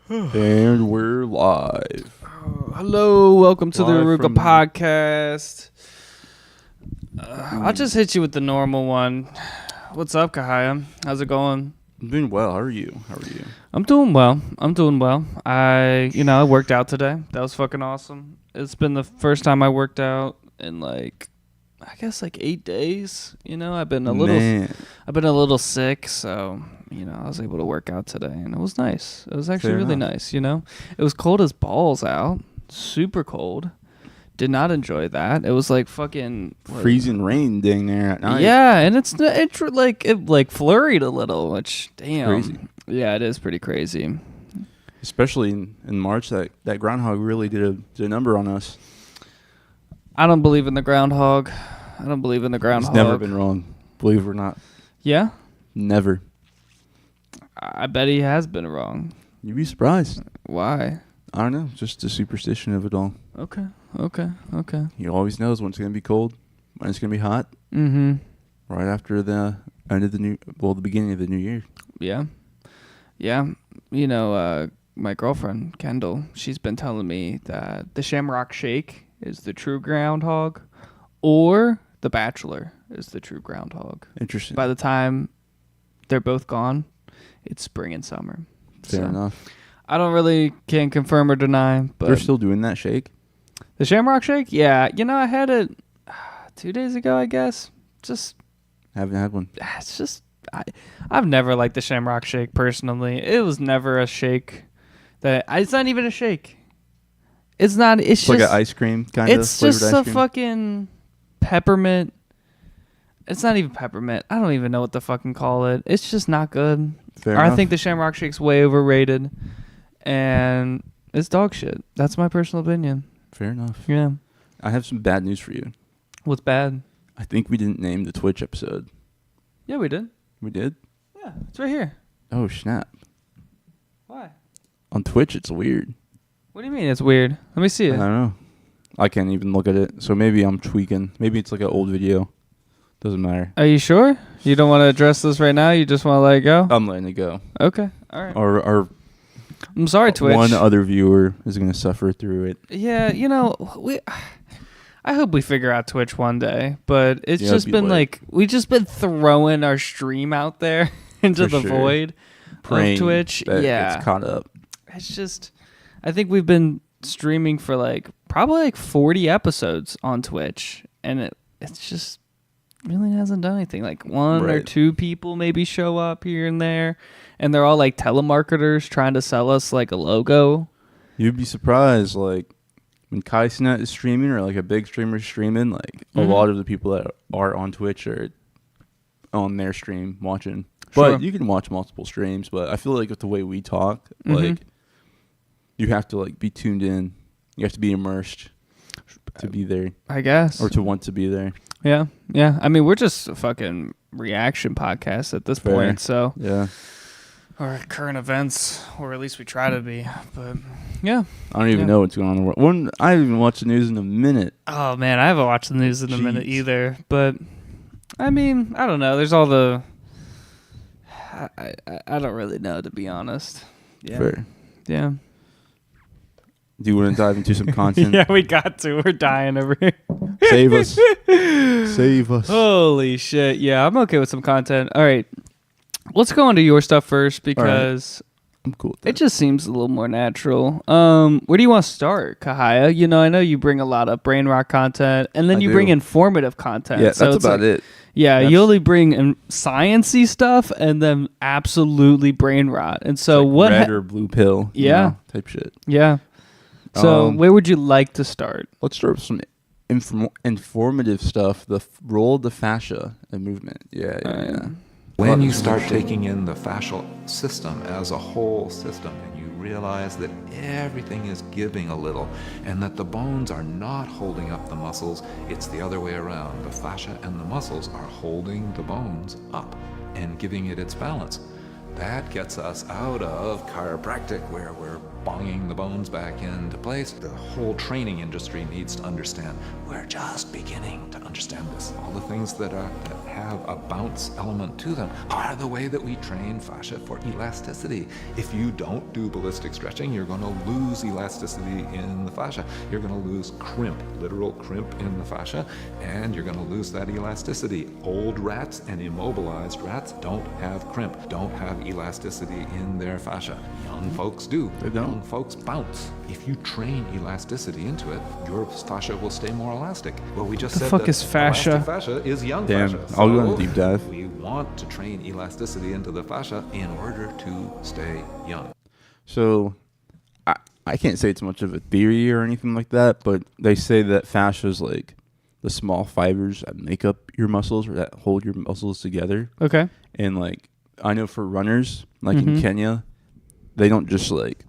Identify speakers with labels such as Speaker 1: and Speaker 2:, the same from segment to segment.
Speaker 1: And we're live.
Speaker 2: Hello, welcome to the
Speaker 1: Live
Speaker 2: Oruga
Speaker 1: from-
Speaker 2: Podcast. I'll just hit you with the normal one. What's up, Kahaya? How's it going?
Speaker 1: I'm doing well. How are you?
Speaker 2: I'm doing well. I worked out today. That was fucking awesome. It's been the first time I worked out in I guess 8 days. I've been a little sick, so I was able to work out today, and it was nice. It was actually really nice. It was cold as balls out, super cold. Did not enjoy that. It was fucking
Speaker 1: Freezing rain dang there at night.
Speaker 2: Yeah, and it flurried a little, which damn.
Speaker 1: Crazy.
Speaker 2: Yeah, it is pretty crazy.
Speaker 1: Especially in March, that groundhog really did a number on us.
Speaker 2: I don't believe in the groundhog. It's
Speaker 1: never been wrong, believe it or not.
Speaker 2: Yeah?
Speaker 1: Never.
Speaker 2: I bet he has been wrong.
Speaker 1: You'd be surprised.
Speaker 2: Why?
Speaker 1: I don't know. Just the superstition of it all.
Speaker 2: Okay.
Speaker 1: He always knows when it's going to be cold, when it's going to be hot.
Speaker 2: Mm-hmm.
Speaker 1: Right after the end of the beginning of the new year.
Speaker 2: Yeah. Yeah. My girlfriend, Kendall, she's been telling me that the Shamrock Shake is the true groundhog, or the Bachelor is the true groundhog.
Speaker 1: Interesting.
Speaker 2: By the time they're both gone, it's spring and summer.
Speaker 1: Fair enough.
Speaker 2: I can't confirm or deny, but
Speaker 1: They're still doing that shake?
Speaker 2: the Shamrock Shake? Yeah. I had it 2 days ago, I guess. Just
Speaker 1: Haven't had one.
Speaker 2: it's just I've never liked the Shamrock Shake personally. It was never a shake it's not even a shake. It's not. It's just
Speaker 1: like an ice cream kind of.
Speaker 2: It's just
Speaker 1: flavored
Speaker 2: a
Speaker 1: ice cream.
Speaker 2: fucking peppermint. It's not even peppermint. I don't even know what to fucking call it. It's just not good.
Speaker 1: Fair
Speaker 2: I
Speaker 1: enough.
Speaker 2: think the Shamrock Shake's way overrated, and it's dog shit. That's my personal opinion.
Speaker 1: Fair enough.
Speaker 2: Yeah.
Speaker 1: I have some bad news for you.
Speaker 2: What's bad?
Speaker 1: I think we didn't name the Twitch episode.
Speaker 2: Yeah, we did.
Speaker 1: We did?
Speaker 2: Yeah, it's right here.
Speaker 1: Oh, snap.
Speaker 2: Why?
Speaker 1: On Twitch, it's weird.
Speaker 2: What do you mean it's weird? Let me see
Speaker 1: I
Speaker 2: it.
Speaker 1: don't know. I can't even look at it. So maybe I'm tweaking. Maybe it's like an old video. Doesn't matter.
Speaker 2: Are you sure? You don't want to address this right now? You just want to let it go?
Speaker 1: I'm letting it go.
Speaker 2: Okay. All right.
Speaker 1: Our
Speaker 2: I'm sorry, Twitch.
Speaker 1: one other viewer is going to suffer through it.
Speaker 2: Yeah, I hope we figure out Twitch one day, but it's just been we just been throwing our stream out there into
Speaker 1: For
Speaker 2: the
Speaker 1: sure.
Speaker 2: void
Speaker 1: Praying
Speaker 2: of Twitch.
Speaker 1: that
Speaker 2: Yeah.
Speaker 1: it's caught up.
Speaker 2: It's just, I think we've been streaming for probably 40 episodes on Twitch, and it's just really hasn't done anything. One or two people maybe show up here and there, and they're all telemarketers trying to sell us a logo.
Speaker 1: You'd be surprised, when Kahaya is streaming or a big streamer is streaming, a lot of the people that are on Twitch are on their stream watching.
Speaker 2: Sure.
Speaker 1: But you can watch multiple streams, but I feel with the way we talk, you have to be tuned in. You have to be immersed to be there.
Speaker 2: I guess.
Speaker 1: Or to want to be there.
Speaker 2: Yeah. Yeah. I mean, we're just a fucking reaction podcast at this point, so.
Speaker 1: Yeah.
Speaker 2: Or current events, or at least we try to be. But, yeah.
Speaker 1: I don't even know what's going on in the world. I haven't even watched the news in a minute.
Speaker 2: Oh, man, I haven't watched the news in a minute either. But, I mean, I don't know. There's all the... I don't really know, to be honest. Yeah.
Speaker 1: Fair.
Speaker 2: Yeah.
Speaker 1: Do you want to dive into some content?
Speaker 2: Yeah, we got to. We're dying over here.
Speaker 1: Save us. Save us.
Speaker 2: Holy shit. Yeah, I'm okay with some content. All right. Let's go into your stuff first because
Speaker 1: I'm cool with that.
Speaker 2: it just seems a little more natural. Where do you want to start, Kahaya? I know you bring a lot of brain rock content, and then you bring informative content.
Speaker 1: Yeah,
Speaker 2: so
Speaker 1: that's about it.
Speaker 2: Yeah, you only bring sciencey stuff and then absolutely brain rot. And so what?
Speaker 1: Red or blue pill. Type shit.
Speaker 2: Yeah. So where would you like to start?
Speaker 1: Let's start with some informative stuff. The role of the fascia and movement. Yeah.
Speaker 3: When you start taking in the fascial system as a whole system, and you realize that everything is giving a little, and that the bones are not holding up the muscles, it's the other way around. The fascia and the muscles are holding the bones up and giving it its balance. That gets us out of chiropractic, where we're bonging the bones back into place. The whole training industry needs to understand we're just beginning to understand this. All the things that have a bounce element to them are the way that we train fascia for elasticity. If you don't do ballistic stretching, you're going to lose elasticity in the fascia. You're going to lose crimp, literal crimp in the fascia, and you're going to lose that elasticity. Old rats and immobilized rats don't have crimp, don't have elasticity in their fascia. Young folks do.
Speaker 1: They don't.
Speaker 3: Young folks bounce. If you train elasticity into it, your fascia will stay more elastic. Well, we just
Speaker 2: The
Speaker 3: said
Speaker 2: fuck
Speaker 3: that
Speaker 2: is fascia?
Speaker 3: elastic fascia is young
Speaker 1: Damn,
Speaker 3: fascia.
Speaker 1: I'll go on a
Speaker 3: So
Speaker 1: deep dive.
Speaker 3: we want to train elasticity into the fascia in order to stay young.
Speaker 1: So I can't say it's much of a theory or anything like that, but they say that fascia is like the small fibers that make up your muscles or that hold your muscles together.
Speaker 2: Okay.
Speaker 1: And like I know for runners, like
Speaker 2: Mm-hmm.
Speaker 1: in Kenya, they don't just like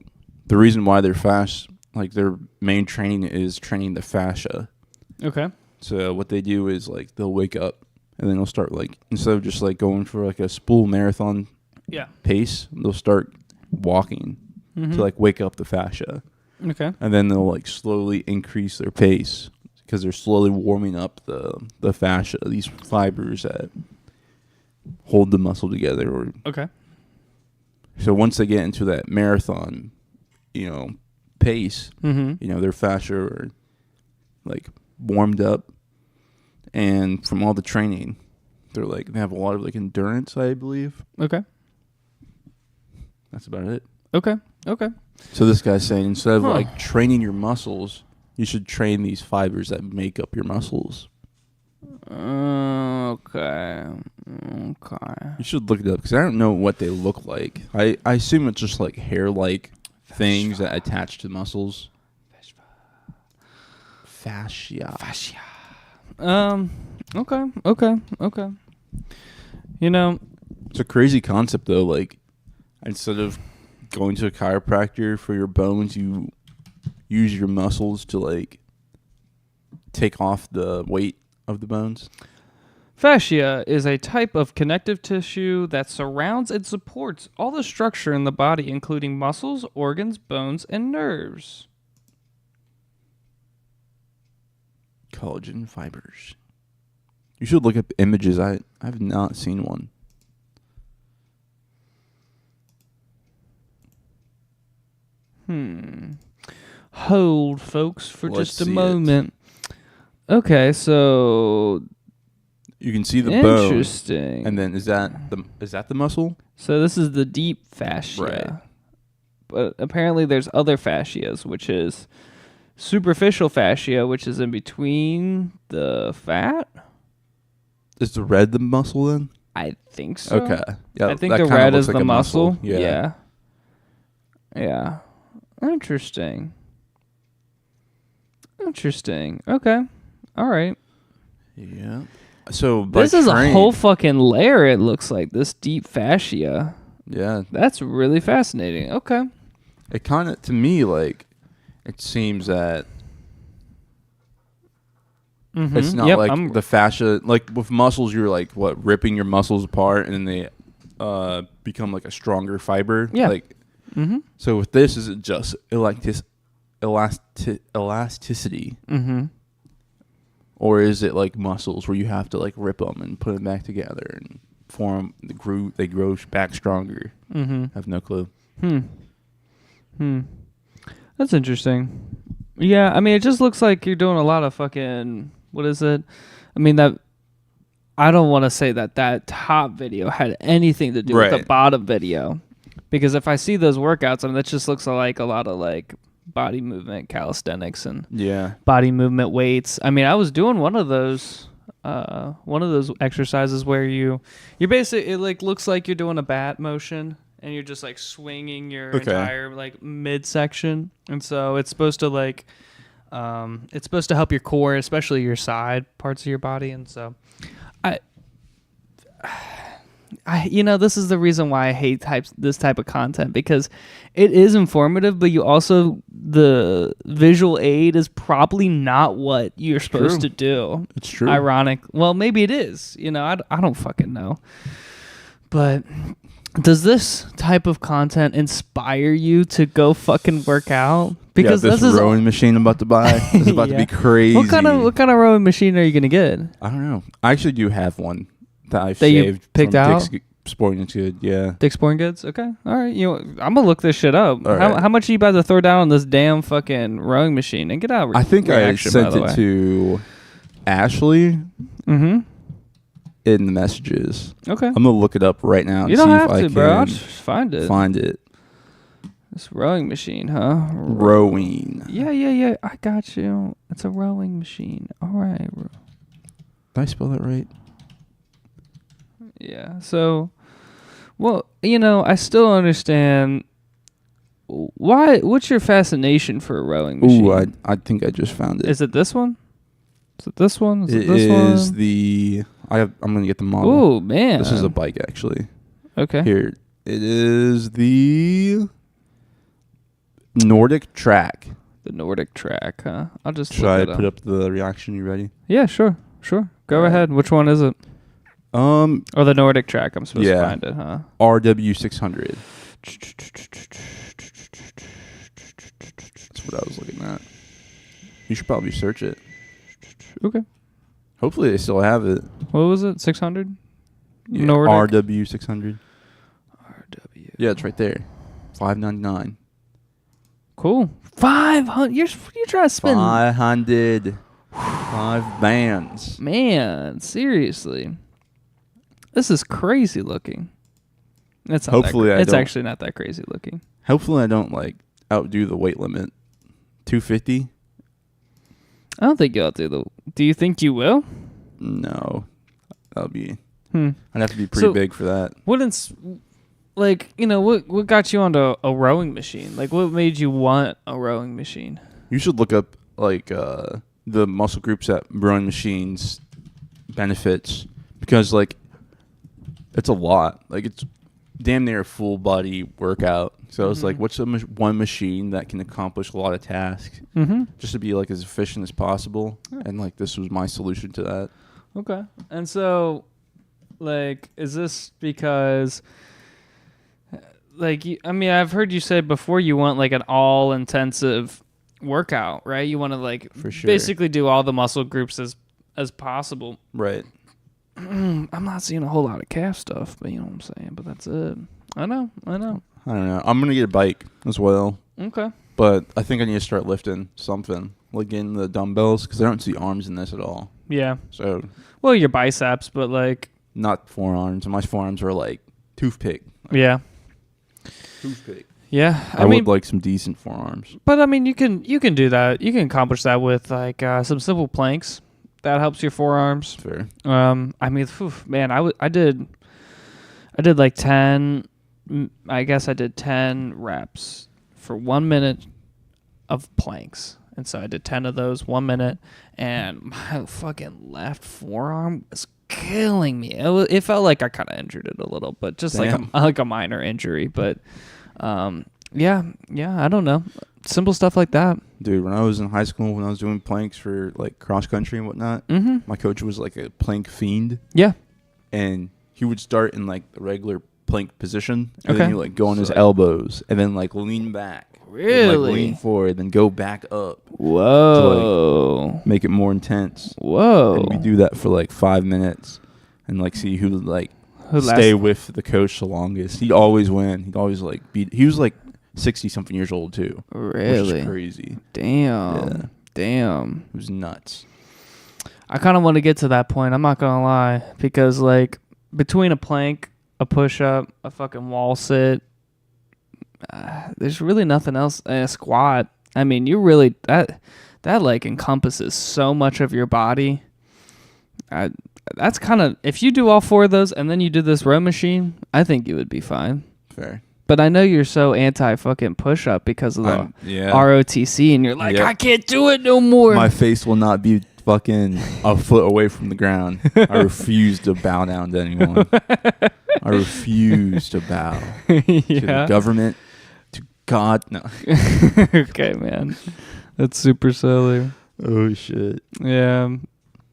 Speaker 1: the reason why they're fast, like their main training is training the fascia.
Speaker 2: Okay.
Speaker 1: So what they do is like they'll wake up and then they'll start like instead of just like going for like a spool marathon
Speaker 2: Yeah.
Speaker 1: pace, they'll start walking to like wake up the fascia.
Speaker 2: Okay.
Speaker 1: And then they'll like slowly increase their pace because they're slowly warming up the fascia, these fibers that hold the muscle together. Or
Speaker 2: Okay.
Speaker 1: so once they get into that marathon, pace,
Speaker 2: Mm-hmm.
Speaker 1: their fascia are like warmed up, and from all the training, they have a lot of like endurance, I believe.
Speaker 2: Okay.
Speaker 1: That's about it.
Speaker 2: Okay. Okay.
Speaker 1: So this guy's saying instead of
Speaker 2: Huh.
Speaker 1: like training your muscles, you should train these fibers that make up your muscles.
Speaker 2: Okay. Okay.
Speaker 1: You should look it up because I don't know what they look like. I assume it's just like hair-like things that attach to muscles. Fascia.
Speaker 2: Fascia. Okay. Okay. Okay. You know.
Speaker 1: It's a crazy concept though. Like instead of going to a chiropractor for your bones, you use your muscles to like take off the weight of the bones.
Speaker 2: Fascia is a type of connective tissue that surrounds and supports all the structure in the body, including muscles, organs, bones, and nerves.
Speaker 1: Collagen fibers. You should look up images. I've not seen one.
Speaker 2: Hold, folks, for
Speaker 1: Let's
Speaker 2: just a
Speaker 1: see it.
Speaker 2: moment. Okay, so
Speaker 1: You can see the bone.
Speaker 2: interesting.
Speaker 1: And then is that the muscle?
Speaker 2: So this is the deep fascia.
Speaker 1: Right.
Speaker 2: But apparently there's other fascias, which is superficial fascia, which is in between the fat.
Speaker 1: Is the red the muscle then?
Speaker 2: I think so.
Speaker 1: Okay. Yeah.
Speaker 2: I think
Speaker 1: that
Speaker 2: the
Speaker 1: kinda
Speaker 2: red
Speaker 1: looks
Speaker 2: is
Speaker 1: like
Speaker 2: the
Speaker 1: a
Speaker 2: muscle.
Speaker 1: Yeah.
Speaker 2: Yeah. Interesting. Okay. All right.
Speaker 1: Yeah. So
Speaker 2: This is a whole fucking layer, it looks like, this deep fascia.
Speaker 1: Yeah.
Speaker 2: That's really fascinating. Okay.
Speaker 1: It kind of, to me, like, it seems that it's not
Speaker 2: Yep,
Speaker 1: like the fascia, like with muscles, you're like, ripping your muscles apart and then they become like a stronger fiber.
Speaker 2: Yeah.
Speaker 1: Like, so with this, is it just elasticity?
Speaker 2: Mm-hmm.
Speaker 1: Or is it like muscles where you have to like rip them and put them back together and form they grow back stronger?
Speaker 2: Mm-hmm.
Speaker 1: I have no clue.
Speaker 2: That's interesting. Yeah, I mean, it just looks like you're doing a lot of fucking, what is it? I mean, I don't want to say that top video had anything to do with the
Speaker 1: Right.
Speaker 2: bottom video. Because if I see those workouts, I mean, that just looks like a lot of like body movement, calisthenics, and
Speaker 1: Yeah.
Speaker 2: body movement weights. I mean, I was doing one of those exercises where you're basically, it like looks like you're doing a bat motion and you're just like swinging your entire like midsection. And so it's supposed to like, it's supposed to help your core, especially your side parts of your body. And so this is the reason why I hate this type of content, because it is informative, but the visual aid is probably not what you're supposed to do.
Speaker 1: It's true.
Speaker 2: Ironic. Well, maybe it is. I don't fucking know. But Does this type of content inspire you to go fucking work out? Because
Speaker 1: this rowing machine I'm about to buy is about to be crazy.
Speaker 2: What kind of rowing machine are you gonna get?
Speaker 1: I don't know. I actually do have one that I've
Speaker 2: that
Speaker 1: saved
Speaker 2: you picked
Speaker 1: from
Speaker 2: out.
Speaker 1: Dick's Sporting Goods. Yeah,
Speaker 2: Dick's Sporting Goods. Okay, all right. I'm gonna look this shit up.
Speaker 1: All right.
Speaker 2: How much are you about to throw down on this damn fucking rowing machine and get out?
Speaker 1: I think I
Speaker 2: reaction,
Speaker 1: sent
Speaker 2: by the
Speaker 1: it
Speaker 2: way.
Speaker 1: to Ashley
Speaker 2: Mm-hmm.
Speaker 1: in the messages.
Speaker 2: Okay.
Speaker 1: I'm gonna look it up right now. And
Speaker 2: You
Speaker 1: see
Speaker 2: don't
Speaker 1: if
Speaker 2: have
Speaker 1: I
Speaker 2: to,
Speaker 1: can
Speaker 2: bro. I'll just find it.
Speaker 1: Find it.
Speaker 2: This rowing machine, huh?
Speaker 1: Rowing.
Speaker 2: Yeah. I got you. It's a rowing machine. All right.
Speaker 1: Did I spell that right?
Speaker 2: Yeah. So, well, I still understand why. What's your fascination for a rowing machine?
Speaker 1: Ooh, I think I just found it.
Speaker 2: Is it this one? Is it this one?
Speaker 1: It
Speaker 2: this
Speaker 1: is
Speaker 2: one?
Speaker 1: the. I'm gonna get the model.
Speaker 2: Oh man.
Speaker 1: This is a bike actually.
Speaker 2: Okay.
Speaker 1: Here it is. The Nordic Track.
Speaker 2: The Nordic Track, huh? I'll just
Speaker 1: Should
Speaker 2: look
Speaker 1: I
Speaker 2: it up.
Speaker 1: put up the reaction? You ready?
Speaker 2: Yeah, sure. Go
Speaker 1: Alright.
Speaker 2: ahead. Which one is it? Or the Nordic Track. I'm supposed to find it, huh?
Speaker 1: RW600. That's what I was looking at. You should probably search it.
Speaker 2: Okay.
Speaker 1: Hopefully they still have it.
Speaker 2: What was it? 600?
Speaker 1: Yeah,
Speaker 2: Nordic?
Speaker 1: RW600.
Speaker 2: RW.
Speaker 1: Yeah, it's right there. $5.99.
Speaker 2: Cool. 500. You're trying to spend.
Speaker 1: 500. 5 bands.
Speaker 2: Man, seriously. This is crazy looking. It's not
Speaker 1: Hopefully
Speaker 2: that
Speaker 1: I
Speaker 2: It's
Speaker 1: don't-
Speaker 2: actually not that crazy looking.
Speaker 1: Hopefully I don't outdo the weight limit. 250?
Speaker 2: I don't think you'll do the. Do you think you will?
Speaker 1: No. That'll be.
Speaker 2: Hmm.
Speaker 1: I'd have to be pretty
Speaker 2: So-
Speaker 1: big for that.
Speaker 2: What got you onto a rowing machine? Like, what made you want a rowing machine?
Speaker 1: You should look up the muscle groups that rowing machines benefits, because it's a lot. It's damn near a full body workout. So it's
Speaker 2: Mhm.
Speaker 1: what's one machine that can accomplish a lot of tasks
Speaker 2: Mm-hmm.
Speaker 1: just to be as efficient as possible.
Speaker 2: Yeah.
Speaker 1: And this was my solution to that.
Speaker 2: Okay. And so, is this because, I've heard you say before you want an all-intensive workout, right? You want to
Speaker 1: For sure.
Speaker 2: basically do all the muscle groups as possible.
Speaker 1: Right.
Speaker 2: I'm not seeing a whole lot of calf stuff, but you know what I'm saying. But that's it. I know.
Speaker 1: I don't know. I'm gonna get a bike as well,
Speaker 2: Okay.
Speaker 1: but I think I need to start lifting something, getting the dumbbells, because I don't see arms in this at all.
Speaker 2: Yeah.
Speaker 1: So
Speaker 2: Well, your biceps, but
Speaker 1: not forearms, and my forearms are toothpick.
Speaker 2: yeah.
Speaker 1: Toothpick.
Speaker 2: Yeah.
Speaker 1: I would like some decent forearms.
Speaker 2: But you can do that. You can accomplish that with some simple planks. That helps your forearms.
Speaker 1: Fair.
Speaker 2: Man, I did 10. I guess I did 10 reps for 1 minute of planks, and so I did 10 of those 1 minute, and my fucking left forearm was killing me. It felt like I kind of injured it a little, but just
Speaker 1: Damn.
Speaker 2: like a minor injury. But yeah, I don't know. Simple stuff like that.
Speaker 1: Dude, when I was in high school, when I was doing planks for cross country and whatnot,
Speaker 2: Mm-hmm.
Speaker 1: my coach was a plank fiend,
Speaker 2: Yeah.
Speaker 1: and he would start in the regular plank position, and
Speaker 2: Okay.
Speaker 1: then you go on his elbows, and then lean back, and,
Speaker 2: Really?
Speaker 1: lean forward, then go back up,
Speaker 2: Whoa.
Speaker 1: make it more intense.
Speaker 2: Whoa.
Speaker 1: And we do that for 5 minutes, and see who would
Speaker 2: Who
Speaker 1: stay
Speaker 2: last-
Speaker 1: with the coach the longest. He'd always win. He'd always beat. He was 60 something years old too. Which
Speaker 2: Really?
Speaker 1: is crazy.
Speaker 2: Damn.
Speaker 1: Yeah.
Speaker 2: Damn.
Speaker 1: It was nuts.
Speaker 2: I kind of want to get to that point. I'm not going to lie. Because, between a plank, a push-up, a fucking wall sit, there's really nothing else. A squat. You really... That encompasses so much of your body. That's kind of... If you do all 4 of those and then you do this row machine, I think you would be fine.
Speaker 1: Fair.
Speaker 2: But I know you're so anti-fucking push-up because of the
Speaker 1: Yeah.
Speaker 2: ROTC, and you're like,
Speaker 1: Yep.
Speaker 2: I can't do it no more.
Speaker 1: My face will not be fucking a foot away from the ground. I refuse to bow down to anyone. I refuse to bow to the government, to God. No.
Speaker 2: Okay, man. That's super silly.
Speaker 1: Oh shit.
Speaker 2: Yeah.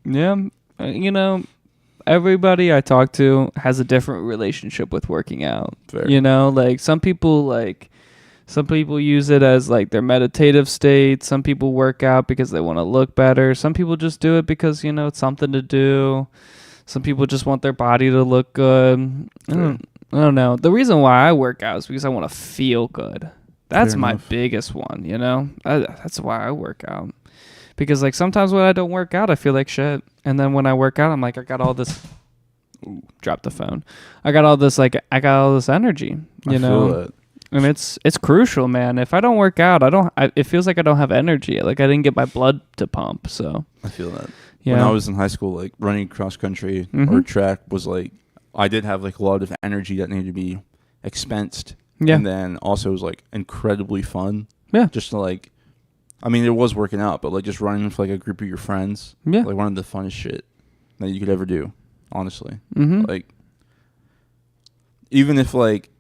Speaker 2: Yeah. everybody I talk to has a different relationship with working out.
Speaker 1: Fair.
Speaker 2: You know, like some people use it as like their meditative state. Some people work out because they want to look better. Some people just do it because, you know, it's something to do. Some people just want their body to look good. I don't know. The reason why I work out is because I want to feel good. That's my biggest one, you know? That's why I work out. Because, like, sometimes when I don't work out, I feel like shit. And then when I work out, I'm like, I got all this... Ooh, drop the phone. I got all this energy, you know?
Speaker 1: Feel that.
Speaker 2: And it's crucial, man. If I don't work out, it feels like I don't have energy. Like, I didn't get my blood to pump, so...
Speaker 1: I feel that.
Speaker 2: Yeah.
Speaker 1: When I was in high school, like, running cross country or track was, like... I did have, like, a lot of energy that needed to be expensed. Yeah. And then also it was, like, incredibly fun.
Speaker 2: Yeah.
Speaker 1: Just to, like... I mean, it was working out, but, like, just running with, like, a group of your friends.
Speaker 2: Yeah.
Speaker 1: Like, one of the funnest shit that you could ever do, honestly.
Speaker 2: Mm-hmm.
Speaker 1: Like, even if, like,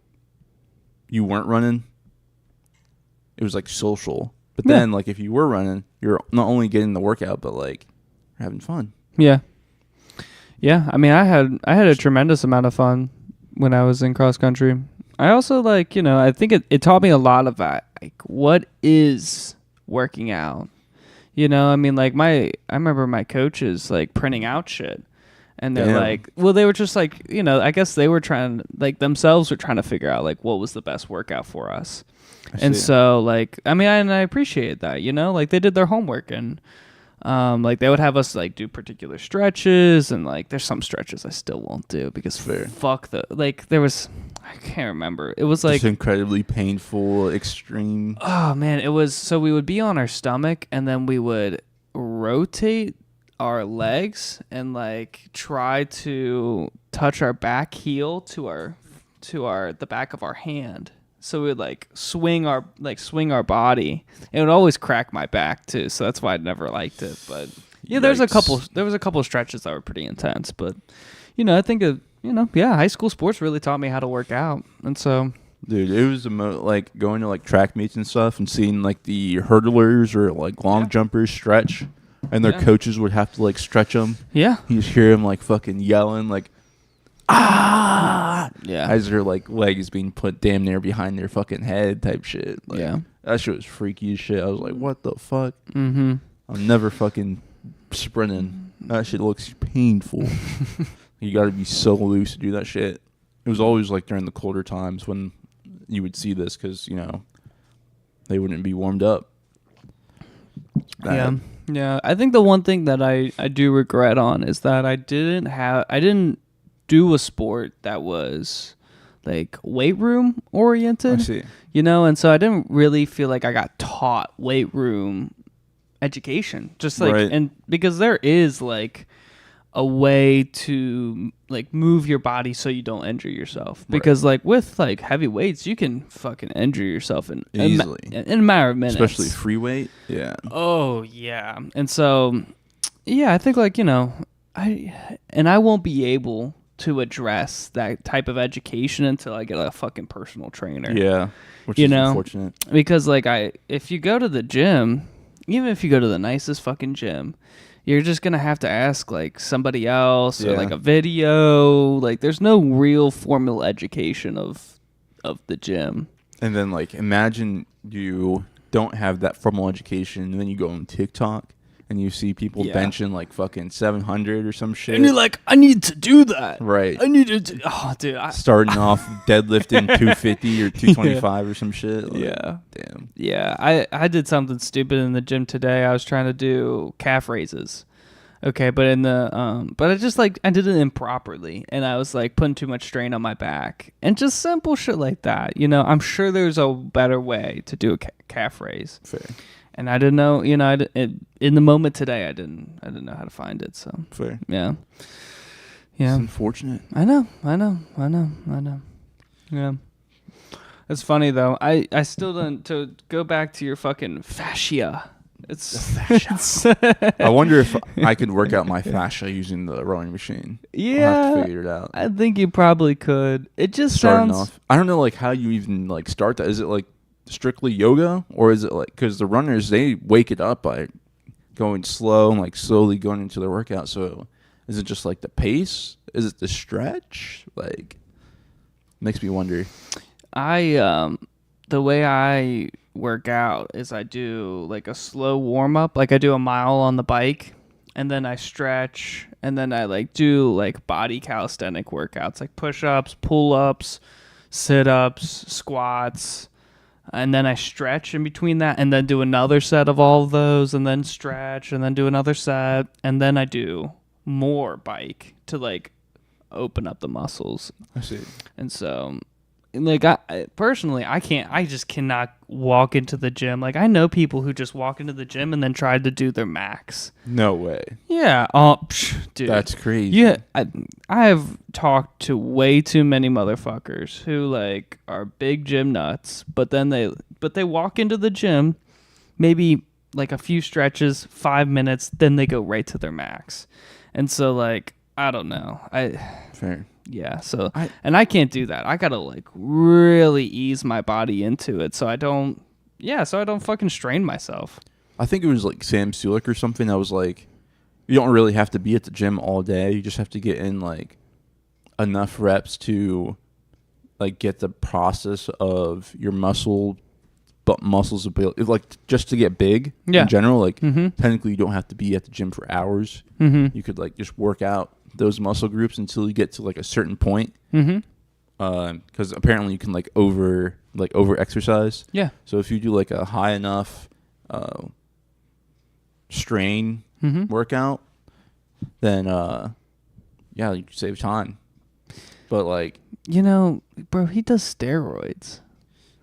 Speaker 1: you weren't running, it was, like, social. But then, like, if you were running, you're not only getting the workout, but, like, you're having fun.
Speaker 2: Yeah. Yeah, I mean, I had a tremendous amount of fun when I was in cross country. I also, like, you know, I think it taught me a lot about, like, what is working out. You know, I mean, like, I remember my coaches, like, printing out shit. And they're like, well, they were just like, you know, I guess they were trying, like, themselves were trying to figure out, like, what was the best workout for us. And so, like, I mean, I appreciate that, you know, like, they did their homework and, like, they would have us, like, do particular stretches, and, like, there's some stretches I still won't do because fuck there was, I can't remember. It was, like...
Speaker 1: Just incredibly painful, extreme.
Speaker 2: Oh, man, it was... So we would be on our stomach, and then we would rotate our legs and, like, try to touch our back heel to the back of our hand. So we would, like, swing our body. It would always crack my back too, so that's why I never liked it. But yeah, there was a couple stretches that were pretty intense. But you know, I think high school sports really taught me how to work out, and so.
Speaker 1: Dude, it was like going to like track meets and stuff and seeing like the hurdlers or like long jumpers stretch, and their coaches would have to like stretch them. Yeah, you just hear them like fucking yelling like. Yeah, as their like leg is being put damn near behind their fucking head type shit. Like, that shit was freaky as shit. I was like, what the fuck? Mm-hmm. I'm never fucking sprinting. That shit looks painful. You got to be so loose to do that shit. It was always like during the colder times when you would see this because you know they wouldn't be warmed up.
Speaker 2: Yeah. I think the one thing that I do regret on is that I didn't do a sport that was like weight room oriented. I see. You know, and so I didn't really feel like I got taught weight room education. Just like and because there is like a way to like move your body so you don't injure yourself. Because like with like heavy weights you can fucking injure yourself easily in a matter of minutes.
Speaker 1: Especially free weight. Yeah.
Speaker 2: Oh yeah. And so yeah, I think like, you know, I won't be able to address that type of education until I get a fucking personal trainer.
Speaker 1: Yeah, which is unfortunate.
Speaker 2: Because like if you go to the gym, even if you go to the nicest fucking gym, you're just gonna have to ask like somebody else or like a video. Like there's no real formal education of the gym.
Speaker 1: And then like imagine you don't have that formal education, and then you go on TikTok. And you see people benching like fucking 700 or some shit.
Speaker 2: And you're like, I need to do that.
Speaker 1: Right.
Speaker 2: I need to do... Oh, dude.
Speaker 1: Starting off deadlifting 250 or 225 or some shit. Like, damn.
Speaker 2: Yeah. I did something stupid in the gym today. I was trying to do calf raises. Okay, but in the... But I just like... I did it improperly. And I was like putting too much strain on my back. And just simple shit like that. You know, I'm sure there's a better way to do a calf raise.
Speaker 1: Fair.
Speaker 2: And I didn't know, you know, in the moment today, I didn't know how to find it. So
Speaker 1: fair,
Speaker 2: yeah.
Speaker 1: It's unfortunate.
Speaker 2: I know. Yeah, it's funny though. I still don't. To go back to your fucking fascia.
Speaker 1: I wonder if I could work out my fascia using the rowing machine.
Speaker 2: Yeah,
Speaker 1: I'll have to figure it out.
Speaker 2: I think you probably could. It just
Speaker 1: Starting
Speaker 2: sounds.
Speaker 1: Off, I don't know, like how you even like start that. Is it like strictly yoga, or is it like because the runners they wake it up by going slow and like slowly going into their workout? So Is it just like the pace? Is it the stretch? Like, makes me wonder.
Speaker 2: The way I work out is I do like a slow warm up. Like I do a mile on the bike, and then I stretch, and then I like do like body calisthenic workouts, like push ups, pull ups, sit ups, squats, and then I stretch in between that, and then do another set of all of those, and then stretch, and then do another set, and then I do more bike to like open up the muscles.
Speaker 1: I see.
Speaker 2: And so, like, I personally, I just cannot walk into the gym. Like, I know people who just walk into the gym and then try to do their max.
Speaker 1: No way.
Speaker 2: Yeah. Dude.
Speaker 1: That's crazy.
Speaker 2: Yeah. I have talked to way too many motherfuckers who, like, are big gym nuts, but they walk into the gym, maybe, like, a few stretches, 5 minutes, then they go right to their max. And so, like, I don't know.
Speaker 1: Fair.
Speaker 2: Yeah, so I can't do that. I gotta like really ease my body into it, so I don't fucking strain myself.
Speaker 1: I think it was like Sam Sulik or something that was like, you don't really have to be at the gym all day. You just have to get in like enough reps to like get the process of your muscles ability, like just to get big in general. Like technically, you don't have to be at the gym for hours. Mm-hmm. You could like just work out those muscle groups until you get to like a certain point. Because apparently you can like over exercise. Yeah. So if you do like a high enough strain workout, then you save time. But like,
Speaker 2: bro, he does steroids.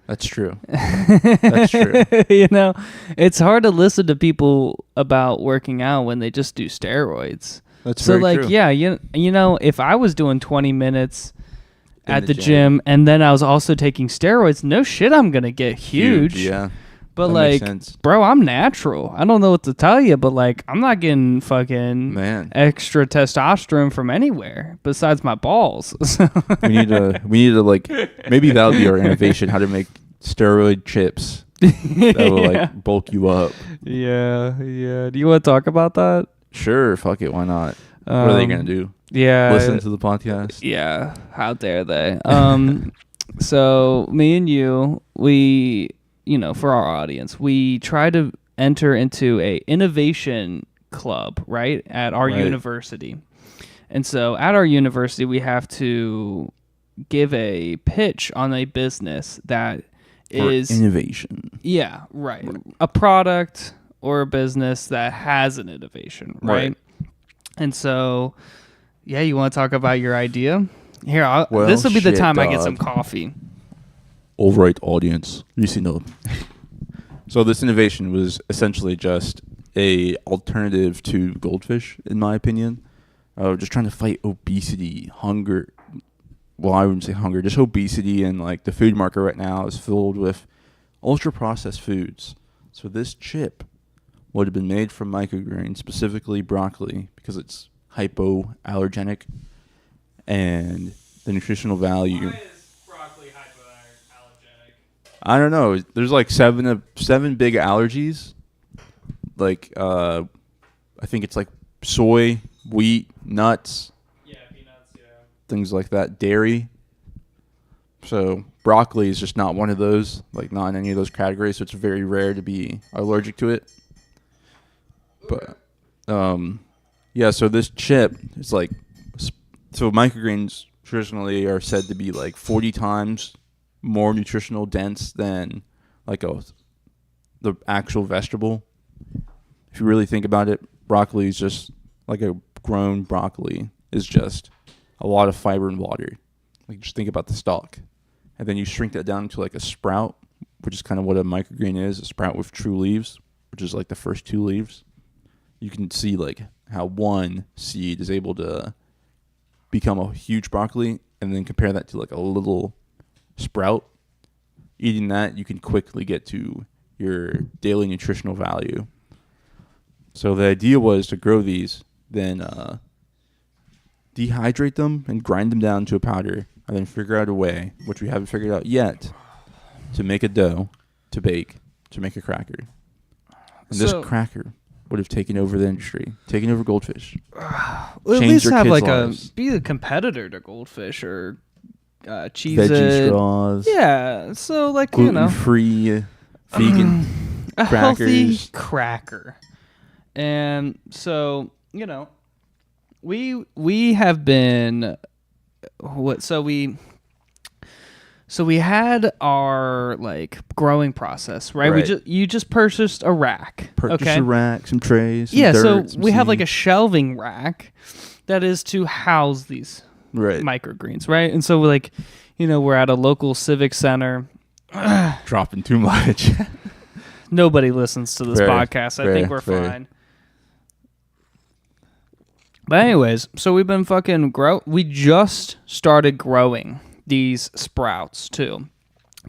Speaker 1: That's true. That's true.
Speaker 2: It's hard to listen to people about working out when they just do steroids.
Speaker 1: That's so very
Speaker 2: like,
Speaker 1: true.
Speaker 2: Yeah, if I was doing 20 minutes at the gym and then I was also taking steroids, no shit, I'm gonna get huge.
Speaker 1: Yeah.
Speaker 2: But
Speaker 1: that
Speaker 2: like,
Speaker 1: makes sense.
Speaker 2: Bro, I'm natural. I don't know what to tell you, but like, I'm not getting fucking extra testosterone from anywhere besides my balls.
Speaker 1: we need to like, maybe that'll be our innovation: how to make steroid chips that will like bulk you up.
Speaker 2: Yeah. Do you want to talk about that?
Speaker 1: Sure, fuck it, why not? What are they gonna do?
Speaker 2: Yeah,
Speaker 1: listen to the podcast.
Speaker 2: Yeah, how dare they? So me and you, we, for our audience, we try to enter into a innovation club, right, at our university. And so at our university, we have to give a pitch on a business that is
Speaker 1: innovation.
Speaker 2: Yeah, right. A product or a business that has an innovation, right? And so, you want to talk about your idea? Here, this will be the time I get some coffee.
Speaker 1: All right, audience. So this innovation was essentially just a alternative to goldfish, in my opinion. Just trying to fight obesity, hunger. Well, I wouldn't say hunger, just obesity, and like the food market right now is filled with ultra processed foods. So this chip would have been made from microgreens, specifically broccoli, because it's hypoallergenic, and the nutritional value.
Speaker 2: Why is broccoli hypoallergenic?
Speaker 1: I don't know. There's like seven big allergies. Like I think it's like soy, wheat, nuts.
Speaker 2: Yeah, peanuts. Yeah.
Speaker 1: Things like that. Dairy. So broccoli is just not one of those. Like not in any of those categories. So it's very rare to be allergic to it. But so this chip is like, so microgreens traditionally are said to be like 40 times more nutritional dense than like the actual vegetable. If you really think about it, broccoli is just like a grown broccoli is just a lot of fiber and water. Like just think about the stalk, and then you shrink that down to like a sprout, which is kind of what a microgreen is, a sprout with true leaves, which is like the first two leaves. You can see like how one seed is able to become a huge broccoli, and then compare that to like a little sprout. Eating that, you can quickly get to your daily nutritional value. So the idea was to grow these, then dehydrate them and grind them down to a powder, and then figure out a way, which we haven't figured out yet, to make a dough, to bake, to make a cracker. And this cracker would have taken over the industry, taken over goldfish.
Speaker 2: Well, at
Speaker 1: Change
Speaker 2: least
Speaker 1: their
Speaker 2: have
Speaker 1: kids'
Speaker 2: like
Speaker 1: lives.
Speaker 2: be a competitor to goldfish or cheese
Speaker 1: Veggie straws.
Speaker 2: Yeah, so like you know,
Speaker 1: gluten-free, vegan
Speaker 2: a healthy
Speaker 1: crackers.
Speaker 2: cracker. And so, you know, we have been so we had our like growing process, right?
Speaker 1: Right.
Speaker 2: You just purchased a rack.
Speaker 1: Purchase
Speaker 2: okay?
Speaker 1: a rack, some trays, some
Speaker 2: Yeah,
Speaker 1: dirt,
Speaker 2: so
Speaker 1: some
Speaker 2: we have like a
Speaker 1: seed.
Speaker 2: shelving rack that is to house these
Speaker 1: right.
Speaker 2: microgreens, right? And so we're like, you know, we're at a local civic center.
Speaker 1: Dropping too much.
Speaker 2: Nobody listens to this
Speaker 1: Fair,
Speaker 2: podcast. I think
Speaker 1: fair,
Speaker 2: we're
Speaker 1: fair.
Speaker 2: fine. But anyways, so we've been we just started growing these sprouts too.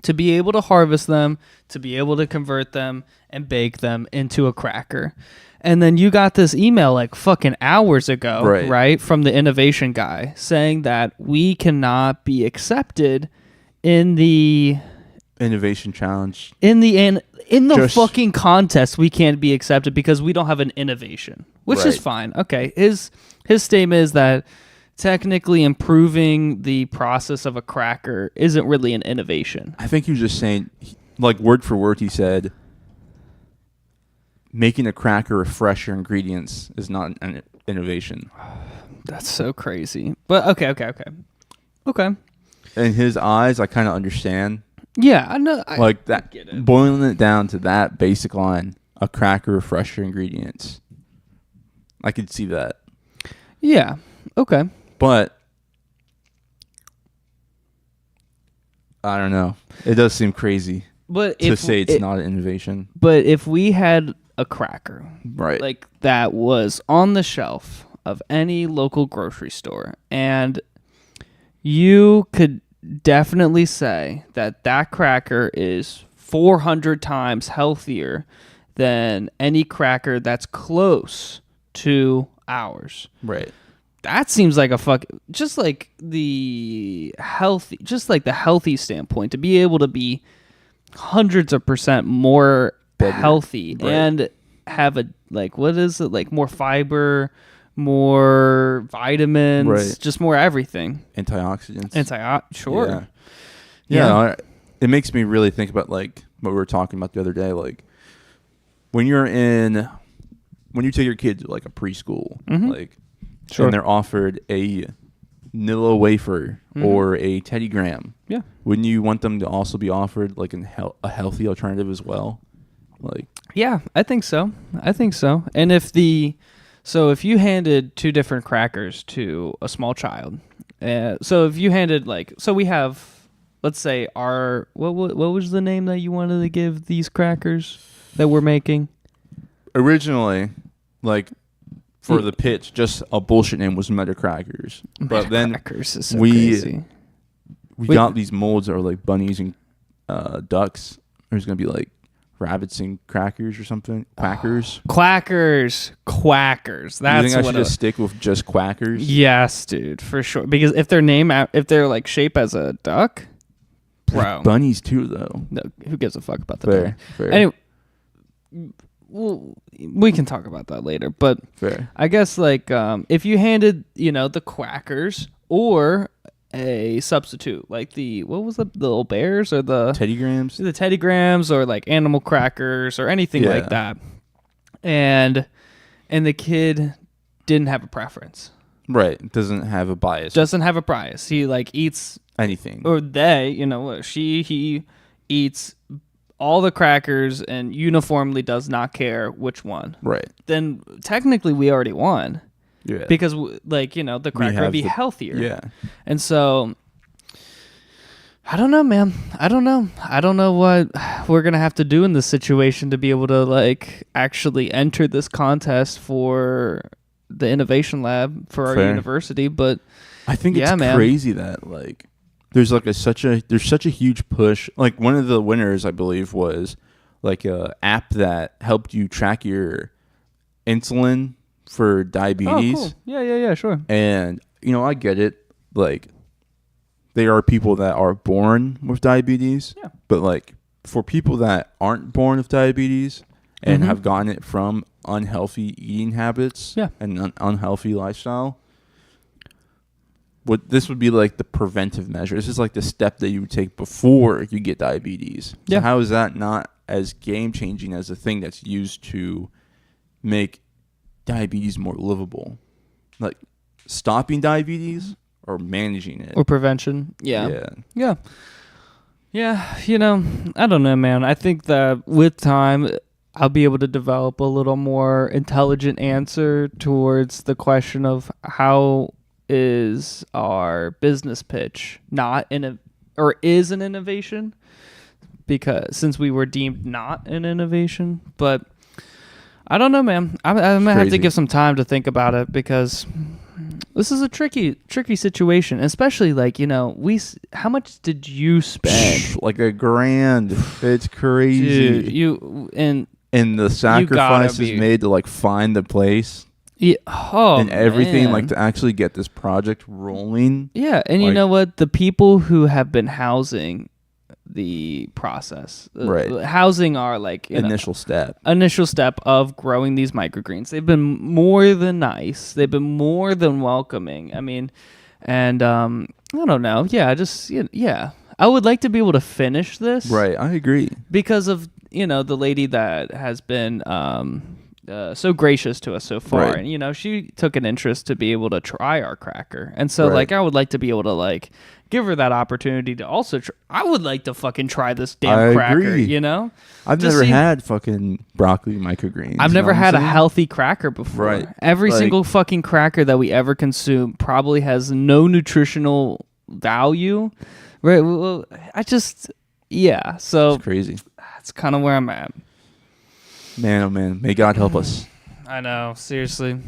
Speaker 2: To be able to harvest them, to be able to convert them and bake them into a cracker. And then you got this email like fucking hours ago, right? From the innovation guy saying that we cannot be accepted in the
Speaker 1: Innovation challenge.
Speaker 2: in the
Speaker 1: Just-
Speaker 2: fucking contest. We can't be accepted because we don't have an innovation, which is
Speaker 1: Right.
Speaker 2: fine. Okay, his statement is that technically improving the process of a cracker isn't really an innovation.
Speaker 1: I think he was just saying, like word for word, he said, making a cracker with fresher ingredients is not an innovation.
Speaker 2: That's so crazy. But okay.
Speaker 1: In his eyes, I kind of understand.
Speaker 2: Yeah, I know.
Speaker 1: Like that,
Speaker 2: get it.
Speaker 1: boiling it down to that basic line, a cracker with fresher ingredients. I could see that.
Speaker 2: Yeah. Okay.
Speaker 1: But I don't know. It does seem crazy
Speaker 2: But
Speaker 1: to say it's not an innovation.
Speaker 2: But if we had a cracker,
Speaker 1: Right.
Speaker 2: like that was on the shelf of any local grocery store, and you could definitely say that that cracker is 400 times healthier than any cracker that's close to ours.
Speaker 1: Right.
Speaker 2: That seems like just like the healthy standpoint, to be able to be hundreds of % more
Speaker 1: Better.
Speaker 2: healthy
Speaker 1: Right.
Speaker 2: and have a like, what is it, like more fiber, more vitamins,
Speaker 1: Right.
Speaker 2: just more everything.
Speaker 1: Antioxidants.
Speaker 2: Sure.
Speaker 1: Yeah.
Speaker 2: Yeah.
Speaker 1: It makes me really think about like what we were talking about the other day. Like when you take your kid to like a preschool,
Speaker 2: Mhm.
Speaker 1: like,
Speaker 2: Sure.
Speaker 1: and they're offered a Nilla wafer
Speaker 2: Mhm.
Speaker 1: or a Teddy Graham,
Speaker 2: Yeah.
Speaker 1: wouldn't you want them to also be offered like a healthy alternative as well? Like,
Speaker 2: Yeah, I think so. And if you handed two different crackers to a small child, so if you handed we have, let's say what was the name that you wanted to give these crackers that we're making?
Speaker 1: originally, like for the pitch, just a bullshit name was Meta Crackers, but then
Speaker 2: Crackers is so
Speaker 1: we
Speaker 2: crazy.
Speaker 1: we
Speaker 2: Wait.
Speaker 1: got these molds that are like bunnies and ducks. There's gonna be like rabbits and crackers or something. Quackers.
Speaker 2: Quackers.
Speaker 1: You
Speaker 2: That's
Speaker 1: think I
Speaker 2: what.
Speaker 1: should just stick with just quackers?
Speaker 2: Yes, dude, for sure. Because if they're like shaped as a duck, bro,
Speaker 1: Bunnies too, though.
Speaker 2: no, who gives a fuck about the
Speaker 1: Fair,
Speaker 2: duck?
Speaker 1: fair,
Speaker 2: Anyway, we can talk about that later. But
Speaker 1: fair.
Speaker 2: I guess if you handed the quackers or a substitute like what was the little bears or the
Speaker 1: Teddy Grahams.
Speaker 2: the Teddy Grahams or like animal crackers or anything
Speaker 1: Yeah.
Speaker 2: like that, and the kid didn't have a preference,
Speaker 1: Right. Doesn't have a bias.
Speaker 2: doesn't have a bias. He eats,
Speaker 1: anything.
Speaker 2: or he eats all the crackers and uniformly does not care which one.
Speaker 1: Right.
Speaker 2: Then technically we already won.
Speaker 1: Yeah.
Speaker 2: Because the cracker
Speaker 1: have
Speaker 2: would be
Speaker 1: the-
Speaker 2: healthier.
Speaker 1: Yeah.
Speaker 2: And so I don't know, man. I don't know what we're going to have to do in this situation to be able to actually enter this contest for the innovation lab for our
Speaker 1: Fair.
Speaker 2: university, but
Speaker 1: I think
Speaker 2: Yeah,
Speaker 1: it's
Speaker 2: man.
Speaker 1: crazy that there's such a huge push. Like one of the winners, I believe, was like a app that helped you track your insulin for diabetes.
Speaker 2: Oh, cool. Yeah, sure.
Speaker 1: And I get it. Like there are people that are born with diabetes.
Speaker 2: Yeah.
Speaker 1: But for people that aren't born with diabetes and have gotten it from unhealthy eating habits and an unhealthy lifestyle, this would be like the preventive measure. This is like the step that you would take before you get diabetes.
Speaker 2: Yeah.
Speaker 1: So how is that not as game-changing as a thing that's used to make diabetes more livable? Like stopping diabetes or managing it?
Speaker 2: Or prevention.
Speaker 1: Yeah.
Speaker 2: Yeah, you know, I don't know, man. I think that with time, I'll be able to develop a little more intelligent answer towards the question of how is our business pitch is an innovation, because since we were deemed not an innovation. But I don't know, man. I might have to give some time to think about it, because this is a tricky situation, especially like, you know, how much did you spend?
Speaker 1: Like $1,000. It's crazy.
Speaker 2: Dude, and
Speaker 1: the sacrifices made to like find the place.
Speaker 2: Yeah. Oh,
Speaker 1: and everything,
Speaker 2: man.
Speaker 1: like to actually get this project rolling.
Speaker 2: Yeah, and you know what? The people who have been housing the process, housing our like
Speaker 1: initial step
Speaker 2: of growing these microgreens. They've been more than nice. They've been more than welcoming. I mean, and I don't know. Yeah, I would like to be able to finish this.
Speaker 1: Right, I agree.
Speaker 2: Because of the lady that has been so gracious to us so far, and she took an interest to be able to try our cracker, and so like I would like to be able to like give her that opportunity to also I would like to fucking try this damn cracker.
Speaker 1: Agree. I've never had fucking broccoli microgreens.
Speaker 2: I've never had a healthy cracker before.
Speaker 1: Right.
Speaker 2: Every single fucking cracker that we ever consume probably has no nutritional value. Right. Well, so
Speaker 1: it's crazy.
Speaker 2: That's kind of where I'm at.
Speaker 1: Man, oh man, may God help us.
Speaker 2: I know, seriously.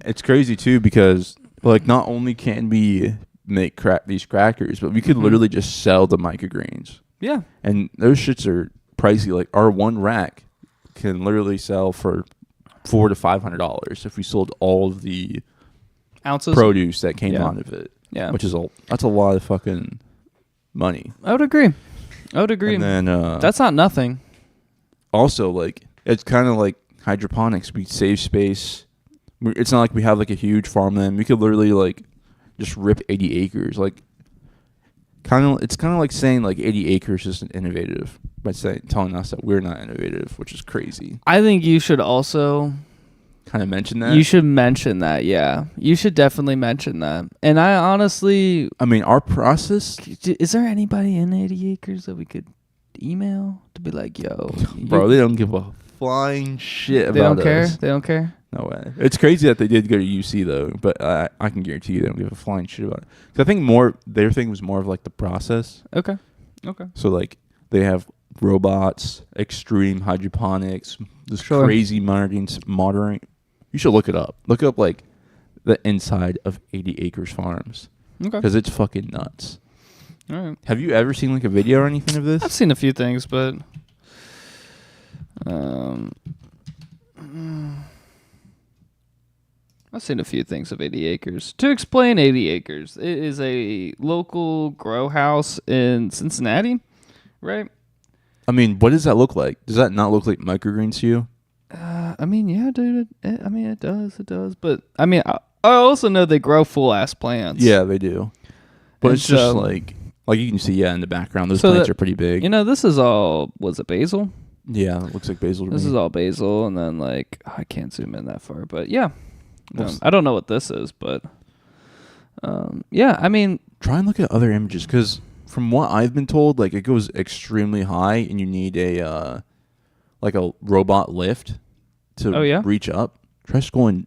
Speaker 1: It's crazy too, because like not only can we make these crackers, but we could literally just sell the microgreens.
Speaker 2: Yeah.
Speaker 1: And those shits are pricey. Like our one rack can literally sell for $400 to $500 if we sold all of the
Speaker 2: ounces
Speaker 1: produce that came out of it.
Speaker 2: Yeah.
Speaker 1: Which is that's a lot of fucking money.
Speaker 2: I would agree. And
Speaker 1: then
Speaker 2: that's not nothing.
Speaker 1: Also, like it's kind of like hydroponics. We save space. It's not like we have like a huge farmland. We could literally like just rip 80 acres. Like it's kind of like saying like 80 acres isn't innovative by telling us that we're not innovative, which is crazy.
Speaker 2: I think you should also
Speaker 1: kind of mention that.
Speaker 2: You should mention that. Yeah, you should definitely mention that. And I mean,
Speaker 1: our process.
Speaker 2: Is there anybody in 80 acres that we could email to be like, yo,
Speaker 1: bro, they don't give a flying shit about us.
Speaker 2: They don't care? They don't care?
Speaker 1: No way. It's crazy that they did go to UC though, but I can guarantee you they don't give a flying shit about it. Because I think their thing was more of like the process.
Speaker 2: Okay.
Speaker 1: So like they have robots, extreme hydroponics, this crazy monitoring. You should look it up. Look up like the inside of 80 acres farms.
Speaker 2: Okay.
Speaker 1: Because it's fucking nuts.
Speaker 2: All right.
Speaker 1: Have you ever seen like a video or anything of this?
Speaker 2: I've seen a few things, but I've seen a few things of 80 acres. To explain 80 acres, it is a local grow house in Cincinnati, right?
Speaker 1: I mean, what does that look like? Does that not look like microgreens to you?
Speaker 2: I mean, yeah, dude. It does. But I mean, I also know they grow full ass plants.
Speaker 1: Yeah, they do. But it's just like you can see, in the background, those plants are pretty big.
Speaker 2: This is all, was it basil?
Speaker 1: Yeah, it looks like basil to me.
Speaker 2: This is all basil, and then I can't zoom in that far, but yeah. I don't know what this is, but I mean,
Speaker 1: try and look at other images, because from what I've been told, like it goes extremely high, and you need a like a robot lift to reach up. Try scrolling.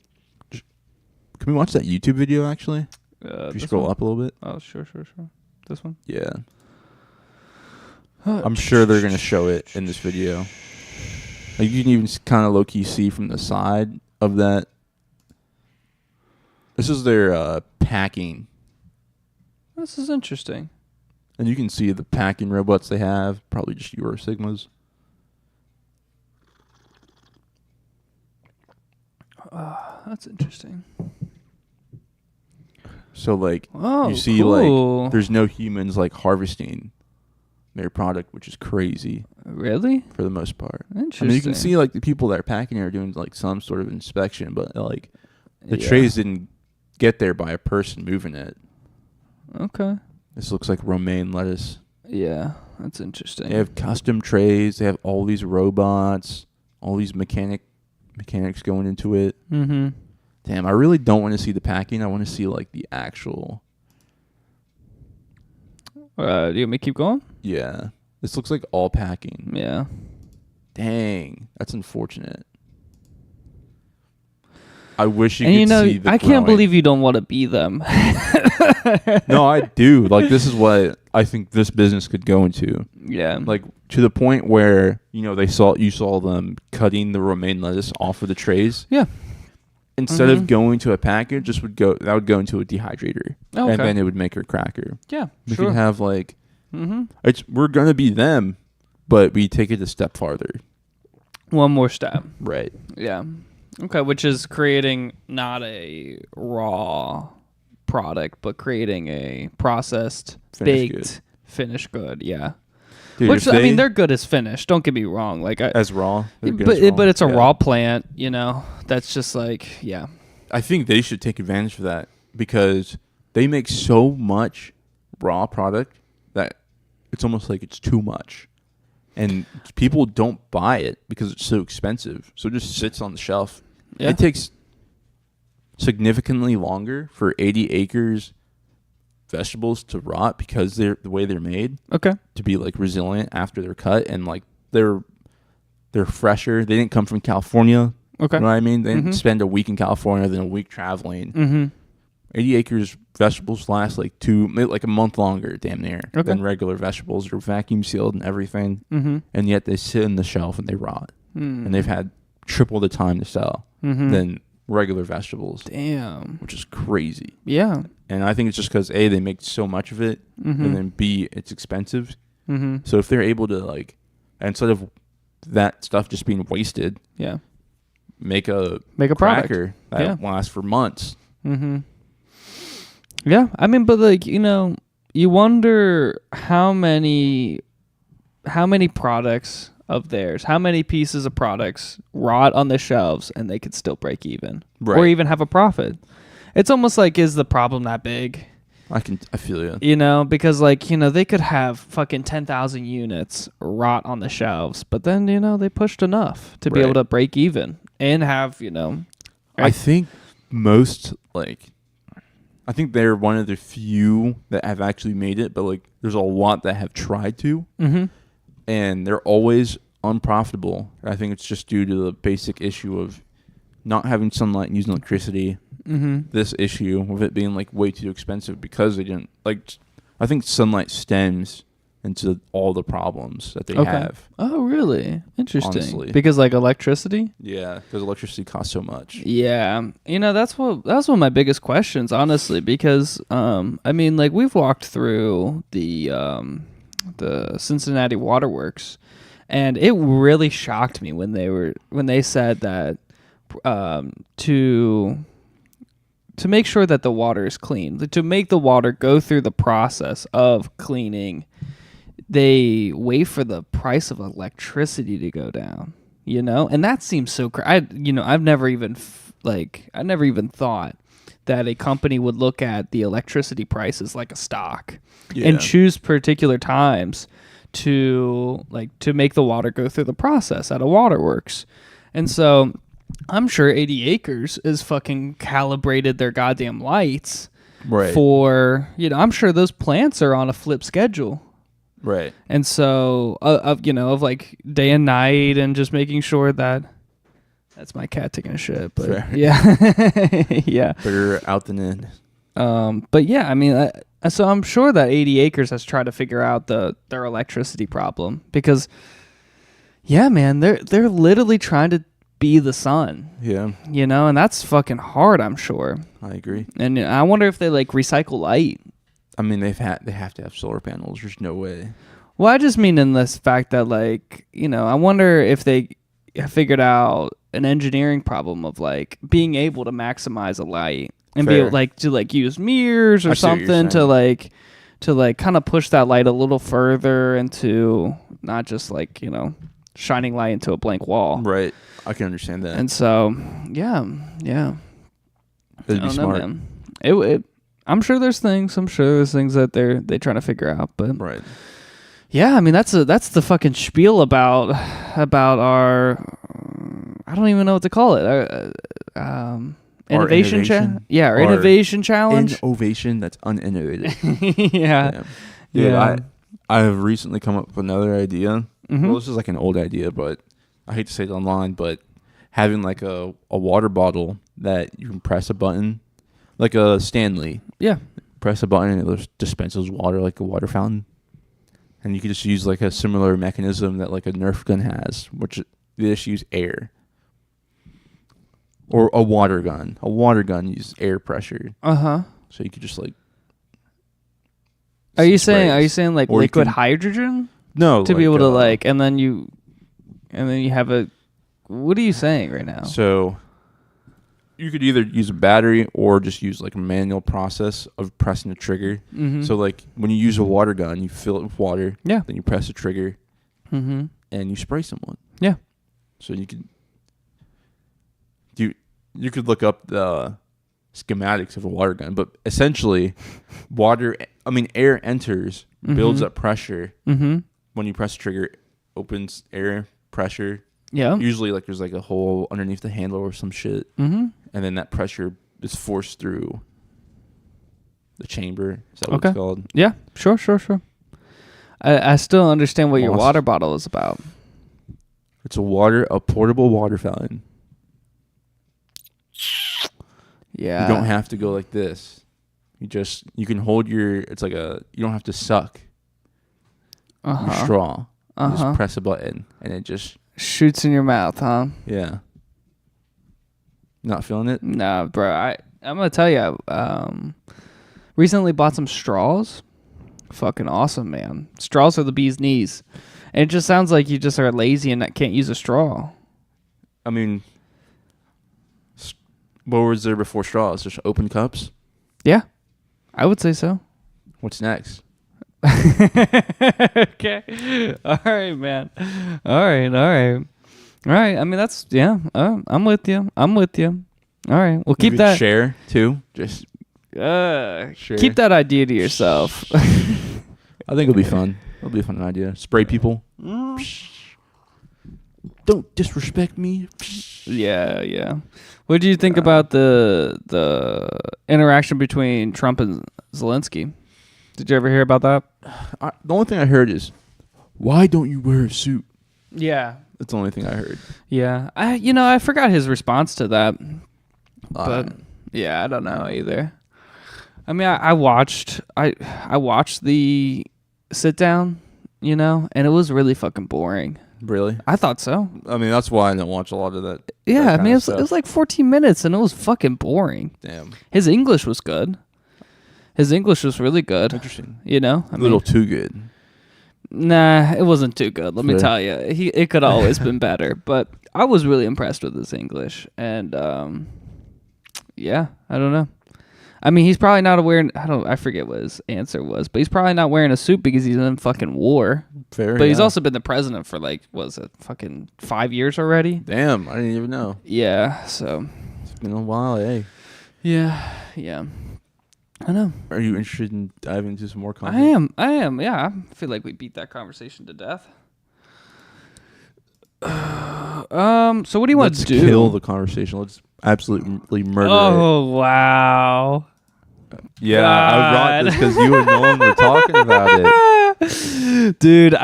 Speaker 1: Can we watch that YouTube video actually? If you scroll up a little bit.
Speaker 2: Oh, sure. This one?
Speaker 1: Yeah. I'm sure they're gonna show it in this video. Like you can even kind of low key see from the side of that. This is their packing.
Speaker 2: This is interesting.
Speaker 1: And you can see the packing robots they have. Probably just Euro Sigmas.
Speaker 2: That's interesting.
Speaker 1: So like you see
Speaker 2: cool.
Speaker 1: like there's no humans like harvesting their product, which is crazy.
Speaker 2: Really?
Speaker 1: for the most part.
Speaker 2: Interesting.
Speaker 1: I mean, you can see like the people that are packing it are doing like some sort of inspection, but like the
Speaker 2: Yeah.
Speaker 1: trays didn't get there by a person moving it.
Speaker 2: Okay.
Speaker 1: This looks like romaine lettuce.
Speaker 2: Yeah, that's interesting.
Speaker 1: They have custom trays. They have all these robots, all these mechanics going into it.
Speaker 2: Mm-hmm.
Speaker 1: Damn, I really don't want to see the packing. I want to see like the actual.
Speaker 2: Do you want me to keep going?
Speaker 1: Yeah, this looks like all packing.
Speaker 2: Yeah.
Speaker 1: Dang, that's unfortunate. I wish you
Speaker 2: And
Speaker 1: could see the
Speaker 2: I can't
Speaker 1: growing.
Speaker 2: believe you don't want to be them.
Speaker 1: No, I do. Like, this is what I think this business could go into.
Speaker 2: Yeah.
Speaker 1: Like, to the point where, you saw them cutting the romaine lettuce off of the trays.
Speaker 2: Yeah.
Speaker 1: Instead of going to a package, that would go into a dehydrator.
Speaker 2: Oh,
Speaker 1: and
Speaker 2: okay.
Speaker 1: then it would make a cracker.
Speaker 2: Yeah.
Speaker 1: We
Speaker 2: Sure.
Speaker 1: could have like
Speaker 2: Mm-hmm.
Speaker 1: we're gonna be them, but we take it a step farther.
Speaker 2: One more step.
Speaker 1: Right.
Speaker 2: Yeah. Okay, which is creating not a raw product, but creating a processed, baked, finished good. Yeah.
Speaker 1: Dude,
Speaker 2: Which
Speaker 1: if
Speaker 2: I mean,
Speaker 1: they-
Speaker 2: they're good as finished. Don't get me wrong. Like,
Speaker 1: as raw. They're good
Speaker 2: but
Speaker 1: as raw.
Speaker 2: but it's a
Speaker 1: Yeah.
Speaker 2: raw plant. That's just like yeah.
Speaker 1: I think they should take advantage of that because they make so much raw product that it's almost like it's too much. And people don't buy it because it's so expensive. So it just sits on the shelf.
Speaker 2: Yeah.
Speaker 1: It takes significantly longer for 80 acres vegetables to rot because they're the way they're made
Speaker 2: Okay.
Speaker 1: to be like resilient after they're cut and like they're fresher. They didn't come from California.
Speaker 2: Okay.
Speaker 1: You know what I mean? They didn't
Speaker 2: Mhm.
Speaker 1: spend a week in California, then a week traveling.
Speaker 2: Mm-hmm.
Speaker 1: 80 acres vegetables last like a month longer, damn near,
Speaker 2: Okay.
Speaker 1: than regular vegetables. They're vacuum sealed and everything,
Speaker 2: Mm-hmm.
Speaker 1: and yet they sit in the shelf and they rot.
Speaker 2: Mm.
Speaker 1: And they've had triple the time to sell
Speaker 2: Mhm.
Speaker 1: than regular vegetables,
Speaker 2: Damn.
Speaker 1: which is crazy.
Speaker 2: Yeah.
Speaker 1: And I think it's just because A, they make so much of it,
Speaker 2: Mm-hmm.
Speaker 1: and then B, it's expensive.
Speaker 2: Mm-hmm.
Speaker 1: So if they're able to like, instead of that stuff just being wasted,
Speaker 2: Yeah.
Speaker 1: make a
Speaker 2: Make a product.
Speaker 1: cracker that
Speaker 2: Yeah.
Speaker 1: lasts for months.
Speaker 2: Mm-hmm. Yeah, I mean, but like you wonder how many products of theirs, how many pieces of products rot on the shelves and they could still break even, or
Speaker 1: Right.
Speaker 2: even have a profit. It's almost like, is the problem that big?
Speaker 1: I feel you.
Speaker 2: Because they could have fucking 10,000 units rot on the shelves, but then they pushed enough to be
Speaker 1: Right.
Speaker 2: able to break even and have
Speaker 1: I think I think they're one of the few that have actually made it, but like there's a lot that have tried to,
Speaker 2: Mm-hmm.
Speaker 1: and they're always unprofitable. I think it's just due to the basic issue of not having sunlight and using electricity.
Speaker 2: Mm-hmm.
Speaker 1: This issue of it being like way too expensive because they didn't like. I think sunlight stems into all the problems that they
Speaker 2: Okay.
Speaker 1: have.
Speaker 2: Oh, really? Interesting.
Speaker 1: Honestly.
Speaker 2: Because like electricity?
Speaker 1: Yeah, because electricity costs so much.
Speaker 2: Yeah. That's one of my biggest questions, honestly, because I mean, like, we've walked through the Cincinnati Waterworks, and it really shocked me when they said that to make sure that the water is clean, to make the water go through the process of cleaning, they wait for the price of electricity to go down, and that seems so I've never even thought that a company would look at the electricity prices like a stock and choose particular times to make the water go through the process at a waterworks. And so I'm sure 80 Acres is fucking calibrated their goddamn lights
Speaker 1: Right.
Speaker 2: for, I'm sure those plants are on a flip schedule.
Speaker 1: Right.
Speaker 2: And so, of like day and night, and just making sure that that's my cat taking a shit. But
Speaker 1: Fair.
Speaker 2: yeah, yeah.
Speaker 1: Better out than in.
Speaker 2: But yeah, I mean, so I'm sure that 80 Acres has tried to figure out their electricity problem because, yeah, man, they're literally trying to be the sun,
Speaker 1: Yeah,
Speaker 2: and that's fucking hard, I'm sure.
Speaker 1: I agree.
Speaker 2: And I wonder if they like recycle light.
Speaker 1: I mean, they have to have solar panels. There's no way.
Speaker 2: Well, I just mean in this fact that, like, I wonder if they have figured out an engineering problem of like being able to maximize a light and be
Speaker 1: Fair.
Speaker 2: able, like, to like use mirrors
Speaker 1: I
Speaker 2: or
Speaker 1: see what you're
Speaker 2: something to
Speaker 1: saying.
Speaker 2: like to like kind of push that light a little further into not just like, you know, shining light into a blank wall.
Speaker 1: Right. I can understand that.
Speaker 2: And so, yeah.
Speaker 1: It'd be smart.
Speaker 2: Man. I'm sure there's things. That they're trying to figure out. But
Speaker 1: Right.
Speaker 2: yeah, I mean that's the fucking spiel about our. I don't even know what to call it. Innovation challenge. Yeah, our innovation challenge.
Speaker 1: Innovation that's uninnovative.
Speaker 2: Yeah.
Speaker 1: Dude,
Speaker 2: Yeah.
Speaker 1: I have recently come up with another idea.
Speaker 2: Mm-hmm.
Speaker 1: Well, this is like an old idea, but I hate to say it online, but having like a water bottle that you can press a button, like a Stanley.
Speaker 2: Yeah.
Speaker 1: Press a button and it dispenses water like a water fountain. And you could just use like a similar mechanism that like a Nerf gun has, which they just use air. Or a water gun. A water gun uses air pressure.
Speaker 2: Uh-huh.
Speaker 1: So you could just like...
Speaker 2: Are you saying like
Speaker 1: or
Speaker 2: liquid hydrogen?
Speaker 1: No.
Speaker 2: To be able to like, and then you have a... What are you saying right now?
Speaker 1: So you could either use a battery or just use like a manual process of pressing the trigger.
Speaker 2: Mm-hmm.
Speaker 1: So like when you use a water gun, you fill it with water.
Speaker 2: Yeah.
Speaker 1: Then you press the trigger.
Speaker 2: Mm-hmm.
Speaker 1: And you spray someone.
Speaker 2: Yeah.
Speaker 1: So you could... You could look up the schematics of a water gun, but essentially, air enters, builds up pressure.
Speaker 2: Mm-hmm.
Speaker 1: When you press the trigger, opens air pressure.
Speaker 2: Yeah.
Speaker 1: Usually, like there's like a hole underneath the handle or some shit,
Speaker 2: Mm-hmm.
Speaker 1: and then that pressure is forced through the chamber. Is that what it's called?
Speaker 2: Yeah. Sure. I still understand what your water bottle is about.
Speaker 1: It's a portable water fountain.
Speaker 2: Yeah.
Speaker 1: You don't have to go like this. You can hold you don't have to suck your straw. You just press a button and it just
Speaker 2: shoots in your mouth, huh?
Speaker 1: Yeah. Not feeling it?
Speaker 2: Nah, bro. I'm gonna tell you. Recently bought some straws. Fucking awesome, man. Straws are the bee's knees. And it just sounds like you just are lazy and can't use a straw.
Speaker 1: I mean, what was there before straws? Just open cups?
Speaker 2: Yeah, I would say so.
Speaker 1: What's next?
Speaker 2: Okay. All right, man. All right. I mean, that's, yeah. I'm with you. All right. Well, keep that.
Speaker 1: Share, too. Just share.
Speaker 2: Keep that idea to yourself.
Speaker 1: I think it'll be fun. It'll be a fun idea. Spray people. Don't disrespect me.
Speaker 2: Yeah. What do you think about the interaction between Trump and Zelensky? Did you ever hear about that?
Speaker 1: The only thing I heard is, why don't you wear a suit?
Speaker 2: Yeah.
Speaker 1: That's the only thing I heard.
Speaker 2: Yeah. I forgot his response to that. But yeah, I don't know either. I mean, I watched the sit down, and it was really fucking boring.
Speaker 1: Really?
Speaker 2: I thought so.
Speaker 1: I mean, that's why I didn't watch a lot of that.
Speaker 2: Yeah,
Speaker 1: that
Speaker 2: I mean, it was like 14 minutes, and it was fucking boring.
Speaker 1: Damn.
Speaker 2: His English was good. His English was really good.
Speaker 1: Interesting.
Speaker 2: A
Speaker 1: little too good.
Speaker 2: Nah, it wasn't too good. Let me tell you, it could have always been better. But I was really impressed with his English, and yeah, I don't know. I mean, he's probably not wearing. I forget what his answer was, but he's probably not wearing a suit because he's in fucking war.
Speaker 1: Fair.
Speaker 2: But he's also been the president for fucking 5 years already.
Speaker 1: Damn, I didn't even know.
Speaker 2: Yeah, so
Speaker 1: It's been a while, eh?
Speaker 2: Yeah. I know.
Speaker 1: Are you interested in diving into some more content?
Speaker 2: I am. Yeah, I feel like we beat that conversation to death. So what do you want to do?
Speaker 1: Let's kill the conversation. Let's absolutely murder it.
Speaker 2: Oh wow.
Speaker 1: Yeah,
Speaker 2: God.
Speaker 1: I brought this because you and Nolan were talking about it.
Speaker 2: Dude,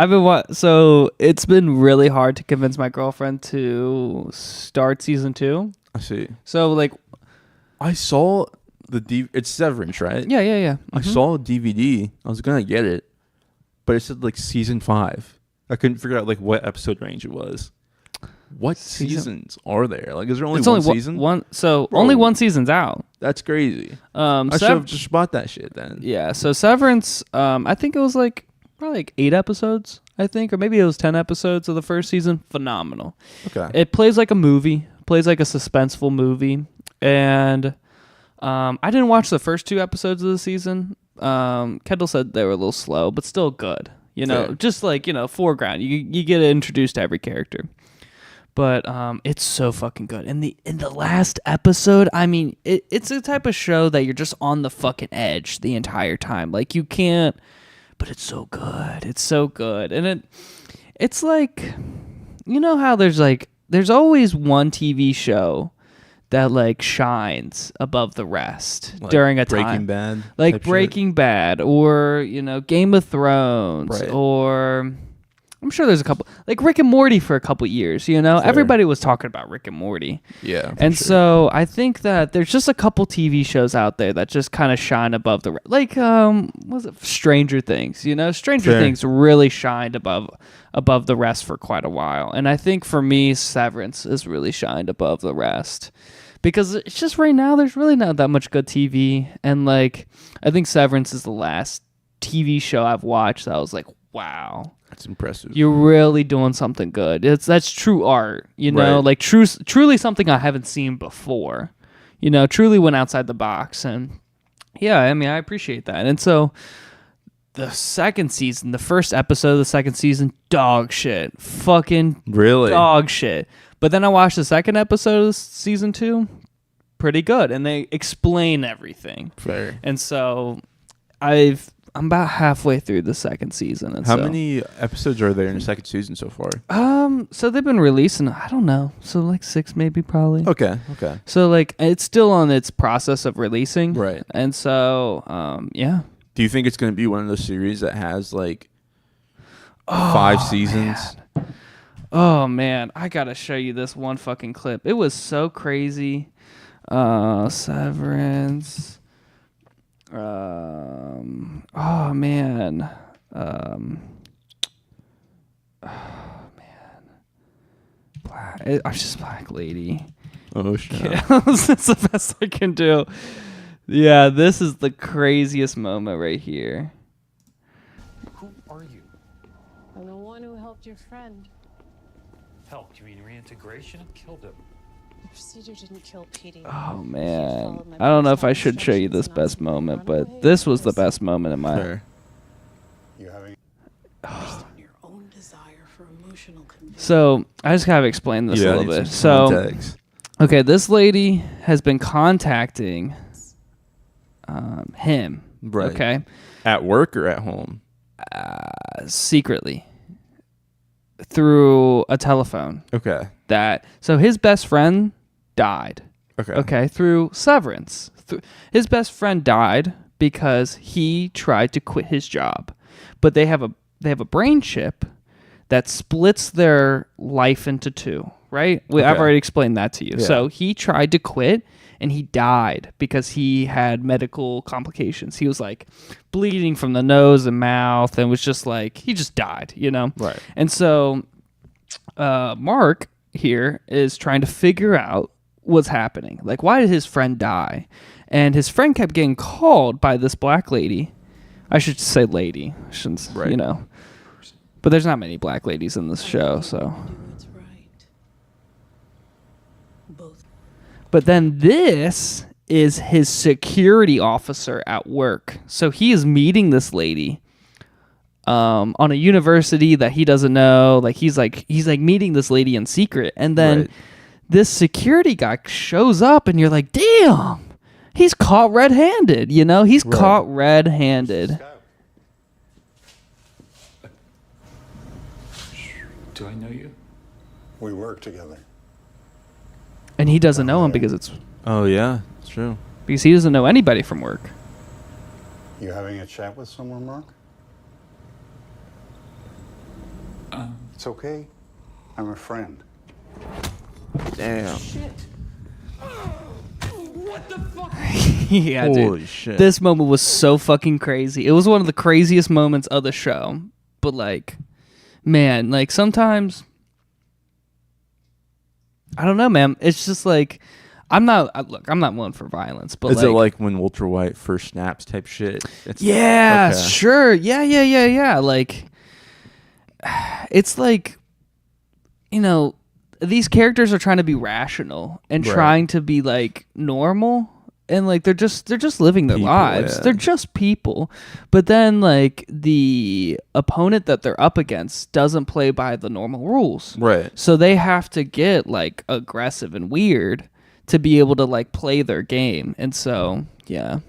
Speaker 2: so it's been really hard to convince my girlfriend to start season 2.
Speaker 1: I see.
Speaker 2: So
Speaker 1: I saw it's Severance, right?
Speaker 2: Yeah. Mm-hmm.
Speaker 1: I saw a DVD. I was gonna get it, but it said season 5. I couldn't figure out what episode range it was. What seasons are there? Is there only one season?
Speaker 2: Only one season's out.
Speaker 1: That's crazy. I should have just bought that shit then.
Speaker 2: Yeah. So Severance, I think it was probably 8 episodes. I think, or maybe it was 10 episodes of the first season. Phenomenal.
Speaker 1: Okay.
Speaker 2: It plays like a movie. Plays like a suspenseful movie, and I didn't watch the first 2 episodes of the season. Kendall said they were a little slow, but still good. You know,
Speaker 1: Fair.
Speaker 2: just like, foreground. You get introduced to every character. But it's so fucking good. In the last episode, I mean, it's a type of show that you're just on the fucking edge the entire time. Like, you can't, but it's so good. It's so good. And it's like, you know how there's always one TV show that like shines above the rest
Speaker 1: Like
Speaker 2: during a
Speaker 1: Breaking
Speaker 2: time.
Speaker 1: Bad,
Speaker 2: Like
Speaker 1: type
Speaker 2: Breaking Bad, or Game of Thrones,
Speaker 1: Right.
Speaker 2: or I'm sure there's a couple, like Rick and Morty for a couple years.
Speaker 1: Fair.
Speaker 2: Everybody was talking about Rick and Morty.
Speaker 1: shit. Yeah, for
Speaker 2: And
Speaker 1: sure.
Speaker 2: so I think that there's just a couple TV shows out there that just kind of shine above the like was it Stranger Things? Stranger
Speaker 1: Fair.
Speaker 2: Things really shined above the rest for quite a while. And I think for me, Severance has really shined above the rest. Because it's just right now there's really not that much good TV, and like I think Severance is the last TV show I've watched that I was like, wow.
Speaker 1: That's impressive.
Speaker 2: You're really doing something good. That's true art,
Speaker 1: Right.
Speaker 2: like truly something I haven't seen before. Truly went outside the box, and yeah, I mean I appreciate that. And so the second season, the first episode of the second season, dog shit, fucking
Speaker 1: Really?
Speaker 2: dog shit. But then I watched the second episode of season 2, pretty good, and they explain everything.
Speaker 1: Fair.
Speaker 2: And so I'm about halfway through the second season. And
Speaker 1: How
Speaker 2: so,
Speaker 1: many episodes are there in the second season so far?
Speaker 2: So they've been releasing, I don't know, so like 6 maybe probably.
Speaker 1: Okay.
Speaker 2: So like it's still on its process of releasing.
Speaker 1: Right.
Speaker 2: And so yeah.
Speaker 1: Do you think it's going to be one of those series that has like 5 seasons?
Speaker 2: Man. Oh man, I gotta show you this one fucking clip. It was so crazy. Severance. Oh man. Black lady.
Speaker 1: Oh shit.
Speaker 2: That's the best I can do. Yeah, this is the craziest moment right here.
Speaker 4: Who are you?
Speaker 5: I'm the one who helped your friend.
Speaker 4: Helped? You mean reintegration? Killed him.
Speaker 5: The procedure didn't kill Petey.
Speaker 2: Oh man, I don't know if I should show you this best moment, but this was the best moment in my.
Speaker 1: Fair.
Speaker 6: You having
Speaker 5: Based on your own desire for emotional convenience.
Speaker 2: So I just gotta explain this a
Speaker 1: Yeah, I
Speaker 2: little
Speaker 1: need
Speaker 2: bit.
Speaker 1: some
Speaker 2: So
Speaker 1: context.
Speaker 2: okay, this lady has been contacting him.
Speaker 1: Right.
Speaker 2: Okay,
Speaker 1: At work or at home?
Speaker 2: secretly through a telephone.
Speaker 1: Okay.
Speaker 2: So his best friend died.
Speaker 1: Okay.
Speaker 2: Okay, through severance. His best friend died because he tried to quit his job, but they have a brain chip that splits their life into 2. Right? I've
Speaker 1: Okay.
Speaker 2: already explained that to you.
Speaker 1: Yeah.
Speaker 2: So he tried to quit and he died because he had medical complications. He was like bleeding from the nose and mouth, and was just like he just died.
Speaker 1: Right.
Speaker 2: And so Mark here is trying to figure out what's happening. Like, why did his friend die? And his friend kept getting called by this black lady. I should say lady. I shouldn't,
Speaker 1: Right.
Speaker 2: But there's not many black ladies in this show, so.
Speaker 5: Do what's right. Both.
Speaker 2: But then this is his security officer at work. So he is meeting this lady on a university that he doesn't know. Like he's meeting this lady in secret, and then
Speaker 1: Right.
Speaker 2: this security guy shows up, and you're like, damn, he's caught red-handed. He's
Speaker 1: Right.
Speaker 2: caught red-handed.
Speaker 4: Do I know you?
Speaker 6: we work together.
Speaker 2: And he doesn't know him because
Speaker 1: Oh yeah, it's true.
Speaker 2: he doesn't know anybody from work.
Speaker 6: You having a chat with someone, Mark? It's okay. I'm a friend.
Speaker 1: Damn.
Speaker 2: Yeah,
Speaker 1: Holy
Speaker 2: dude.
Speaker 1: shit.
Speaker 2: This moment was so fucking crazy. It was one of the craziest moments of the show. But like, man, like sometimes I don't know, man. It's just like I'm not one for violence, but
Speaker 1: Is it like when Walter White first snaps type shit? It's,
Speaker 2: yeah,
Speaker 1: okay.
Speaker 2: sure. Yeah. Like it's like these characters are trying to be rational and
Speaker 1: Right.
Speaker 2: trying to be like normal, and like they're just living their
Speaker 1: People,
Speaker 2: lives.
Speaker 1: yeah.
Speaker 2: They're just people. But then like the opponent that they're up against doesn't play by the normal rules.
Speaker 1: Right.
Speaker 2: So they have to get like aggressive and weird to be able to like play their game. And so yeah.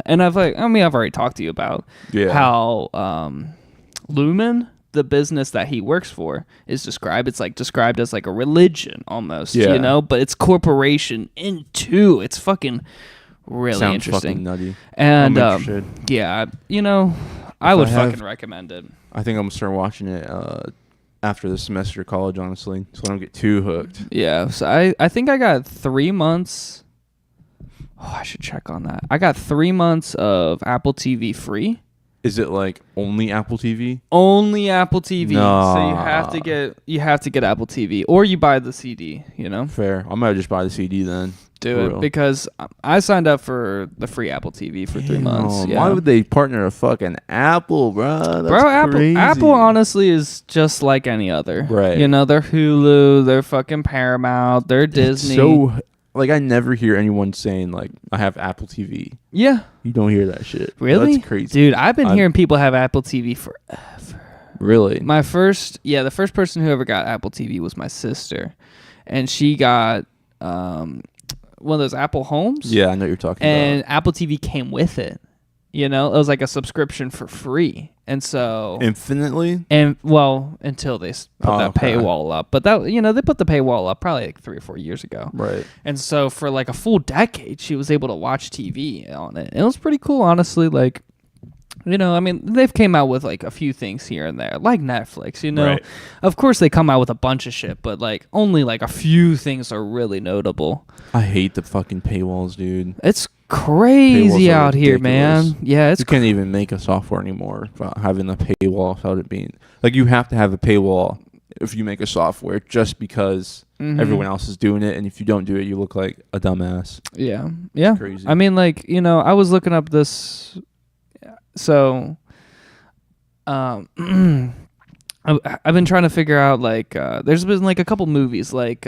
Speaker 2: And I've already talked to you about how Lumen, the business that he works for, is described. It's like described as like a religion almost,
Speaker 1: Yeah.
Speaker 2: you know, but it's corporation in two. It's fucking really
Speaker 1: Sounds
Speaker 2: interesting.
Speaker 1: fucking nutty.
Speaker 2: And
Speaker 1: I'm interested.
Speaker 2: yeah, you know, I would
Speaker 1: I have-
Speaker 2: fucking recommend it.
Speaker 1: I think I'm gonna start watching it after the semester of college, honestly, so I don't get too hooked.
Speaker 2: Yeah, so I think I got 3 months. Oh, I should check on that. I got 3 months of Apple TV free.
Speaker 1: Is it like only Apple TV?
Speaker 2: Only Apple TV.
Speaker 1: Nah.
Speaker 2: So you have to get Apple TV, or you buy the CD, you know?
Speaker 1: Fair. I might just buy the CD then.
Speaker 2: Do
Speaker 1: For
Speaker 2: it
Speaker 1: real.
Speaker 2: because I signed up for the free Apple TV for 3 months.
Speaker 1: Damn,
Speaker 2: Yeah.
Speaker 1: Why would they partner with fucking Apple, bro? That's
Speaker 2: Bro,
Speaker 1: crazy.
Speaker 2: Apple honestly is just like any other.
Speaker 1: Right.
Speaker 2: You know, they're Hulu, they're fucking Paramount, they're Disney.
Speaker 1: So, like, I never hear anyone saying, like, I have Apple TV.
Speaker 2: yeah.
Speaker 1: You don't hear that shit.
Speaker 2: Really?
Speaker 1: That's crazy.
Speaker 2: Dude, I've been hearing people have Apple TV forever.
Speaker 1: Really?
Speaker 2: The first person who ever got Apple TV was my sister. And she got one of those Apple Homes.
Speaker 1: Yeah, I know what you're talking
Speaker 2: And
Speaker 1: about.
Speaker 2: Apple TV came with it. You know, it was like a subscription for free. And so
Speaker 1: Infinitely?
Speaker 2: until they put that
Speaker 1: okay.
Speaker 2: paywall up. But that, you know, they put the paywall up probably like 3 or 4 years ago.
Speaker 1: Right.
Speaker 2: And so for like a full decade, she was able to watch TV on it. It was pretty cool, honestly. Like, you know, I mean, they've came out with like a few things here and there, like Netflix, you know.
Speaker 1: Right.
Speaker 2: Of course, they come out with a bunch of shit, but like only like a few things are really notable.
Speaker 1: I hate the fucking paywalls, dude.
Speaker 2: It's crazy
Speaker 1: Paywalls are
Speaker 2: out here,
Speaker 1: ridiculous.
Speaker 2: man. Yeah, it's
Speaker 1: You can't even make a software anymore without having a paywall without it being... Like, you have to have a paywall if you make a software just because everyone else is doing it, and if you don't do it, you look like a dumbass.
Speaker 2: yeah.
Speaker 1: crazy.
Speaker 2: I mean, like, you know, I was looking up this. So, I've been trying to figure out like there's been like a couple movies like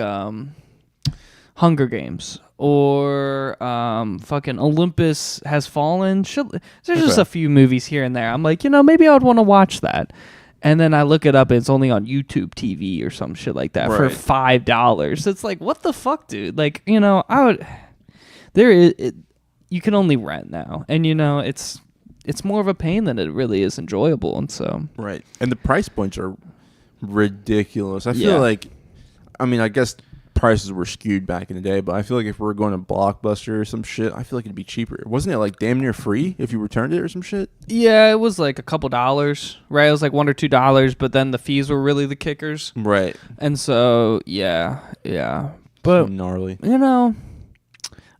Speaker 2: Hunger Games or fucking Olympus Has Fallen. There's just a few movies here and there. I'm like, you know, maybe I would want to watch that. And then I look it up, and it's only on YouTube TV or some shit like that for
Speaker 1: Right.
Speaker 2: $5. It's like, what the fuck, dude? Like, you know, you can only rent now, and you know, it's more of a pain than it really is enjoyable, and so
Speaker 1: Right. And the price points are ridiculous. I
Speaker 2: Yeah.
Speaker 1: feel like, I mean, I guess prices were skewed back in the day, but I feel like if we're going to Blockbuster or some shit, I feel like it'd be cheaper. Wasn't it like damn near free if you returned it or some shit?
Speaker 2: yeah, it was like a couple dollars, right? It was like $1 or $2, but then the fees were really the kickers,
Speaker 1: Right.
Speaker 2: and so yeah. But
Speaker 1: Gnarly.
Speaker 2: you know,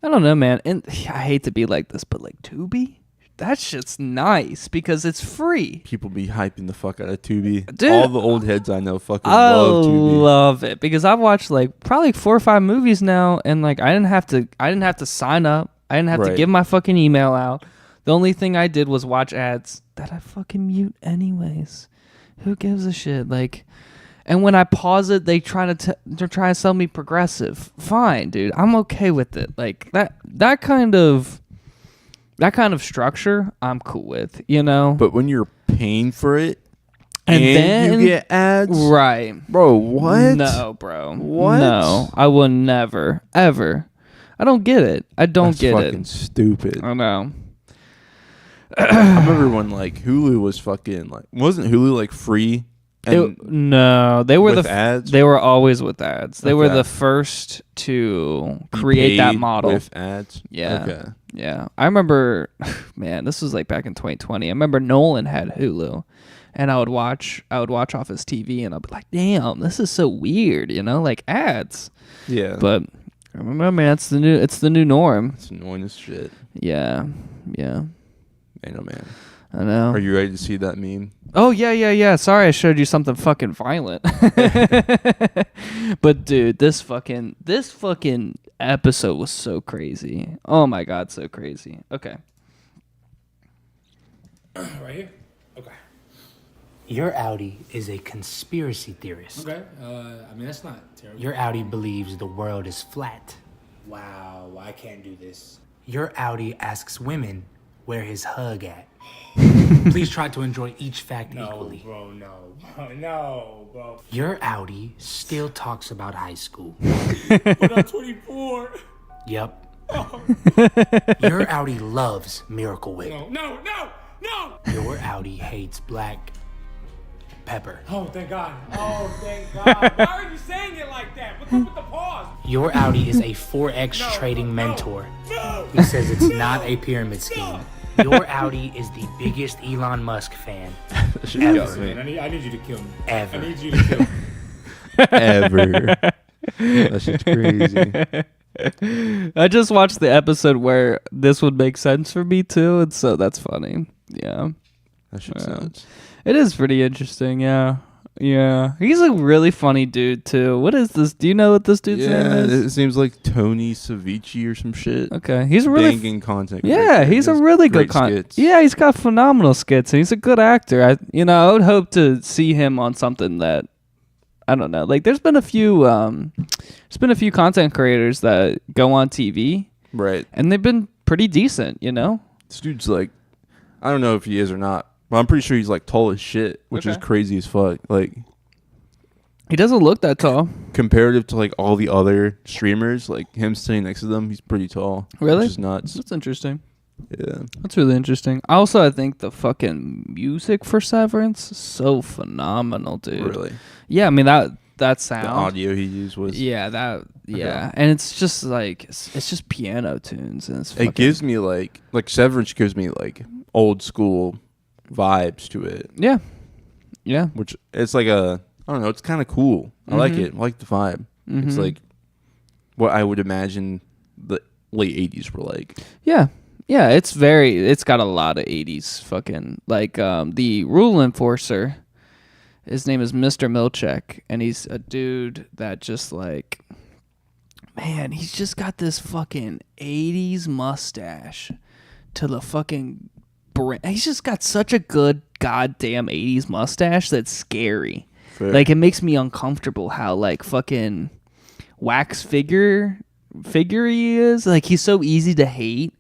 Speaker 2: I don't know, man, and I hate to be like this, but like Tubi, that shit's nice because it's free.
Speaker 1: People be hyping the fuck out of Tubi.
Speaker 2: Dude,
Speaker 1: All the old heads I know fucking
Speaker 2: I
Speaker 1: love Tubi.
Speaker 2: love it because I've watched like probably 4 or 5 movies now, and like I didn't have to sign up. I didn't have to
Speaker 1: Right.
Speaker 2: give my fucking email out. The only thing I did was watch ads that I fucking mute anyways. Who gives a shit? Like, and when I pause it, they're trying to sell me Progressive. Fine, dude, I'm okay with it. Like that kind of structure, I'm cool with. You know,
Speaker 1: But when you're paying for it
Speaker 2: and
Speaker 1: and
Speaker 2: then
Speaker 1: you get ads,
Speaker 2: right.
Speaker 1: bro, what?
Speaker 2: No, bro.
Speaker 1: What?
Speaker 2: No, I will never, ever. I don't get it. I don't
Speaker 1: That's
Speaker 2: get
Speaker 1: fucking
Speaker 2: it.
Speaker 1: stupid.
Speaker 2: I know.
Speaker 1: I remember when like Hulu was fucking like, wasn't Hulu like free? And
Speaker 2: No, they were
Speaker 1: with
Speaker 2: the
Speaker 1: ads?
Speaker 2: They were always with ads. They were
Speaker 1: Okay.
Speaker 2: the first to
Speaker 1: you
Speaker 2: create that
Speaker 1: paid
Speaker 2: model.
Speaker 1: with ads.
Speaker 2: Yeah.
Speaker 1: Okay.
Speaker 2: Yeah, I remember. Man, this was like back in 2020. I remember Nolan had Hulu, and I would watch off his TV, and I'd be like, "Damn, this is so weird," you know, like ads.
Speaker 1: Yeah.
Speaker 2: But I remember, man, it's the new norm.
Speaker 1: it's annoying as shit.
Speaker 2: Yeah.
Speaker 1: Man, oh man.
Speaker 2: I know.
Speaker 1: Are you ready to see that meme?
Speaker 2: Oh, yeah. Sorry I showed you something fucking violent. But dude, this fucking episode was so crazy. Oh my god, so crazy. Okay.
Speaker 7: Right here? Okay.
Speaker 8: Your Audi is a conspiracy theorist.
Speaker 7: Okay. I mean, that's not terrible.
Speaker 8: Your Audi believes the world is flat.
Speaker 7: Wow, I can't do this.
Speaker 8: Your Audi asks women where his hug at. Please try to enjoy each fact equally.
Speaker 7: Bro, no. No, bro.
Speaker 8: Your Audi still talks about high school.
Speaker 7: But I'm 24.
Speaker 8: Yep. Your Audi loves Miracle Whip.
Speaker 7: No.
Speaker 8: Your Audi hates black pepper.
Speaker 7: Oh, thank God. Why are you saying it like that? What's up with the pause?
Speaker 8: Your Audi is a 4X trading mentor. He says it's not a pyramid scheme. Your Audi is the biggest Elon Musk fan ever.
Speaker 7: Man, I need you to kill me.
Speaker 8: Ever.
Speaker 7: I need you to kill me.
Speaker 1: Ever. That shit's crazy.
Speaker 2: I just watched the episode where this would make sense for me too, and so that's funny. Yeah.
Speaker 1: That shit's nuts.
Speaker 2: It is pretty interesting, yeah. Yeah. He's a really funny dude too. What is this? Do you know what this dude's name is?
Speaker 1: It seems like Tony Savici or some shit.
Speaker 2: Okay. He's a really
Speaker 1: banging content.
Speaker 2: yeah,
Speaker 1: creator.
Speaker 2: he's a
Speaker 1: Does
Speaker 2: really good
Speaker 1: great skits.
Speaker 2: Yeah, he's got phenomenal skits and he's a good actor. I would hope to see him on something that I don't know. Like there's been a few content creators that go on TV.
Speaker 1: Right.
Speaker 2: And they've been pretty decent, you know?
Speaker 1: This dude's like, I don't know if he is or not, but I'm pretty sure he's like tall as shit, which is
Speaker 2: Okay.
Speaker 1: crazy as fuck. Like,
Speaker 2: he doesn't look that tall.
Speaker 1: comparative to like all the other streamers, like him sitting next to them, he's pretty tall.
Speaker 2: Really?
Speaker 1: Which is nuts.
Speaker 2: That's interesting.
Speaker 1: Yeah.
Speaker 2: That's really interesting. Also, I think the fucking music for Severance is so phenomenal, dude.
Speaker 1: Really.
Speaker 2: Yeah, I mean that sound.
Speaker 1: The audio he used was.
Speaker 2: Yeah, and it's just like it's just piano tunes and it's fucking,
Speaker 1: It gives me like Severance gives me like old school vibes to it,
Speaker 2: yeah, yeah.
Speaker 1: which it's like I don't know, it's kind of cool. I like it. I like the vibe. It's like what I would imagine the late 80s were like.
Speaker 2: Yeah. Yeah, it's got a lot of 80s fucking, like, the rule enforcer, his name is Mr. Milchek, and he's a dude that just, like, man, he's just got this fucking 80s mustache to the fucking brain. He's just got such a good goddamn 80s mustache that's scary.
Speaker 1: Fair.
Speaker 2: Like, it makes me uncomfortable how, like, fucking wax figure he is. Like, he's so easy to hate.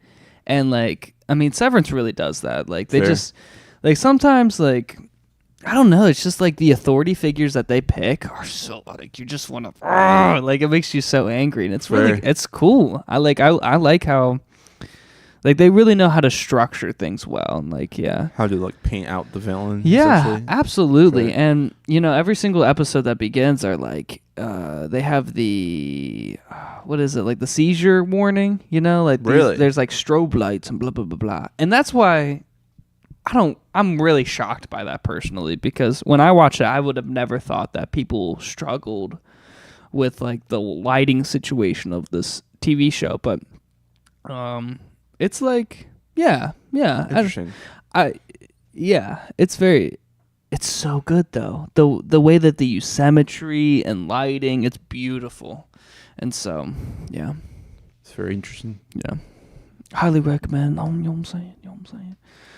Speaker 2: And like, I mean, Severance really does that. Like, they
Speaker 1: Fair.
Speaker 2: just, like, sometimes, like, I don't know. It's just like the authority figures that they pick are so like you just want to, like, it makes you so angry, and it's really,
Speaker 1: Fair.
Speaker 2: it's cool. I like how, like, they really know how to structure things well, and like, yeah.
Speaker 1: How to like paint out the villain.
Speaker 2: Yeah,
Speaker 1: essentially.
Speaker 2: absolutely.
Speaker 1: Fair.
Speaker 2: And every single episode that begins are like, they have the what is it, like the seizure warning? Like
Speaker 1: Really?
Speaker 2: there's like strobe lights and blah blah blah blah. And that's why I'm really shocked by that personally, because when I watched it, I would have never thought that people struggled with like the lighting situation of this TV show. But it's like yeah.
Speaker 1: Interesting.
Speaker 2: It's so good though. The way that they use symmetry and lighting, it's beautiful. And so, yeah.
Speaker 1: It's very interesting.
Speaker 2: Yeah. Highly recommend. You know what I'm saying?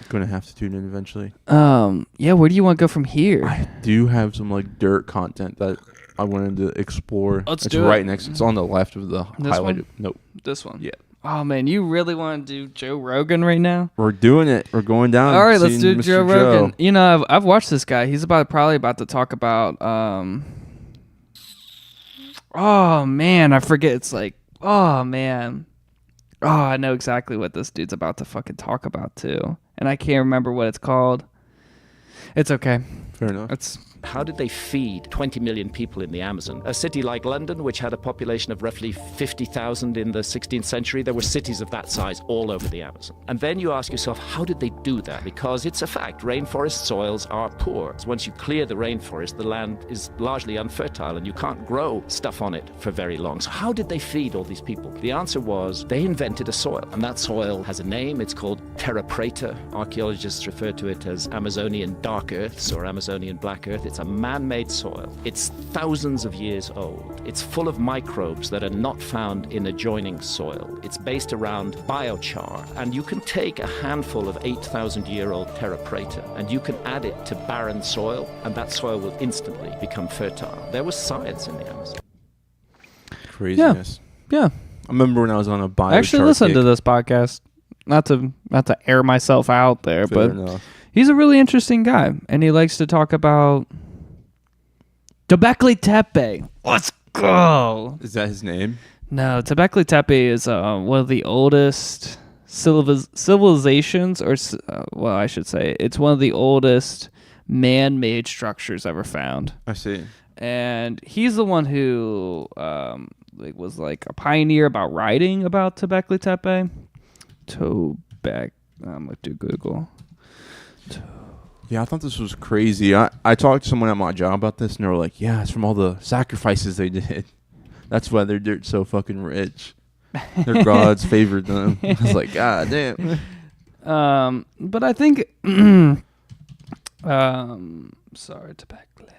Speaker 1: Gonna have to tune in eventually.
Speaker 2: Yeah, where do you want to go from here?
Speaker 1: I do have some like dirt content that I wanted to explore.
Speaker 2: Let's
Speaker 1: it's
Speaker 2: do it.
Speaker 1: right next. It's on the left of the
Speaker 2: This
Speaker 1: highlighted.
Speaker 2: one?
Speaker 1: Nope.
Speaker 2: This one.
Speaker 1: Yeah.
Speaker 2: Oh man, you really want to do Joe Rogan right now?
Speaker 1: We're doing it. We're going down.
Speaker 2: All right, let's
Speaker 1: seeing
Speaker 2: do
Speaker 1: Mr.
Speaker 2: Joe Rogan. I've watched this guy. He's probably about to talk about oh man, I forget. It's like, oh man. Oh, I know exactly what this dude's about to fucking talk about too. And I can't remember what it's called. It's okay.
Speaker 1: Fair enough.
Speaker 2: It's
Speaker 9: How did they feed 20 million people in the Amazon? A city like London, which had a population of roughly 50,000 in the 16th century, there were cities of that size all over the Amazon. And then you ask yourself, how did they do that? Because it's a fact, rainforest soils are poor. Once you clear the rainforest, the land is largely unfertile and you can't grow stuff on it for very long. So how did they feed all these people? The answer was they invented a soil, and that soil has a name. It's called terra preta. Archaeologists refer to it as Amazonian dark earths or Amazonian black earth. It's a man-made soil. It's thousands of years old. It's full of microbes that are not found in adjoining soil. It's based around biochar, and you can take a handful of 8,000-year-old terra preta and you can add it to barren soil, and that soil will instantly become fertile. There was science in the Amazon.
Speaker 1: Craziness.
Speaker 2: yeah.
Speaker 1: I remember when I was on a biochar
Speaker 2: I actually listened
Speaker 1: kick.
Speaker 2: to this podcast. Not to air myself out there,
Speaker 1: Fair
Speaker 2: but
Speaker 1: enough.
Speaker 2: he's a really interesting guy, and he likes to talk about Göbekli Tepe. Let's go.
Speaker 1: Is that his name?
Speaker 2: No, Göbekli Tepe is one of the oldest civilizations, or well, I should say, it's one of the oldest man-made structures ever found.
Speaker 1: I see.
Speaker 2: And he's the one who was like a pioneer about writing about Göbekli Tepe. I'm gonna do Google.
Speaker 1: Yeah, I thought this was crazy. I talked to someone at my job about this, and they were like, "Yeah, it's from all the sacrifices they did. That's why their dirt's so fucking rich. Their gods favored them." I was like, "God damn."
Speaker 2: But I think, sorry, Göbekli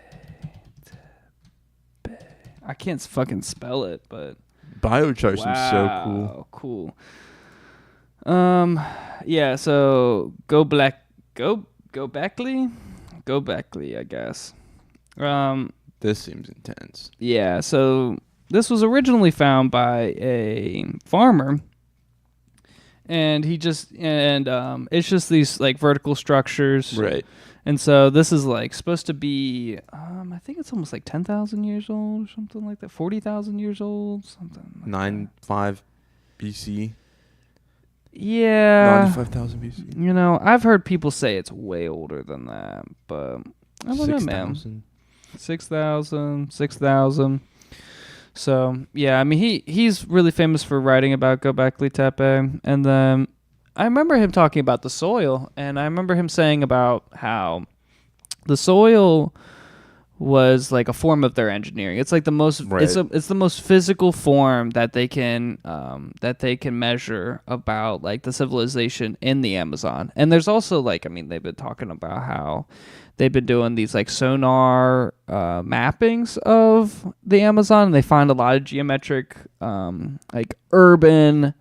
Speaker 2: Tepe. I can't fucking spell it, but
Speaker 1: Biochar seems so cool.
Speaker 2: Cool. Yeah. So Göbekli, I guess.
Speaker 1: This seems intense.
Speaker 2: Yeah. So this was originally found by a farmer, and it's just these like vertical structures,
Speaker 1: Right.
Speaker 2: And so this is like supposed to be, I think it's almost like 10,000 years old or something like that, 40,000 years old, something. Like
Speaker 1: 9.5 BC.
Speaker 2: Yeah.
Speaker 1: 95,000 BC.
Speaker 2: You know, I've heard people say it's way older than that, but I don't know, man. 6,000. So, yeah, I mean, he's really famous for writing about Göbekli Tepe. And then I remember him talking about the soil, and I remember him saying about how the soil was like a form of their engineering. It's like the most it's the most physical form that they can measure about like the civilization in the Amazon. And there's also like, I mean, they've been talking about how they've been doing these like sonar mappings of the Amazon, and they find a lot of geometric like urban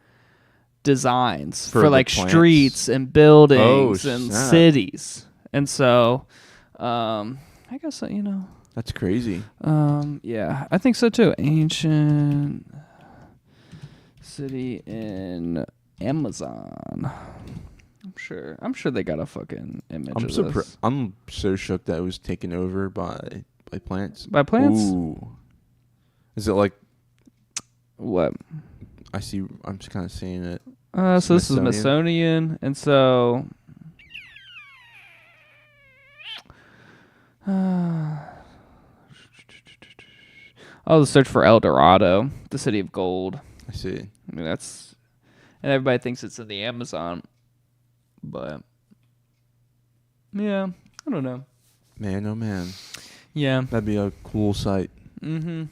Speaker 2: designs for like
Speaker 1: plants.
Speaker 2: Streets and buildings and
Speaker 1: snap.
Speaker 2: cities. And so I guess, you know.
Speaker 1: That's crazy.
Speaker 2: Yeah, I think so too. Ancient city in Amazon. I'm sure they got a fucking image of this.
Speaker 1: I'm so shook that it was taken over by plants.
Speaker 2: By plants?
Speaker 1: Ooh. Is it like
Speaker 2: What?
Speaker 1: I see? I'm just kind of seeing it.
Speaker 2: So this is Smithsonian, and so the search for El Dorado, the city of gold.
Speaker 1: I see.
Speaker 2: I mean, and everybody thinks it's in the Amazon, but yeah, I don't know.
Speaker 1: Man, oh man.
Speaker 2: Yeah,
Speaker 1: That'd be a cool sight.
Speaker 2: Mm-hmm.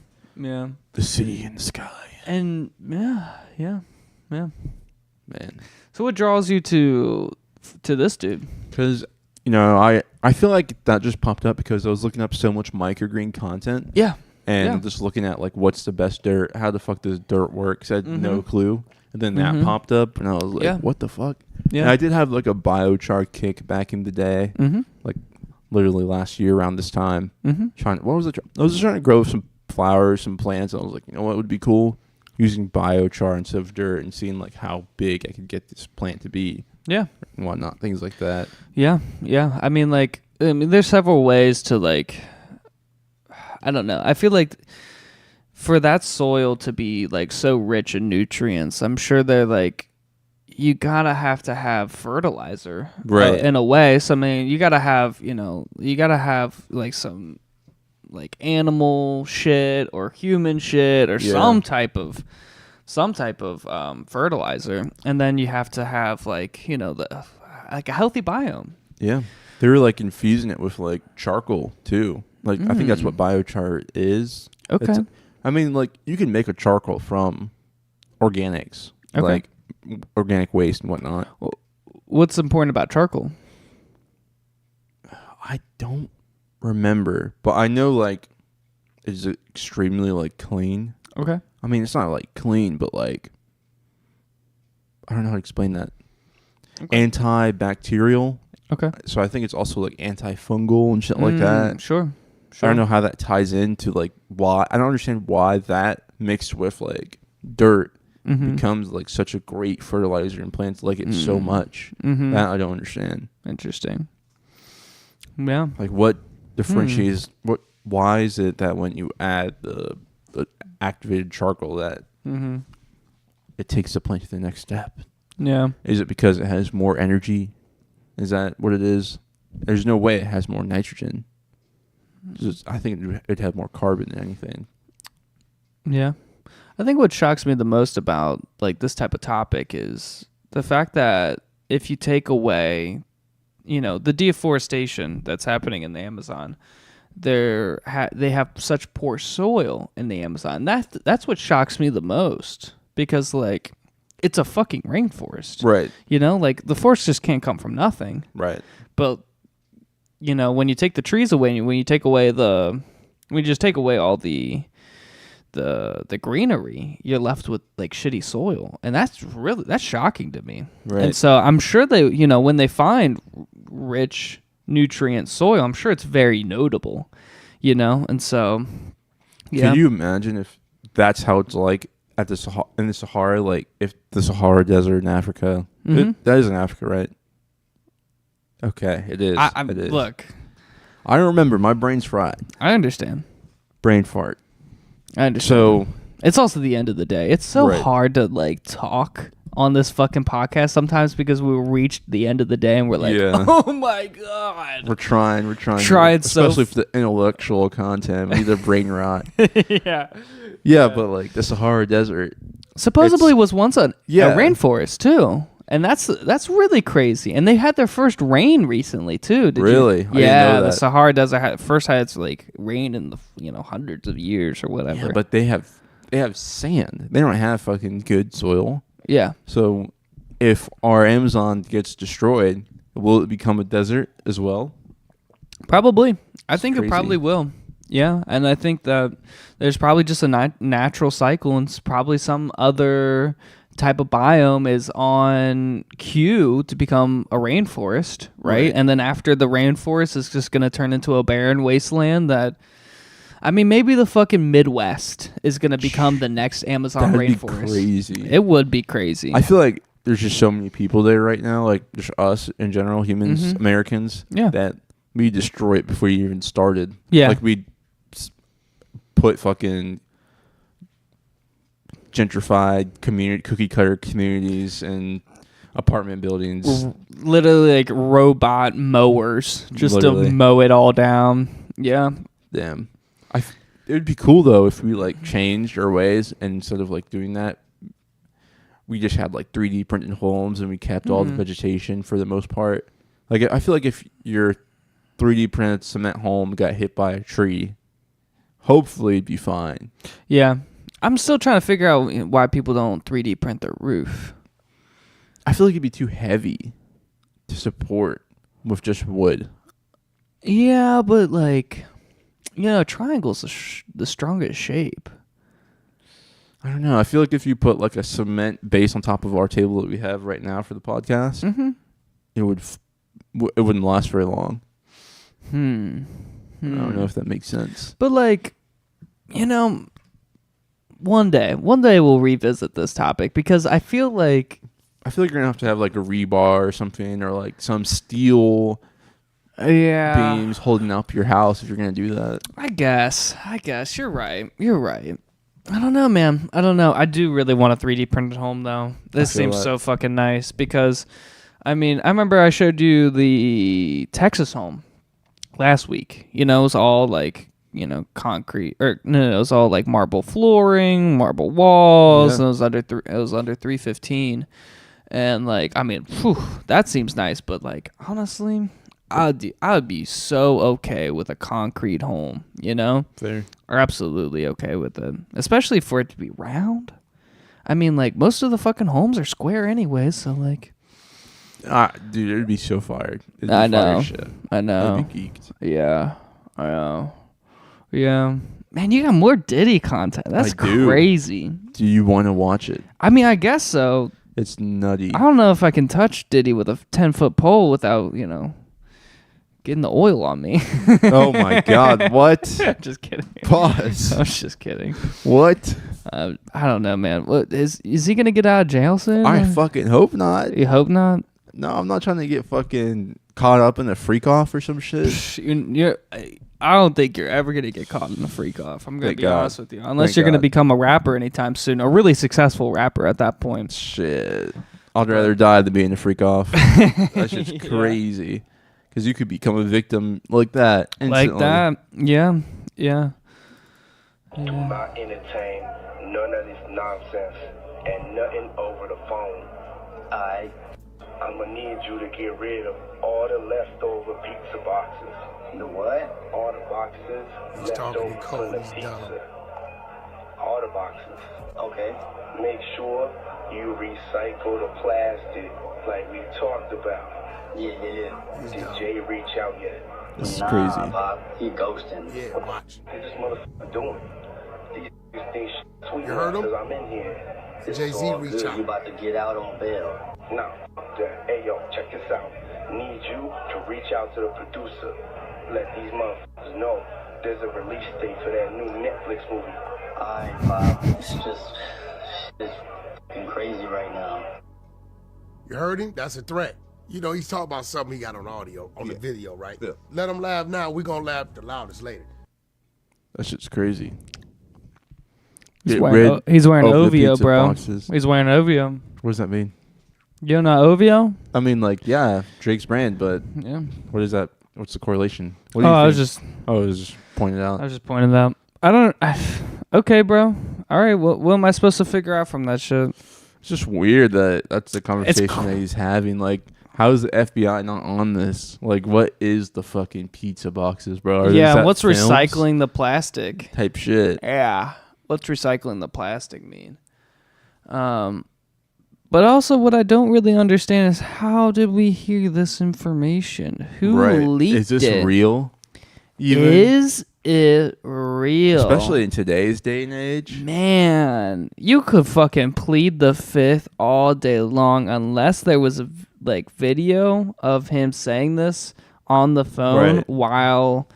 Speaker 2: Yeah.
Speaker 1: The city in the sky.
Speaker 2: And yeah.
Speaker 1: Man.
Speaker 2: So what draws you to this dude?
Speaker 1: Because, you know, I feel like that just popped up because I was looking up so much microgreen content.
Speaker 2: Yeah.
Speaker 1: And just looking at, like, what's the best dirt? How the fuck does dirt work? 'Cause I had no clue. And then that popped up, and I was like, what the fuck?
Speaker 2: Yeah.
Speaker 1: And I did have, like, a biochar kick back in the day. Like, literally last year around this time. I was just trying to grow some flowers, some plants. And I was like, you know what would be cool? Using biochar instead of dirt and seeing, like, how big I could get this plant to be.
Speaker 2: Yeah.
Speaker 1: And whatnot. Things like that.
Speaker 2: Yeah. I mean, there's several ways to, like, I don't know. I feel like for that soil to be, like, so rich in nutrients, I'm sure they're, like, you gotta have to have fertilizer.
Speaker 1: Right.
Speaker 2: In a way. So, I mean, you gotta have, like, some, like, animal shit or human shit or some type of fertilizer, and then you have to have, like, you know, like a healthy biome.
Speaker 1: Yeah. They were, like, infusing it with, like, charcoal too. Like, I think that's what biochar is.
Speaker 2: Okay.
Speaker 1: I mean, like, you can make a charcoal from organics, like organic waste and whatnot.
Speaker 2: What's important about charcoal?
Speaker 1: I don't remember, but I know, like, it's extremely, like, clean.
Speaker 2: Okay.
Speaker 1: I mean, it's not, like, clean, but, like, I don't know how to explain that. Okay. Antibacterial.
Speaker 2: Okay.
Speaker 1: So I think it's also, like, antifungal and shit like that.
Speaker 2: Sure.
Speaker 1: I don't know how that ties into, like, why. I don't understand why that mixed with, like, dirt becomes like such a great fertilizer and plants like it so much. That I don't understand.
Speaker 2: Interesting. Yeah.
Speaker 1: Like what differentiates why is it that when you add the activated charcoal that it takes the plant to the next step?
Speaker 2: Yeah.
Speaker 1: Is it because it has more energy? Is that what it is? There's no way it has more nitrogen. I think it'd have more carbon than anything.
Speaker 2: Yeah. I think what shocks me the most about like this type of topic is the fact that if you take away, the deforestation that's happening in the Amazon, they have such poor soil in the Amazon. That's what shocks me the most, because like it's a fucking rainforest.
Speaker 1: Right.
Speaker 2: Like the forest just can't come from nothing.
Speaker 1: Right.
Speaker 2: But when you take the trees away, when you take away just take away all the greenery, you're left with like shitty soil, and that's shocking to me.
Speaker 1: Right.
Speaker 2: And so I'm sure they, when they find rich nutrient soil, I'm sure it's very notable, and so yeah.
Speaker 1: Can you imagine if that's how it's like at in the Sahara, like if the Sahara Desert in Africa, that is in Africa, right? Okay, it is. It is.
Speaker 2: Look,
Speaker 1: I don't remember. My brain's fried.
Speaker 2: I understand.
Speaker 1: Brain fart.
Speaker 2: I understand.
Speaker 1: So
Speaker 2: it's also the end of the day. It's so
Speaker 1: Right.
Speaker 2: hard to like talk on this fucking podcast sometimes because we reached the end of the day and we're like,
Speaker 1: Yeah.
Speaker 2: oh my god.
Speaker 1: we're trying.
Speaker 2: Trying so
Speaker 1: especially for the intellectual content. We need the brain rot.
Speaker 2: Yeah.
Speaker 1: Yeah, but like the Sahara Desert.
Speaker 2: Supposedly was once a
Speaker 1: Yeah.
Speaker 2: rainforest too. And that's really crazy. And they had their first rain recently too. Did
Speaker 1: Really?
Speaker 2: You?
Speaker 1: I didn't
Speaker 2: Yeah,
Speaker 1: know
Speaker 2: the
Speaker 1: that.
Speaker 2: Sahara Desert had its like rain in the hundreds of years or whatever.
Speaker 1: Yeah, but they have sand. They don't have fucking good soil.
Speaker 2: yeah.
Speaker 1: So if our Amazon gets destroyed, will it become a desert as well?
Speaker 2: Probably. I think it
Speaker 1: crazy.
Speaker 2: probably will. Yeah, and I think that there's probably just a natural cycle, and it's probably some other type of biome is on cue to become a rainforest, right? And then after the rainforest is just going to turn into a barren wasteland that, I mean, maybe the fucking Midwest is going to become the next Amazon
Speaker 1: That'd
Speaker 2: rainforest.
Speaker 1: be crazy.
Speaker 2: It would be crazy.
Speaker 1: I feel like there's just so many people there right now, like just us in general, humans, Americans,
Speaker 2: Yeah.
Speaker 1: that we destroy it before you even started.
Speaker 2: Yeah.
Speaker 1: Like we put fucking gentrified cookie cutter communities and apartment buildings.
Speaker 2: Literally like robot mowers just
Speaker 1: Literally.
Speaker 2: to mow it all down. Yeah.
Speaker 1: Damn. It would be cool though if we like changed our ways, and instead of like doing that, we just had like 3D printed homes and we kept all the vegetation for the most part. Like I feel like if your 3D printed cement home got hit by a tree, hopefully it'd be fine.
Speaker 2: Yeah. I'm still trying to figure out why people don't 3D print their roof.
Speaker 1: I feel like it'd be too heavy to support with just wood.
Speaker 2: Yeah, but like, triangle's the strongest shape.
Speaker 1: I don't know. I feel like if you put like a cement base on top of our table that we have right now for the podcast, it wouldn't last very long. I don't know if that makes sense.
Speaker 2: But like, one day we'll revisit this topic because I feel like
Speaker 1: you're gonna have to have like a rebar or something, or like some steel beams holding up your house if you're gonna do that.
Speaker 2: I guess you're right. I don't know, man. I don't know. I do really want a 3D printed home though. This seems so fucking nice because, I mean, I remember I showed you the Texas home last week. It was all like, concrete, or no, it was all like marble flooring, marble walls. And it was under $315, and like, I mean, that seems nice. But like, honestly, I would be so okay with a concrete home.
Speaker 1: Fair.
Speaker 2: Or absolutely okay with it, especially for it to be round. I mean, like most of the fucking homes are square anyways, so like.
Speaker 1: Dude, it'd be so fired. It'd be
Speaker 2: I know.
Speaker 1: fire shit.
Speaker 2: I know.
Speaker 1: I'd be geeked.
Speaker 2: Yeah, I know. Yeah, man, you got more Diddy content. That's
Speaker 1: I do.
Speaker 2: crazy.
Speaker 1: Do you want to watch it?
Speaker 2: I mean, I guess so.
Speaker 1: It's nutty.
Speaker 2: I don't know if I can touch Diddy with a 10-foot pole without, getting the oil on me.
Speaker 1: Oh my God! What?
Speaker 2: Just kidding.
Speaker 1: Pause.
Speaker 2: I was just kidding.
Speaker 1: What?
Speaker 2: I don't know, man. What is he gonna get out of jail soon?
Speaker 1: I fucking hope not.
Speaker 2: You hope not.
Speaker 1: No, I'm not trying to get fucking caught up in a freak off or some shit.
Speaker 2: I don't think you're ever gonna get caught in a freak off. I'm gonna
Speaker 1: Thank
Speaker 2: be
Speaker 1: God.
Speaker 2: honest with you, unless
Speaker 1: Thank
Speaker 2: you're gonna
Speaker 1: God.
Speaker 2: become a rapper anytime soon, a really successful rapper at that point.
Speaker 1: Shit. I'd rather die than being a freak off. That shit's crazy. Because you could become a victim like that. Instantly.
Speaker 2: Like that, yeah.
Speaker 10: Do not entertain none of this nonsense and nothing over the phone. I'm gonna need you to get rid of all the leftover pizza boxes. The what? All the boxes leftover from the pizza. All the boxes. Okay. Make sure you recycle the plastic like we talked about. Yeah. Did Jay reach out yet?
Speaker 1: This is crazy.
Speaker 10: Bob, he ghosting. Yeah, watch. What this motherfucker doing? These things sweet.
Speaker 11: You heard him?
Speaker 10: Because I'm in here.
Speaker 11: Jay-Z reach out.
Speaker 10: You about to get out on bail. No. Hey, yo, check this out. Need you to reach out to the producer. Let these motherfuckers know there's a release date for that new Netflix movie. Alright, Bob. It's fucking crazy right now.
Speaker 11: You heard him? That's a threat. You know, he's talking about something he got on audio, on the video, right? Yeah. Let him laugh now. We're going to laugh the loudest later.
Speaker 1: That shit's crazy.
Speaker 2: He's wearing OVO, bro.
Speaker 1: Boxes.
Speaker 2: He's wearing OVO.
Speaker 1: What does that mean?
Speaker 2: You don't know OVO?
Speaker 1: I mean, like, yeah, Drake's brand, but
Speaker 2: Yeah.
Speaker 1: what is that? What's the correlation? What do you
Speaker 2: I
Speaker 1: think?
Speaker 2: was just
Speaker 1: pointing out.
Speaker 2: I was just pointing out. Okay, bro. All right. What am I supposed to figure out from that shit?
Speaker 1: It's just weird that that's the conversation that he's having. Like, how is the FBI not on this? Like, what is the fucking pizza boxes, bro?
Speaker 2: What's
Speaker 1: films?
Speaker 2: recycling the plastic?
Speaker 1: Type shit.
Speaker 2: Yeah. What's recycling the plastic mean? But also what I don't really understand is how did we hear this information? Who leaked it?
Speaker 1: Is this real? Even?
Speaker 2: Is it real?
Speaker 1: Especially in today's day and age.
Speaker 2: Man, you could fucking plead the fifth all day long unless there was a video of him saying this on the phone while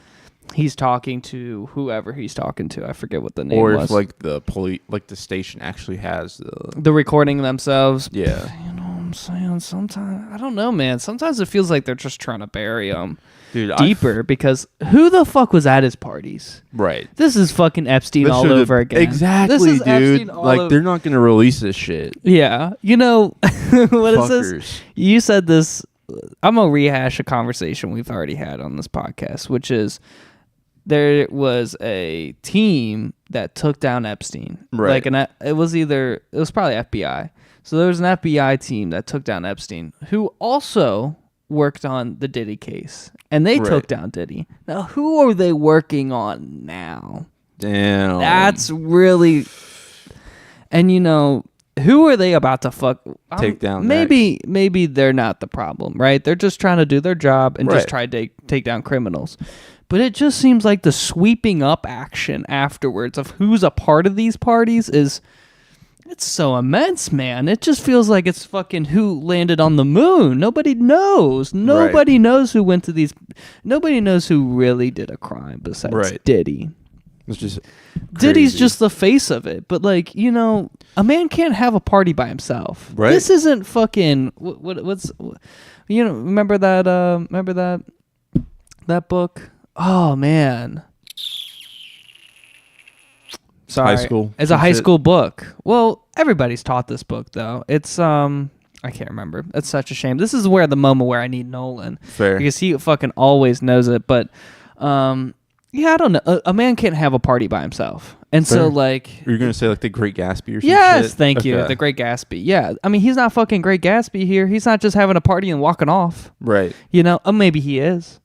Speaker 2: he's talking to whoever he's talking to. I forget what the name was.
Speaker 1: Or if the police, the station actually has
Speaker 2: the recording themselves.
Speaker 1: Yeah.
Speaker 2: You know what I'm saying? Sometimes I don't know, man. Sometimes it feels like they're just trying to bury him deeper because who the fuck was at his parties?
Speaker 1: Right.
Speaker 2: This is fucking Epstein all over again.
Speaker 1: Exactly,
Speaker 2: this is
Speaker 1: dude. They're not gonna release this shit.
Speaker 2: Yeah. You know what is
Speaker 1: Fuckers.
Speaker 2: this? You said this. I'm gonna rehash a conversation we've already had on this podcast, which is there was a team that took down Epstein.
Speaker 1: Right.
Speaker 2: It was probably FBI. So there was an FBI team that took down Epstein, who also worked on the Diddy case, and they took down Diddy. Now, who are they working on now?
Speaker 1: Damn.
Speaker 2: That's really, and who are they about to
Speaker 1: take down?
Speaker 2: Maybe they're not the problem, right? They're just trying to do their job and just try to take down criminals. But it just seems like the sweeping up action afterwards of who's a part of these parties it's so immense, man. It just feels like it's fucking who landed on the moon. Nobody knows. Nobody knows who went to these. Nobody knows who really did a crime besides Diddy.
Speaker 1: It's just
Speaker 2: Diddy's
Speaker 1: crazy.
Speaker 2: just the face of it. But a man can't have a party by himself.
Speaker 1: Right.
Speaker 2: This isn't fucking what's remember that book? Oh man. Sorry.
Speaker 1: High school.
Speaker 2: It's a high school book. Well, everybody's taught this book though. It's I can't remember. It's such a shame. This is where the moment where I need Nolan.
Speaker 1: Fair.
Speaker 2: Because he fucking always knows it. But yeah, I don't know. A man can't have a party by himself. And
Speaker 1: Fair.
Speaker 2: so
Speaker 1: You're gonna say the Great Gatsby or something?
Speaker 2: Yes, thank you. The Great Gatsby. Yeah. I mean, he's not fucking Great Gatsby here. He's not just having a party and walking off.
Speaker 1: Right.
Speaker 2: Maybe he is.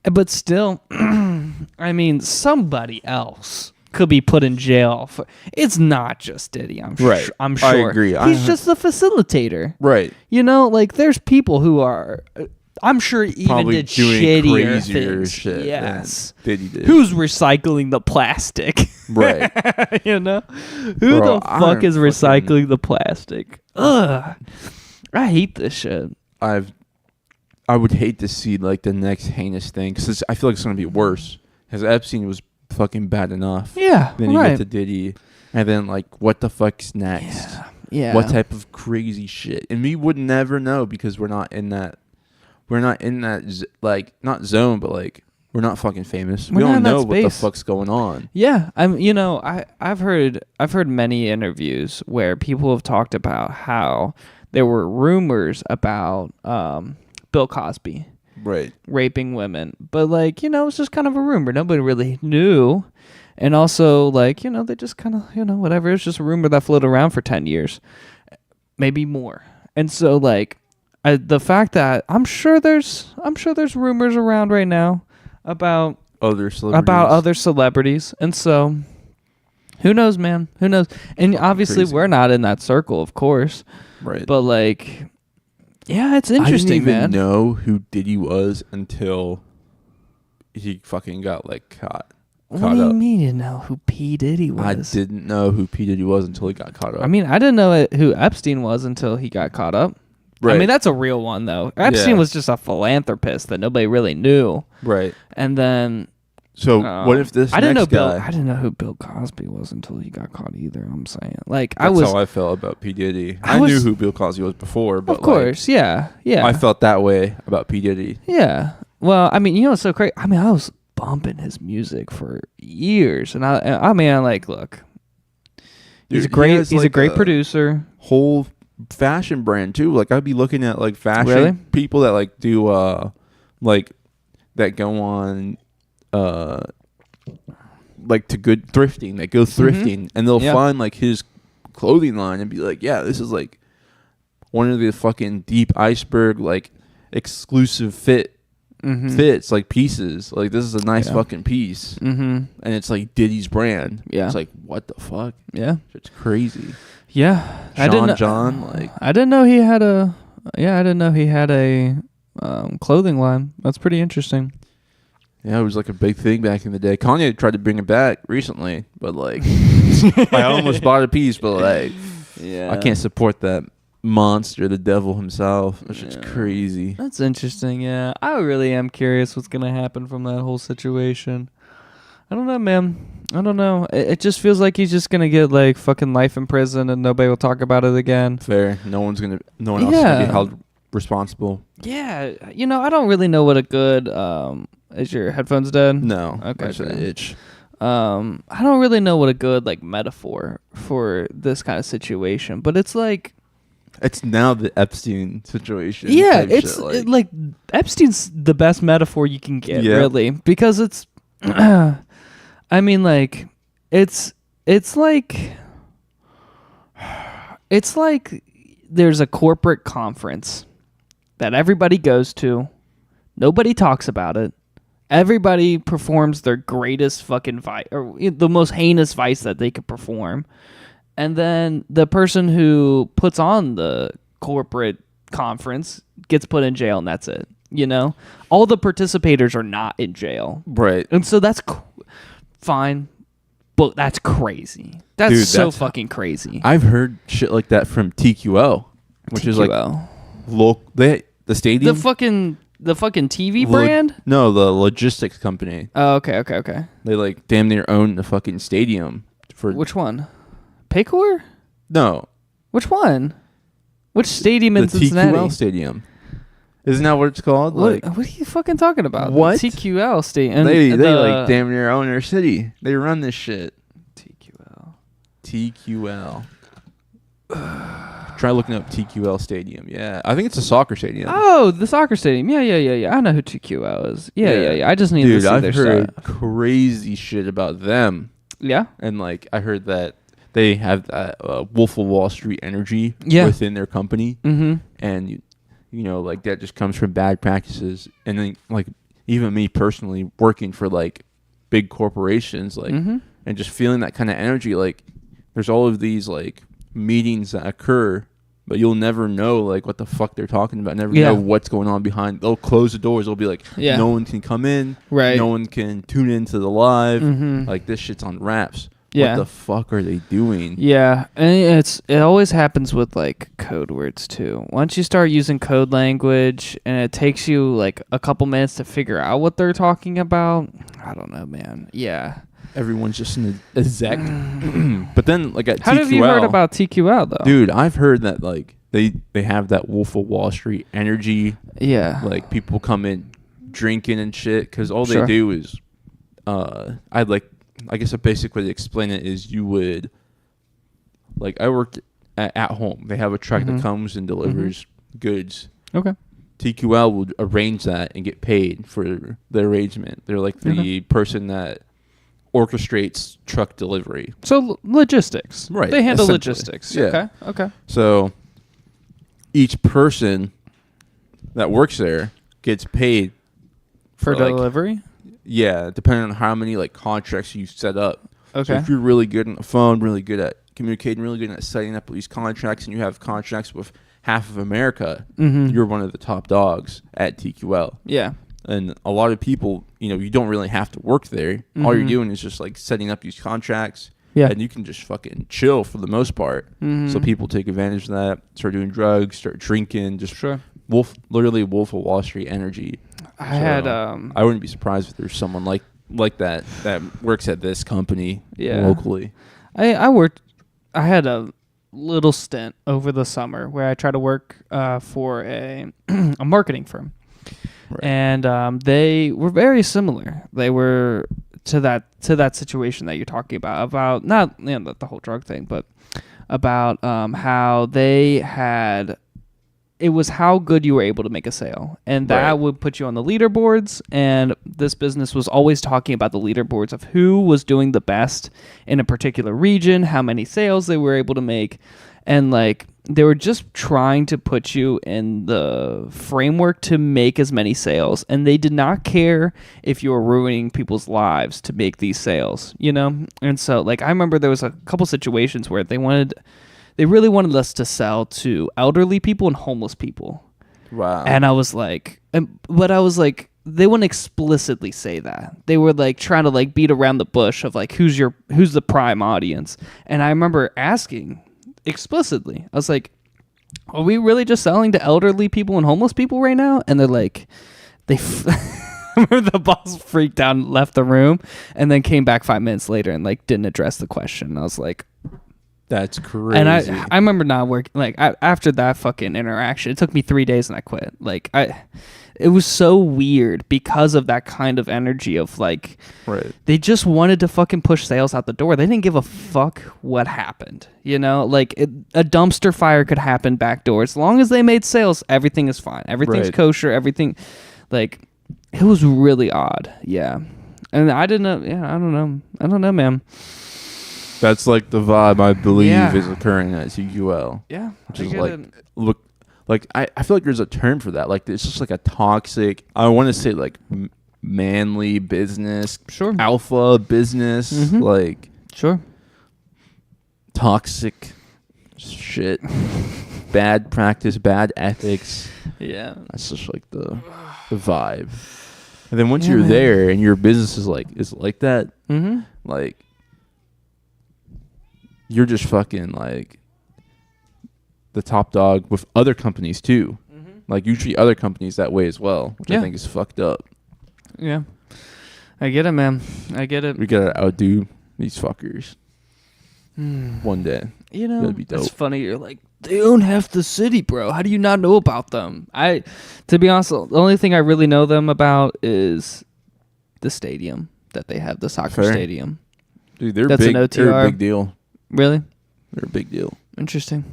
Speaker 2: But still, I mean, somebody else could be put in jail for. It's not just Diddy. I'm sure.
Speaker 1: I agree.
Speaker 2: He's just the facilitator.
Speaker 1: Right.
Speaker 2: There's people who are. I'm sure even
Speaker 1: Probably
Speaker 2: did
Speaker 1: doing
Speaker 2: shittier
Speaker 1: crazier
Speaker 2: things.
Speaker 1: shit
Speaker 2: Yes.
Speaker 1: than Diddy did.
Speaker 2: Who's recycling the plastic?
Speaker 1: Right.
Speaker 2: Who
Speaker 1: Bro,
Speaker 2: the fuck is recycling the plastic? Ugh. I hate this shit.
Speaker 1: I've I would hate to see like the next heinous thing because I feel like it's gonna be worse. Because Epstein was fucking bad enough.
Speaker 2: Yeah,
Speaker 1: Then you
Speaker 2: right.
Speaker 1: get to Diddy, and then like, what the fuck's next?
Speaker 2: Yeah.
Speaker 1: What type of crazy shit? And we would never know because we're not in that. We're not in that like not zone, but like we're not fucking famous. We don't know what the fuck's going on.
Speaker 2: Yeah, I've heard many interviews where people have talked about how there were rumors about Bill Cosby raping women, but like it's just kind of a rumor. Nobody really knew, and also like they just kind of whatever. It's just a rumor that floated around for 10 years, maybe more. And so like the fact that I'm sure there's rumors around right now about
Speaker 1: other celebrities.
Speaker 2: And so who knows, man? Who knows? And obviously we're not in that circle, of course.
Speaker 1: Right.
Speaker 2: But like yeah, it's interesting, man.
Speaker 1: I didn't even know who Diddy was until he fucking got like caught.
Speaker 2: What do you mean you didn't know who P. Diddy was?
Speaker 1: I didn't know who P. Diddy was until he got caught up.
Speaker 2: I mean, I didn't know who Epstein was until he got caught up. Right. I mean, that's a real one, though. Epstein was just a philanthropist that nobody really knew.
Speaker 1: Right.
Speaker 2: And then...
Speaker 1: So, what if this
Speaker 2: I didn't know who Bill Cosby was until he got caught either, I'm saying. Like,
Speaker 1: That's how I felt about P. Diddy. I knew who Bill Cosby was before, but
Speaker 2: of course, yeah.
Speaker 1: I felt that way about P. Diddy.
Speaker 2: Yeah. Well, I mean, it's so crazy. I mean, I was bumping his music for years. And I mean, like, look. He's a great producer.
Speaker 1: Whole fashion brand too. Like I'd be looking at like fashion people that like do like that go on like to good thrifting, that go thrifting, and they'll find like his clothing line and be like, yeah, this is like one of the fucking deep iceberg like exclusive fits, like pieces. Like this is a nice fucking piece, and it's like Diddy's brand. Yeah, it's like what the fuck?
Speaker 2: Yeah,
Speaker 1: it's crazy.
Speaker 2: Yeah,
Speaker 1: I didn't
Speaker 2: know he had a. Yeah, I didn't know he had a clothing line. That's pretty interesting.
Speaker 1: Yeah, it was like a big thing back in the day. Kanye tried to bring it back recently, but like, I almost bought a piece, but like, I can't support that monster, the devil himself. That's just crazy.
Speaker 2: That's interesting. Yeah, I really am curious what's gonna happen from that whole situation. I don't know, man. I don't know. It just feels like he's just gonna get like fucking life in prison, and nobody will talk about it again.
Speaker 1: Fair. No one else is gonna be held responsible.
Speaker 2: Yeah, I don't really know what a good. Is your headphones dead?
Speaker 1: No.
Speaker 2: Okay.
Speaker 1: That's an itch.
Speaker 2: I don't really know what a good like metaphor for this kind of situation, but it's like.
Speaker 1: It's now the Epstein situation.
Speaker 2: Yeah, it's like Epstein's the best metaphor you can get, really, because it's. I mean, like, it's like there's a corporate conference that everybody goes to. Nobody talks about it. Everybody performs their greatest fucking vice, or the most heinous vice that they could perform. And then the person who puts on the corporate conference gets put in jail, and that's it. All the participators are not in jail.
Speaker 1: Right.
Speaker 2: And so that's fine, but that's crazy. That's fucking crazy.
Speaker 1: I've heard shit like that from TQL, which is like the stadium.
Speaker 2: The fucking TV brand?
Speaker 1: No, the logistics company.
Speaker 2: Oh, okay.
Speaker 1: They like damn near own the fucking stadium. For
Speaker 2: which one? Paycor?
Speaker 1: No.
Speaker 2: Which one? Which stadium in Cincinnati?
Speaker 1: The TQL stadium. Isn't that what it's called?
Speaker 2: What are you fucking talking about?
Speaker 1: What?
Speaker 2: The TQL stadium.
Speaker 1: They like damn near own their city. They run this shit. TQL. Try looking up TQL stadium. Yeah, I think it's a soccer stadium.
Speaker 2: Oh, the soccer stadium. Yeah. I know who TQL is. Yeah. I just need to see their stuff.
Speaker 1: I've heard crazy shit about them.
Speaker 2: Yeah.
Speaker 1: And like I heard that they have that Wolf of Wall Street energy within their company. Mm-hmm. And like that just comes from bad practices. And then like even me personally working for like big corporations, like and just feeling that kind of energy, like there's all of these like meetings that occur, but you'll never know like what the fuck they're talking about. Never know what's going on behind. They'll close the doors. They'll be like, no one can come in.
Speaker 2: Right.
Speaker 1: No one can tune into the live. Like this shit's on wraps.
Speaker 2: Yeah.
Speaker 1: What the fuck are they doing?
Speaker 2: Yeah, and it always happens with like code words too. Once you start using code language and it takes you like a couple minutes to figure out what they're talking about, I don't know, man. Yeah.
Speaker 1: Everyone's just an exec. But then like at TQL.
Speaker 2: How have you heard about TQL though?
Speaker 1: Dude, I've heard that like they have that Wolf of Wall Street energy.
Speaker 2: Yeah.
Speaker 1: Like people come in drinking and shit because all
Speaker 2: Sure.
Speaker 1: they do is I guess a basic way to explain it is you would, like, I worked at home. They have a truck that comes and delivers goods.
Speaker 2: Okay.
Speaker 1: TQL would arrange that and get paid for the arrangement. They're like the person that orchestrates truck delivery.
Speaker 2: So logistics.
Speaker 1: Right.
Speaker 2: They handle
Speaker 1: essentially.
Speaker 2: logistics.
Speaker 1: Yeah.
Speaker 2: Okay.
Speaker 1: So each person that works there gets paid
Speaker 2: For
Speaker 1: like,
Speaker 2: delivery?
Speaker 1: Yeah, depending on how many like contracts you set up.
Speaker 2: Okay.
Speaker 1: So if you're really good on the phone, really good at communicating, really good at setting up these contracts, and you have contracts with half of America, you're one of the top dogs at TQL.
Speaker 2: Yeah.
Speaker 1: And a lot of people, you don't really have to work there. All you're doing is just like setting up these contracts.
Speaker 2: Yeah.
Speaker 1: And you can just fucking chill for the most part. So people take advantage of that, start doing drugs, start drinking, just literally Wolf of Wall Street energy. I wouldn't be surprised if there's someone like that works at this company locally.
Speaker 2: I had a little stint over the summer where I tried to work for a marketing firm. Right. And they were very similar. They were to that situation that you're talking about not the whole drug thing, but about how they had. It was how good you were able to make a sale. And that would put you on the leaderboards. And this business was always talking about the leaderboards of who was doing the best in a particular region, how many sales they were able to make. And like they were just trying to put you in the framework to make as many sales. And they did not care if you were ruining people's lives to make these sales, And so like I remember there was a couple situations where they really wanted us to sell to elderly people and homeless people.
Speaker 1: Wow.
Speaker 2: And I was like, they wouldn't explicitly say that. They were like trying to like beat around the bush of like, who's the prime audience? And I remember asking explicitly, I was like, are we really just selling to elderly people and homeless people right now? And they're like, I remember the boss freaked out and left the room and then came back 5 minutes later and like didn't address the question. And I was like,
Speaker 1: that's crazy.
Speaker 2: And I remember not working, like, after that fucking interaction, it took me 3 days and I quit. Like, it was so weird because of that kind of energy of, like, they just wanted to fucking push sales out the door. They didn't give a fuck what happened, Like, a dumpster fire could happen backdoor. As long as they made sales, everything is fine. Everything's kosher, everything, like, it was really odd, yeah. And I didn't know, I don't know, man.
Speaker 1: That's like the vibe I believe is occurring at TQL.
Speaker 2: Yeah.
Speaker 1: Which is like, I feel like there's a term for that. Like, it's just like a toxic, I want to say like manly business, alpha business, like toxic shit, bad practice, bad ethics.
Speaker 2: Yeah.
Speaker 1: That's just like the vibe. And then once you're there and your business is like that, like, you're just fucking like the top dog with other companies too. Like you treat other companies that way as well, which I think is fucked up.
Speaker 2: Yeah. I get it, man. I get it.
Speaker 1: We gotta outdo these fuckers one day. That'd be dope.
Speaker 2: It's funny. You're like, they own half the city, bro. How do you not know about them? To be honest, the only thing I really know them about is the stadium that they have, the soccer stadium.
Speaker 1: Dude, they're big. They're a big deal.
Speaker 2: Really?
Speaker 1: They're a big deal.
Speaker 2: Interesting.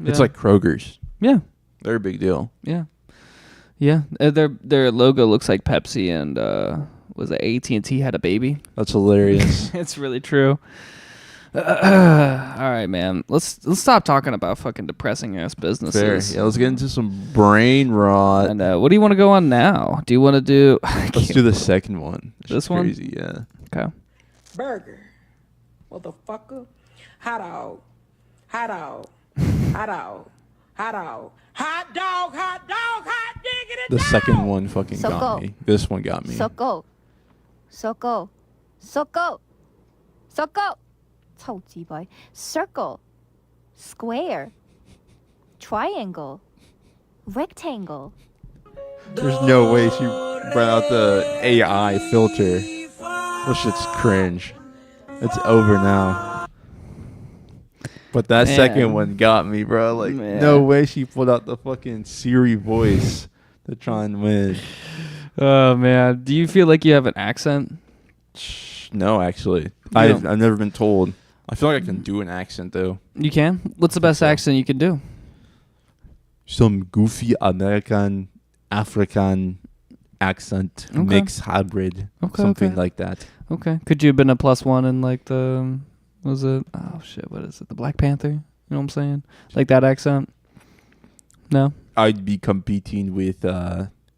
Speaker 1: It's like Kroger's.
Speaker 2: Yeah.
Speaker 1: They're a big deal.
Speaker 2: Yeah. Yeah. Their logo looks like Pepsi and was it AT&T had a baby?
Speaker 1: That's hilarious.
Speaker 2: It's really true. All right, man. Let's stop talking about fucking depressing ass businesses.
Speaker 1: Fair. Yeah, let's get into some brain rot.
Speaker 2: And what do you want to go on now? Do you want to do?
Speaker 1: Let's do the second one.
Speaker 2: This one?
Speaker 1: Crazy, yeah.
Speaker 2: Okay.
Speaker 5: Burger. Motherfucker. Hot dog. Hot dog. Hot dog. Hot dog. Hot dog. Hot dog. Hot diggity
Speaker 1: The
Speaker 5: dog.
Speaker 1: second one fucking got me. This one got me.
Speaker 12: Soko. Soko. Soko. Soko. Circle, square, triangle, rectangle.
Speaker 1: There's no way she brought out the AI filter. This shit's cringe. It's over now. But that second one got me, bro. Like, no way she pulled out the fucking Siri voice to try and win.
Speaker 2: Oh, man. Do you feel like you have an accent?
Speaker 1: No, actually. I've never been told. I feel like I can do an accent, though.
Speaker 2: You can? What's the best accent you can do?
Speaker 1: Some goofy American, African accent mix hybrid. Something like that.
Speaker 2: Okay. Could you have been a +1 in like the... Was it? Oh, shit. What is it? The Black Panther? You know what I'm saying? Like that accent? No?
Speaker 1: I'd be competing with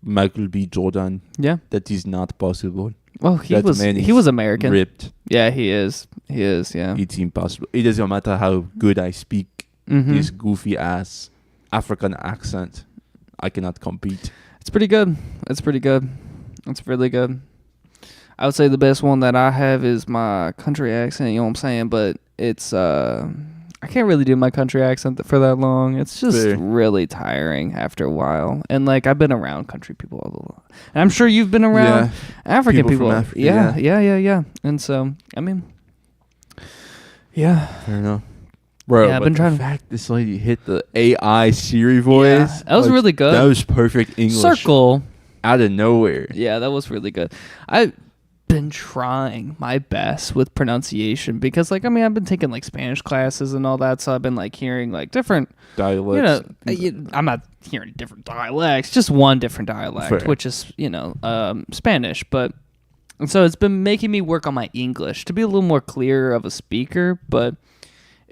Speaker 1: Michael B. Jordan.
Speaker 2: Yeah.
Speaker 1: That is not possible.
Speaker 2: Well, he was American.
Speaker 1: Ripped.
Speaker 2: Yeah, he is. He is, yeah.
Speaker 1: It's impossible. It doesn't matter how good I speak. This goofy ass African accent. I cannot compete.
Speaker 2: It's pretty good. It's pretty good. It's really good. I would say the best one that I have is my country accent, you know what I'm saying? But it's, I can't really do my country accent for that long. It's just really tiring after a while. And, like, I've been around country people a lot. And I'm sure you've been around African people.
Speaker 1: From Africa,
Speaker 2: yeah. And so, I mean, yeah.
Speaker 1: Fair enough. Bro,
Speaker 2: I've been trying
Speaker 1: the fact this lady hit the AI Siri voice.
Speaker 2: Yeah, that was really good.
Speaker 1: That was perfect English.
Speaker 2: Circle.
Speaker 1: Out of nowhere.
Speaker 2: Yeah, that was really good. I've been trying my best with pronunciation because, like, I mean, I've been taking, like, Spanish classes and all that, so I've been, like, hearing, like, different
Speaker 1: dialects.
Speaker 2: I'm not hearing different dialects, just one different dialect, which is, Spanish. But, and so it's been making me work on my English to be a little more clear of a speaker, but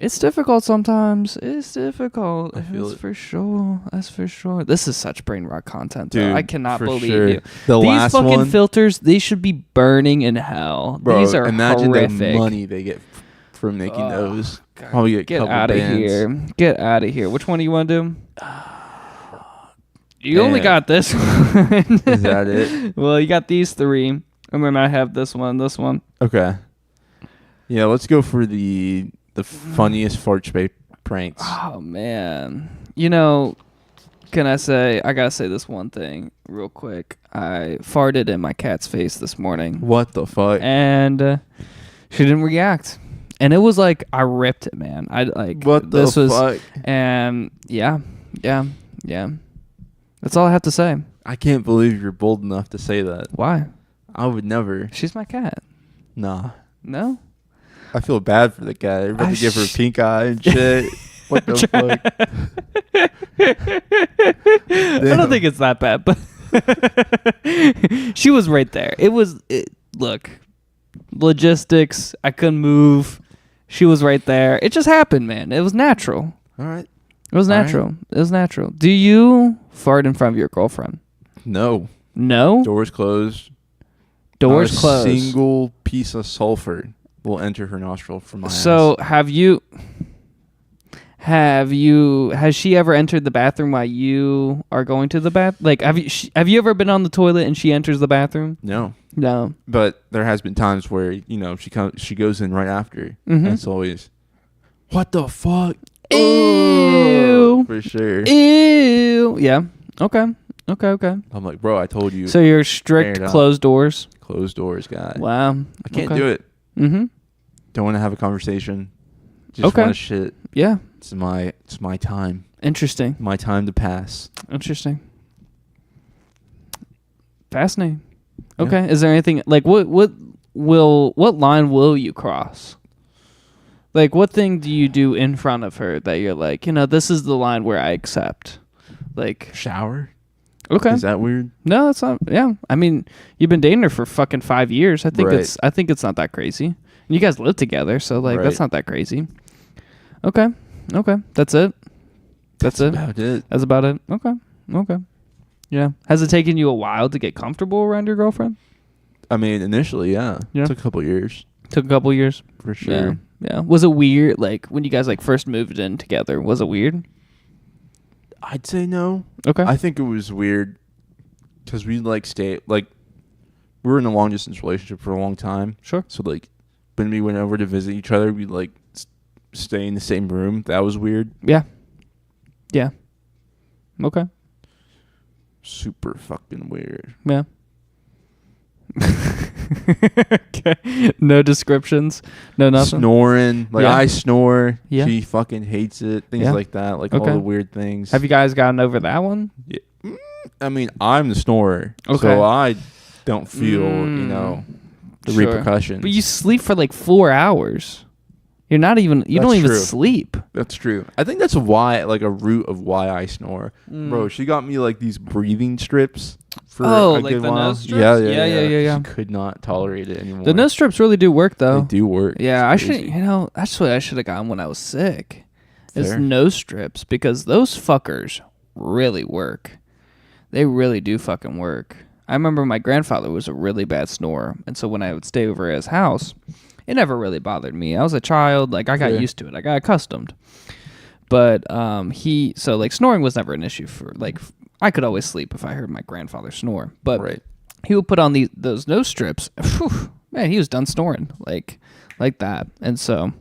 Speaker 2: it's difficult sometimes. It's difficult. That's for sure. That's for sure. This is such brain rot content, dude. I cannot believe you. These fucking filters, they should be burning in hell.
Speaker 1: Bro,
Speaker 2: these are
Speaker 1: imagine
Speaker 2: horrific.
Speaker 1: the money they get from making those.
Speaker 2: God, get out of here. Get out of here. Which one do you want to do? You only got this one.
Speaker 1: Is that it?
Speaker 2: Well, you got these three. And then I have this one.
Speaker 1: Okay. Yeah, let's go for the funniest fart spray pranks.
Speaker 2: Oh, man. You know, I gotta say this one thing real quick. I farted in my cat's face this morning.
Speaker 1: What the fuck?
Speaker 2: And she didn't react. And it was like, I ripped it, man.
Speaker 1: What the fuck?
Speaker 2: And yeah. That's all I have to say.
Speaker 1: I can't believe you're bold enough to say that.
Speaker 2: Why?
Speaker 1: I would never.
Speaker 2: She's my cat.
Speaker 1: Nah.
Speaker 2: No?
Speaker 1: I feel bad for the cat. You're about to give her a pink eye and shit. What the fuck?
Speaker 2: I don't think it's that bad, but she was right there. Look, logistics. I couldn't move. She was right there. It just happened, man. It was natural.
Speaker 1: All right.
Speaker 2: It was natural. Right. It was natural. Do you fart in front of your girlfriend?
Speaker 1: No.
Speaker 2: No?
Speaker 1: Doors closed.
Speaker 2: Doors closed.
Speaker 1: A single piece of sulfur will enter her nostril from my ass.
Speaker 2: So has she ever entered the bathroom while you are going to the bath? Like, have you ever been on the toilet and she enters the bathroom?
Speaker 1: No.
Speaker 2: No.
Speaker 1: But there has been times where, she goes in right after. And it's always, what the fuck?
Speaker 2: Ew.
Speaker 1: For sure.
Speaker 2: Ew. Yeah. Okay.
Speaker 1: I'm like, bro, I told you.
Speaker 2: So you're strict closed doors?
Speaker 1: Closed doors guy.
Speaker 2: Wow.
Speaker 1: I can't do it.
Speaker 2: Mm-hmm.
Speaker 1: Don't want to have a conversation. Just want to shit.
Speaker 2: Yeah.
Speaker 1: It's my time.
Speaker 2: Interesting.
Speaker 1: My time to pass.
Speaker 2: Interesting. Fascinating. Okay. Yeah. Is there anything like what line will you cross? Like, what thing do you do in front of her that you're like, this is the line where I accept? Like,
Speaker 1: shower?
Speaker 2: Okay.
Speaker 1: Is that weird?
Speaker 2: No, that's not. Yeah. I mean, you've been dating her for fucking 5 years. I think it's not that crazy. And you guys live together, so like that's not that crazy. Okay. That's it. That's
Speaker 1: about it.
Speaker 2: That's about it. Okay. Yeah. Has it taken you a while to get comfortable around your girlfriend?
Speaker 1: I mean, initially, yeah. It took a couple years.
Speaker 2: For sure. Yeah. Was it weird, like, when you guys, like, first moved in together? Was it weird?
Speaker 1: I'd say no.
Speaker 2: Okay.
Speaker 1: I think it was weird because we, we were in a long-distance relationship for a long time.
Speaker 2: Sure.
Speaker 1: So, like, when we went over to visit each other, we like stay in the same room. That was weird.
Speaker 2: Yeah. Yeah. Okay.
Speaker 1: Super fucking weird.
Speaker 2: Yeah. Okay. No descriptions. No nothing.
Speaker 1: Snoring. Like I snore.
Speaker 2: Yeah.
Speaker 1: She fucking hates it. Things like that. Like all the weird things.
Speaker 2: Have you guys gotten over that one?
Speaker 1: Yeah. I mean, I'm the snorer.
Speaker 2: Okay.
Speaker 1: So I don't feel, the repercussions.
Speaker 2: But you sleep for like 4 hours. You're not even. You don't even sleep.
Speaker 1: That's true. I think that's why, like, a root of why I snore. Bro, she got me like these breathing strips for a good while.
Speaker 2: Nose strips?
Speaker 1: Yeah. She could not tolerate it anymore.
Speaker 2: The nose strips really do work, though.
Speaker 1: They do work.
Speaker 2: Yeah, I should. That's what I should have gotten when I was sick. Is nose strips, because those fuckers really work. They really do fucking work. I remember my grandfather was a really bad snorer, and so when I would stay over at his house, it never really bothered me. I was a child, like I got used to it. I got accustomed. But snoring was never an issue for I could always sleep if I heard my grandfather snore. But he would put on those nose strips. Whew, man, he was done snoring like that. And so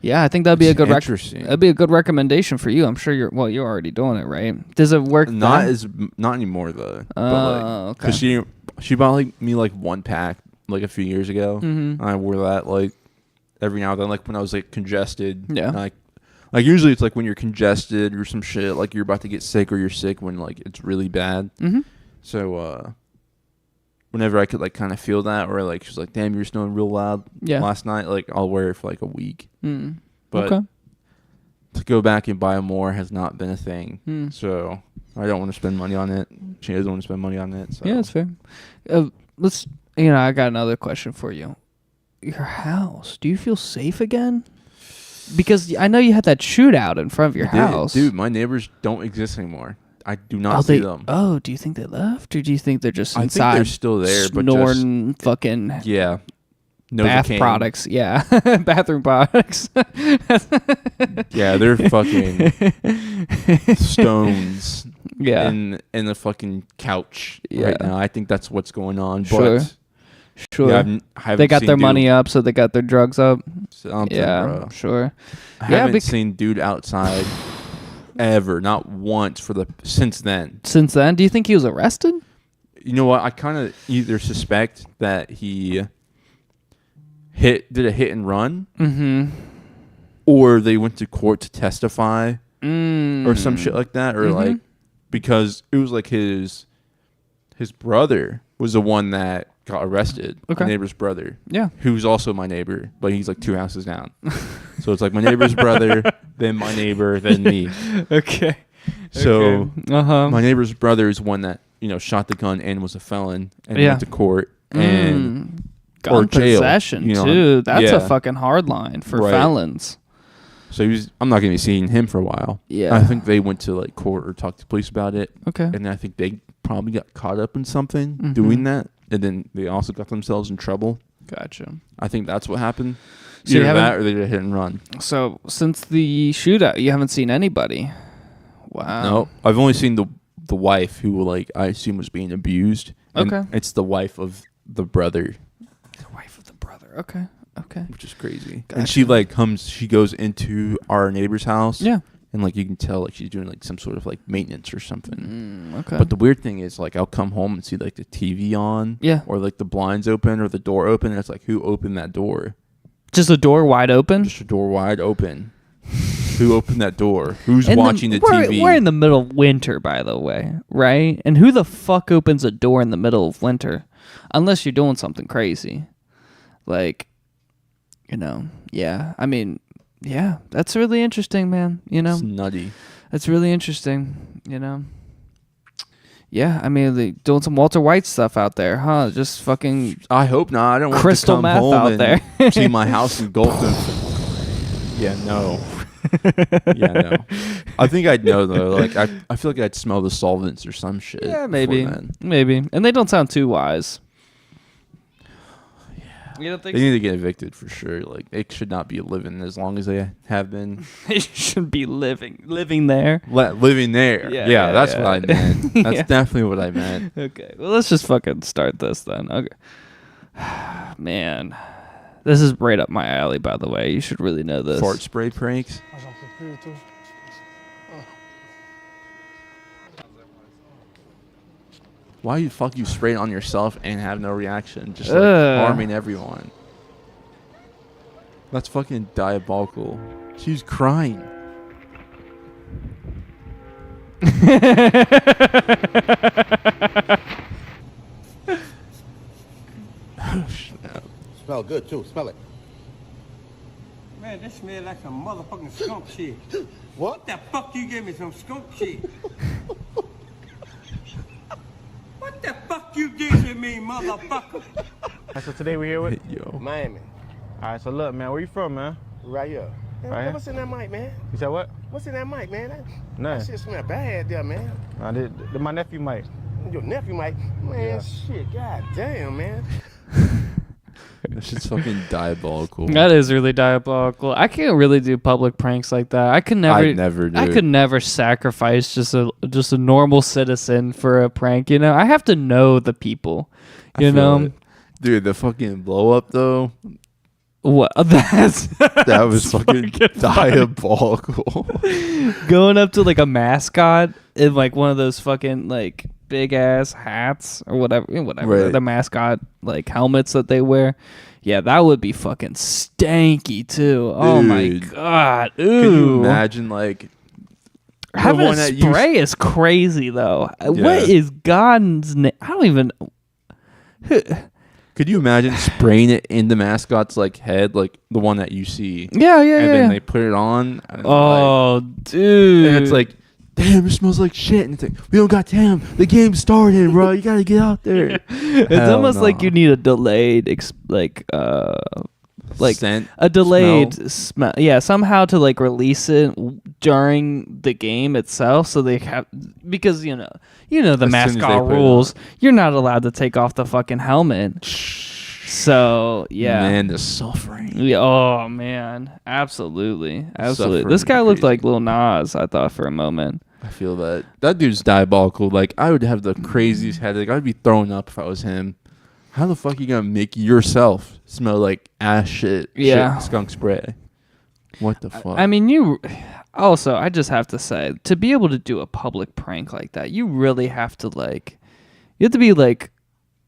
Speaker 2: yeah, I think that'd be a good that'd be a good recommendation for you. I'm sure you're already doing it, right? Does it work?
Speaker 1: Not anymore though. Okay. Because she bought me one pack like a few years ago. And I wore that like every now and then, like when I was like congested.
Speaker 2: Yeah.
Speaker 1: Like usually it's like when you're congested or some shit, like you're about to get sick or you're sick when like it's really bad. So whenever I could like kind of feel that, or like she's like, damn, you're snoring real loud last night, like I'll wear it for like a week. But to go back and buy more has not been a thing. So I don't want to spend money on it. She doesn't want to spend money on it. So.
Speaker 2: Yeah, that's fair. I got another question for you. Your house, do you feel safe again? Because I know you had that shootout in front of your house.
Speaker 1: Dude, my neighbors don't exist anymore. I do not see them.
Speaker 2: Oh, do you think they left? Or do you think they're just inside?
Speaker 1: I think they're still there, but
Speaker 2: snoring fucking bath products. Yeah. Bathroom products.
Speaker 1: Yeah, they're fucking stones
Speaker 2: yeah.
Speaker 1: in the fucking couch right now. I think that's what's going on.
Speaker 2: Sure.
Speaker 1: But
Speaker 2: sure.
Speaker 1: Yeah, I haven't
Speaker 2: they got
Speaker 1: seen
Speaker 2: their money up, so they got their drugs up.
Speaker 1: Something,
Speaker 2: yeah,
Speaker 1: bro.
Speaker 2: Sure.
Speaker 1: I haven't seen dude outside ever, not once since then.
Speaker 2: Since then? Do you think he was arrested?
Speaker 1: You know what? I kind of either suspect that he did a hit and run, or they went to court to testify, or some shit like that, or like because it was like his brother was the one that got arrested.
Speaker 2: Okay.
Speaker 1: My neighbor's brother.
Speaker 2: Yeah.
Speaker 1: Who's also my neighbor, but he's like 2 houses down. So it's like my neighbor's brother, then my neighbor, then me.
Speaker 2: Okay.
Speaker 1: So my neighbor's brother is one that, shot the gun and was a felon and went to court and
Speaker 2: gun
Speaker 1: or jail.
Speaker 2: Possession too. That's a fucking hard line for felons.
Speaker 1: So I'm not going to be seeing him for a while.
Speaker 2: Yeah.
Speaker 1: I think they went to like court or talked to police about it.
Speaker 2: Okay.
Speaker 1: And I think they probably got caught up in something doing that. And then they also got themselves in trouble.
Speaker 2: Gotcha.
Speaker 1: I think that's what happened.
Speaker 2: So
Speaker 1: Either that or they did a hit and run.
Speaker 2: So since the shootout, you haven't seen anybody? Wow.
Speaker 1: No. I've only seen the wife who I assume was being abused.
Speaker 2: Okay.
Speaker 1: It's the wife of the brother.
Speaker 2: The wife of the brother. Okay. Okay.
Speaker 1: Which is crazy.
Speaker 2: Gotcha.
Speaker 1: And she goes into our neighbor's house.
Speaker 2: Yeah.
Speaker 1: And you can tell she's doing some sort of maintenance or something.
Speaker 2: Okay.
Speaker 1: But the weird thing is I'll come home and see the TV on.
Speaker 2: Yeah.
Speaker 1: Or the blinds open or the door open, and it's who opened that door?
Speaker 2: Just a door wide open?
Speaker 1: Just a door wide open. Who opened that door? Who's watching the TV?
Speaker 2: We're in the middle of winter, by the way, right? And who the fuck opens a door in the middle of winter? Unless you're doing something crazy. Yeah. I mean, yeah, that's really interesting, man.
Speaker 1: It's nutty.
Speaker 2: That's really interesting, Yeah, I mean, they doing some Walter White stuff out there, huh? Just fucking.
Speaker 1: I hope not. I don't want
Speaker 2: crystal
Speaker 1: to come
Speaker 2: meth
Speaker 1: home
Speaker 2: out
Speaker 1: and
Speaker 2: there.
Speaker 1: see my house engulfed in. Yeah, no. Yeah, no. I think I'd know though. I feel like I'd smell the solvents or some shit.
Speaker 2: Yeah, maybe, and they don't sound too wise. You don't think
Speaker 1: they need to get evicted for sure. They should not be living as long as they have been.
Speaker 2: They should be living there.
Speaker 1: Living there. Yeah, that's what I meant. That's definitely what I meant.
Speaker 2: Okay, well, let's just fucking start this then. Okay, man, This is right up my alley, by the way. You should really know this.
Speaker 1: Fart spray pranks. Why the fuck you spray it on yourself and have no reaction? Just like harming everyone. That's fucking diabolical. She's crying. Oh, snap.
Speaker 13: Smell good too. Smell it.
Speaker 7: Man, this smells like some motherfucking skunk shit. What the fuck you give me some skunk shit? What the fuck you dissing me, motherfucker?
Speaker 14: So today we're here with
Speaker 13: Miami.
Speaker 14: All right, so look, man, where you from, man?
Speaker 13: Right here. Man,
Speaker 14: Right here?
Speaker 13: what's in that mic, man?
Speaker 14: You said what?
Speaker 13: What's in that mic, man? That
Speaker 14: Nothing.
Speaker 13: shit smell bad there, man.
Speaker 14: My nephew Mike.
Speaker 13: Your nephew mic. Man, shit, god damn, man.
Speaker 1: That shit's fucking diabolical.
Speaker 2: That is really diabolical. I can't really do public pranks like that. I could never.
Speaker 1: I'd never do
Speaker 2: I could never sacrifice just a normal citizen for a prank. You know, I have to know the people. You know,
Speaker 1: dude, the fucking blow up though.
Speaker 2: What?
Speaker 1: That was fucking diabolical.
Speaker 2: Going up to like a mascot in like one of those fucking like big ass hats or whatever,
Speaker 1: Right.
Speaker 2: the mascot like helmets that they wear. Yeah, that would be fucking stanky too. Oh my
Speaker 1: Dude.
Speaker 2: god. Ooh.
Speaker 1: Can you imagine like
Speaker 2: Having
Speaker 1: one
Speaker 2: a
Speaker 1: that
Speaker 2: spray is crazy though. What is God's name? I don't even.
Speaker 1: Could you imagine spraying it in the mascot's like head, like the one that you see?
Speaker 2: Yeah,
Speaker 1: and then they put it on. And
Speaker 2: dude!
Speaker 1: And it's like, damn, it smells like shit. And it's like, we don't got time. The game started, bro. You gotta get out there.
Speaker 2: It's almost like you need a delayed,
Speaker 1: scent,
Speaker 2: a delayed smell. Yeah, somehow to like release it during the game itself, so they have because you know the
Speaker 1: As soon as they
Speaker 2: mascot
Speaker 1: put it
Speaker 2: rules. You're not allowed to take off the fucking helmet. So yeah,
Speaker 1: man, the suffering.
Speaker 2: Yeah, oh man, absolutely.
Speaker 1: Suffering
Speaker 2: This guy
Speaker 1: is
Speaker 2: looked
Speaker 1: crazy.
Speaker 2: like Lil Nas. I thought for a moment.
Speaker 1: I feel that dude's diabolical. Like I would have the craziest headache. I'd be throwing up if I was him. How the fuck are you gonna make yourself smell like ass shit?
Speaker 2: Yeah.
Speaker 1: Shit, skunk spray. What the fuck?
Speaker 2: I mean, also, I just have to say, to be able to do a public prank like that, you really have to you have to be like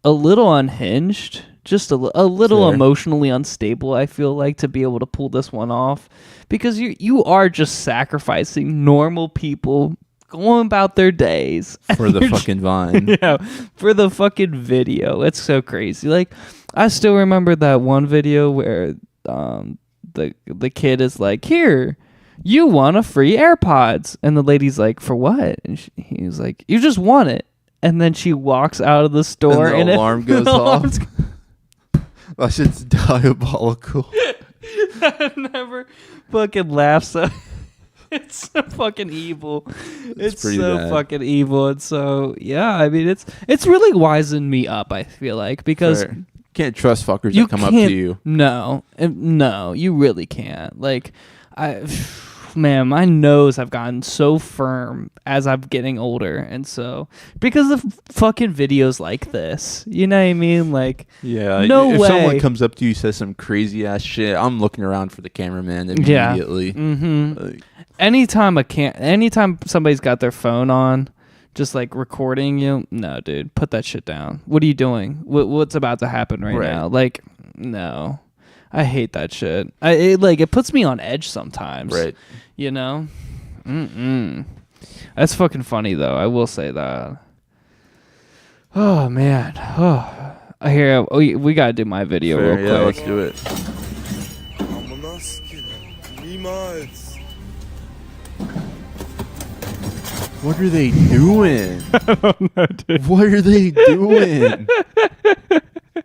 Speaker 2: a little unhinged, just a little
Speaker 1: Fair.
Speaker 2: emotionally unstable. I feel like to be able to pull this one off, because you are just sacrificing normal people going about their days
Speaker 1: For the fucking Vine.
Speaker 2: Yeah, for the fucking video. It's so crazy. Like, I still remember that one video where the kid is like, "Here, you want a free AirPods," and the lady's like, "For what?" And he was like, "You just want it." And then she walks out of the store,
Speaker 1: And the alarm goes off.
Speaker 2: alarm's
Speaker 1: That shit's diabolical.
Speaker 2: I never fucking laugh so. It's so fucking evil. It's
Speaker 1: pretty
Speaker 2: so
Speaker 1: bad.
Speaker 2: fucking evil. And so yeah, I mean it's really wisened me up, I feel like, because
Speaker 1: Fair. Can't trust fuckers
Speaker 2: you
Speaker 1: that come up to
Speaker 2: can't-
Speaker 1: you.
Speaker 2: No, you really can't. Like man, my nose have gotten so firm as I'm getting older, and so because of fucking videos like this, you know what I mean? Like,
Speaker 1: Yeah,
Speaker 2: no
Speaker 1: if
Speaker 2: way.
Speaker 1: someone comes up to you, says some crazy ass shit, I'm looking around for the cameraman immediately.
Speaker 2: Mm-hmm. Anytime somebody's got their phone on, just like recording you, no, dude, put that shit down. What are you doing? What's about to happen right now? Like, no, I hate that shit. It puts me on edge sometimes.
Speaker 1: Right.
Speaker 2: You know. That's fucking funny though. I will say that. Oh man. Oh, I hear. Oh, we gotta do my video
Speaker 1: Fair,
Speaker 2: real
Speaker 1: yeah,
Speaker 2: quick.
Speaker 1: let's do it. What are they doing?
Speaker 2: I don't know, dude.
Speaker 1: What are they doing?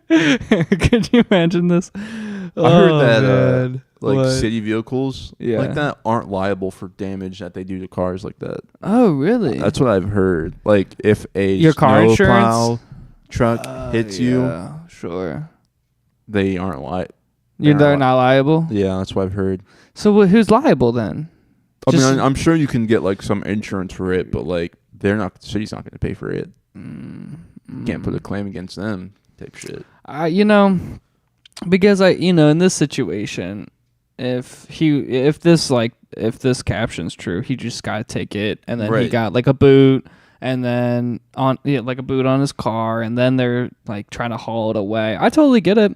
Speaker 2: Could you imagine this?
Speaker 1: I heard that
Speaker 2: What?
Speaker 1: city vehicles
Speaker 2: Yeah.
Speaker 1: like that aren't liable for damage that they do to cars like that.
Speaker 2: Oh, really?
Speaker 1: That's what I've heard. Like if a
Speaker 2: Your car
Speaker 1: snowplow
Speaker 2: insurance?
Speaker 1: truck hits you,
Speaker 2: Yeah, sure.
Speaker 1: they aren't liable.
Speaker 2: They're not liable?
Speaker 1: Yeah, that's what I've heard.
Speaker 2: So who's liable then?
Speaker 1: I mean,
Speaker 2: Just-
Speaker 1: I'm sure you can get like some insurance for it, but like they're not. The city's not going to pay for it. You can't put a claim against them. Type shit.
Speaker 2: You know, Because in this situation, if this caption's true, he just got a ticket, and then he got like a boot, and then like a boot on his car, and then they're like trying to haul it away. I totally get it,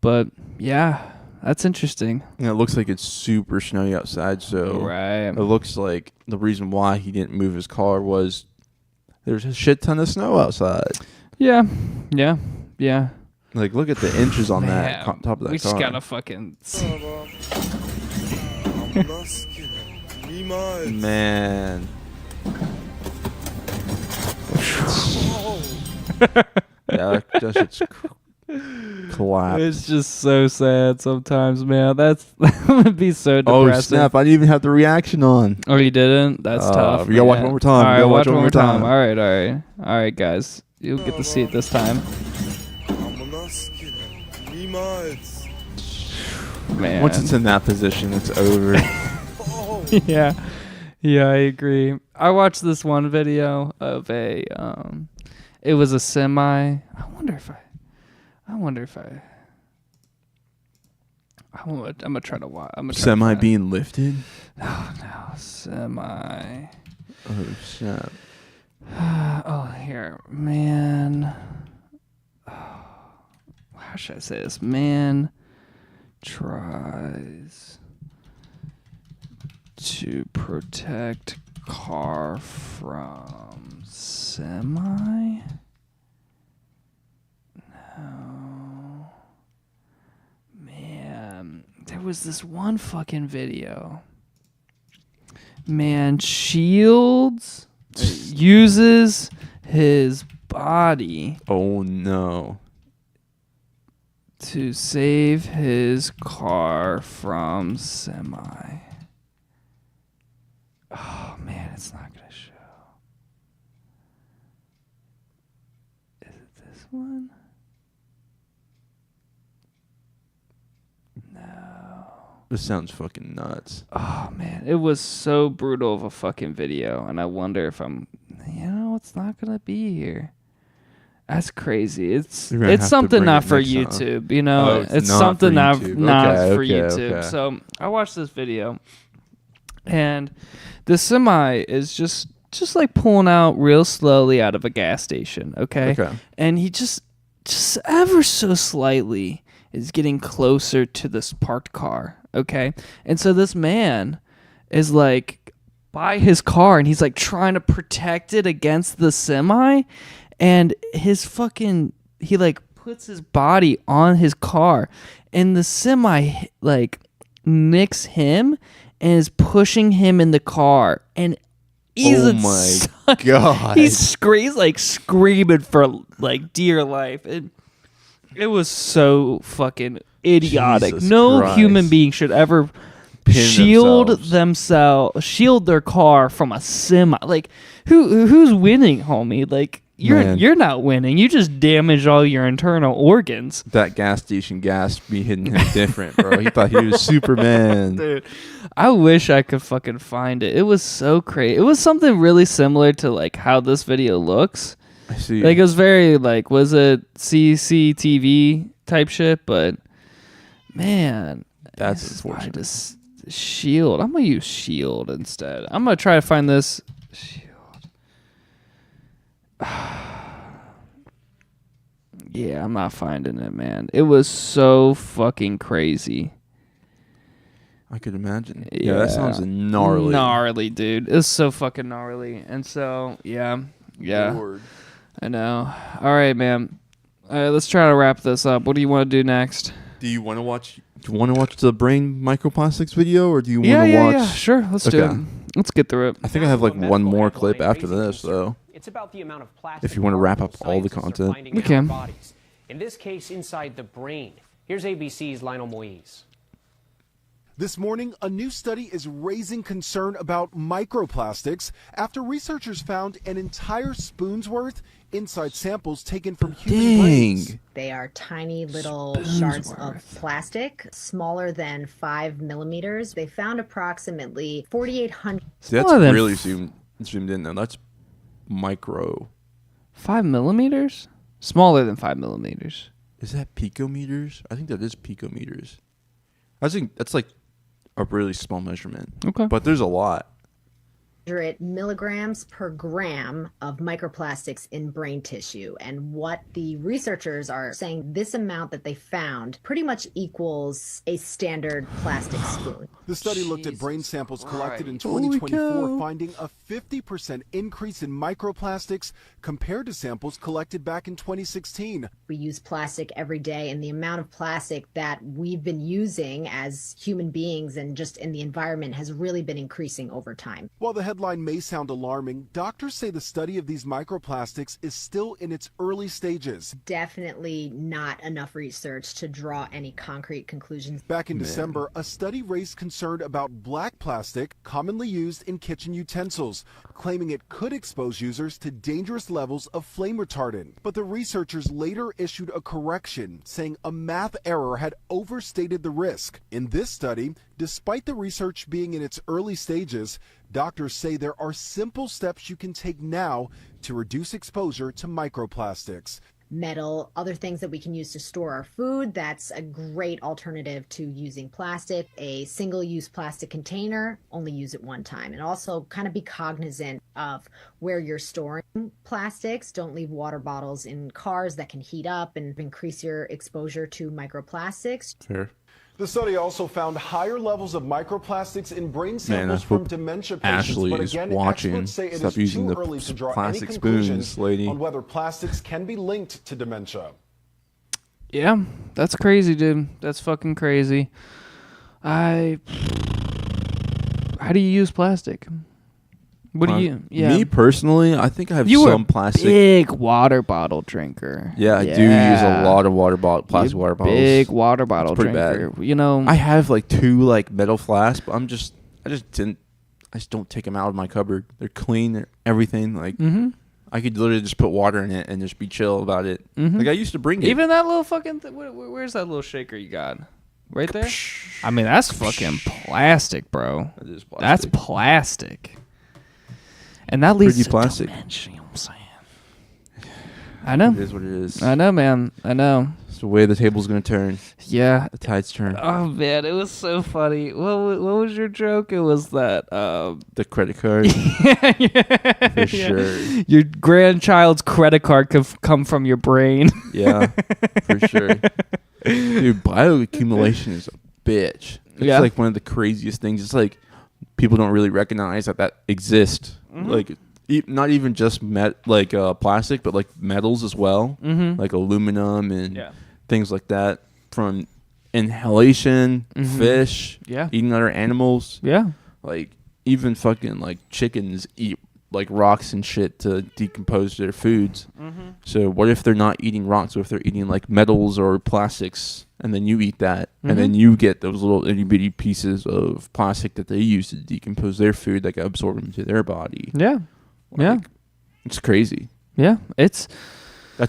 Speaker 2: but yeah, that's interesting.
Speaker 1: Yeah, it looks like it's super snowy outside, so it looks like the reason why he didn't move his car was there's a shit ton of snow outside.
Speaker 2: Yeah.
Speaker 1: Like, look at the inches on that top of that car.
Speaker 2: We just gotta fucking...
Speaker 1: Man. Yeah, that shit's collapsed.
Speaker 2: It's just so sad sometimes, man. That would be so depressing.
Speaker 1: Oh, snap. I didn't even have the reaction on.
Speaker 2: Oh, you didn't? That's tough.
Speaker 1: You gotta watch it one more time.
Speaker 2: All right, watch it one more time. All right, guys. You'll get to see it this time. Man.
Speaker 1: Once it's in that position, it's over.
Speaker 2: Yeah, I agree. I watched this one video of it was a semi. I'm gonna try to watch.
Speaker 1: Semi being lifted?
Speaker 2: Oh no, semi.
Speaker 1: Oh shit.
Speaker 2: Oh, here, man. How should I say this? Man tries to protect car from semi. No. Man, there was this one fucking video. Man uses his body.
Speaker 1: Oh no.
Speaker 2: To save his car from semi. Oh man, it's not gonna show. Is it this one? No.
Speaker 1: This sounds fucking nuts.
Speaker 2: Oh man, it was so brutal of a fucking video, and I wonder if it's not gonna be here. That's crazy. It's something not for YouTube, it's something not for YouTube. So I watched this video, and the semi is just like pulling out real slowly out of a gas station, okay? And he just ever so slightly is getting closer to this parked car, okay? And so this man is like by his car, and he's like trying to protect it against the semi. And he like puts his body on his car, and the semi like nicks him and is pushing him in the car. And he's
Speaker 1: God.
Speaker 2: He's screaming for like dear life. It was so fucking idiotic.
Speaker 1: Jesus
Speaker 2: no
Speaker 1: Christ.
Speaker 2: Human being should ever shield their car from a semi. Like who's winning, homie? Like you're not winning. You just damaged all your internal organs.
Speaker 1: That gas station gas be hitting him different, bro. He thought he was Superman.
Speaker 2: Dude, I wish I could fucking find it. It was so crazy. It was something really similar to like how this video looks.
Speaker 1: I see.
Speaker 2: Like it was very like, was it CCTV type shit? But man,
Speaker 1: that's unfortunate.
Speaker 2: This shield. I'm gonna use shield instead. I'm gonna try to find this shield. Yeah, I'm not finding it, man. It was so fucking crazy.
Speaker 1: I could imagine. Yeah, that sounds gnarly.
Speaker 2: Gnarly, dude. It's so fucking gnarly. And so, yeah.
Speaker 1: Lord.
Speaker 2: I know. All right, man. All right, let's try to wrap this up. What do you want to do next?
Speaker 1: Do you want to watch the brain microplastics video, or do you want to watch?
Speaker 2: Yeah, sure. Let's do it. Let's get through it.
Speaker 1: I think I have like one more clip after this, though.
Speaker 15: It's about the amount of plastic.
Speaker 1: If you want to wrap up all the content,
Speaker 2: we can.
Speaker 15: In this case, inside the brain. Here's ABC's Lionel Moise.
Speaker 16: This morning, a new study is raising concern about microplastics after researchers found an entire spoon's worth inside samples taken from human brains.
Speaker 17: They are tiny little shards of plastic, smaller than 5 millimeters. They found approximately 4,800.
Speaker 1: See, that's really zoomed in now. That's micro.
Speaker 2: 5 millimeters? Smaller than 5 millimeters.
Speaker 1: Is that picometers? I think that is picometers. I think that's like a really small measurement.
Speaker 2: Okay.
Speaker 1: But there's a lot.
Speaker 17: 100 milligrams per gram of microplastics in brain tissue. And what the researchers are saying, this amount that they found pretty much equals a standard plastic spoon.
Speaker 16: The study looked at brain samples collected in 2024, finding a 50% increase in microplastics compared to samples collected back in 2016.
Speaker 17: We use plastic every day, and the amount of plastic that we've been using as human beings and just in the environment has really been increasing over time.
Speaker 16: While the headline may sound alarming, doctors say the study of these microplastics is still in its early stages.
Speaker 17: Definitely not enough research to draw any concrete conclusions.
Speaker 16: Back in December, a study raised concern about black plastic commonly used in kitchen utensils, claiming it could expose users to dangerous levels of flame retardant. But the researchers later issued a correction, saying a math error had overstated the risk. In this study, despite the research being in its early stages, doctors say there are simple steps you can take now to reduce exposure to microplastics.
Speaker 17: Metal, other things that we can use to store our food. That's a great alternative to using plastic. A single-use plastic container, only use it one time. And also kind of be cognizant of where you're storing plastics. Don't leave water bottles in cars that can heat up and increase your exposure to microplastics.
Speaker 1: Fair.
Speaker 16: The study also found higher levels of microplastics in brain samples from dementia patients.
Speaker 1: Ashley
Speaker 16: But
Speaker 1: is
Speaker 16: again,
Speaker 1: watching.
Speaker 16: experts say it
Speaker 1: Stop
Speaker 16: is
Speaker 1: using
Speaker 16: too
Speaker 1: the
Speaker 16: early to draw any
Speaker 1: plastic
Speaker 16: conclusions
Speaker 1: spoons, lady.
Speaker 16: on whether plastics can be linked to dementia.
Speaker 2: Yeah, that's crazy, dude. That's fucking crazy. How do you use plastic? What do you? Yeah.
Speaker 1: Me personally, I think I have
Speaker 2: You
Speaker 1: some
Speaker 2: were
Speaker 1: plastic.
Speaker 2: Big water bottle drinker.
Speaker 1: Yeah, I do use a lot of plastic
Speaker 2: You
Speaker 1: water bottles.
Speaker 2: Big water bottle
Speaker 1: It's pretty
Speaker 2: drinker.
Speaker 1: bad.
Speaker 2: You know,
Speaker 1: I have like 2 like metal flasks, but I just don't take them out of my cupboard. They're clean, they're everything. Like I could literally just put water in it and just be chill about it. Like I used to bring it.
Speaker 2: even that little fucking. Where's that little shaker you got? Right there. I mean, that's fucking plastic, bro.
Speaker 1: That is plastic.
Speaker 2: That's plastic. And that leads to
Speaker 1: plastic.
Speaker 2: dementia, you know what I'm saying? I know.
Speaker 1: It is what it is.
Speaker 2: I know, man. I know.
Speaker 1: It's the way the table's gonna turn.
Speaker 2: Yeah.
Speaker 1: The tide's turn.
Speaker 2: Oh man, it was so funny. What was your joke? It was that
Speaker 1: the credit card. For sure.
Speaker 2: Your grandchild's credit card could come from your brain.
Speaker 1: Yeah, for sure. Dude, bioaccumulation is a bitch. It's like one of the craziest things. It's like people don't really recognize that exists. Like not even just plastic, but like metals as well, like aluminum and things like that from inhalation, fish, eating other animals.
Speaker 2: Yeah,
Speaker 1: like even fucking like chickens eat like rocks and shit to decompose their foods. So what if they're not eating rocks? What if they're eating like metals or plastics, and then you eat that, and then you get those little itty bitty pieces of plastic that they use to decompose their food that get absorbed into their body.
Speaker 2: Yeah, yeah,
Speaker 1: it's crazy.
Speaker 2: Yeah, that's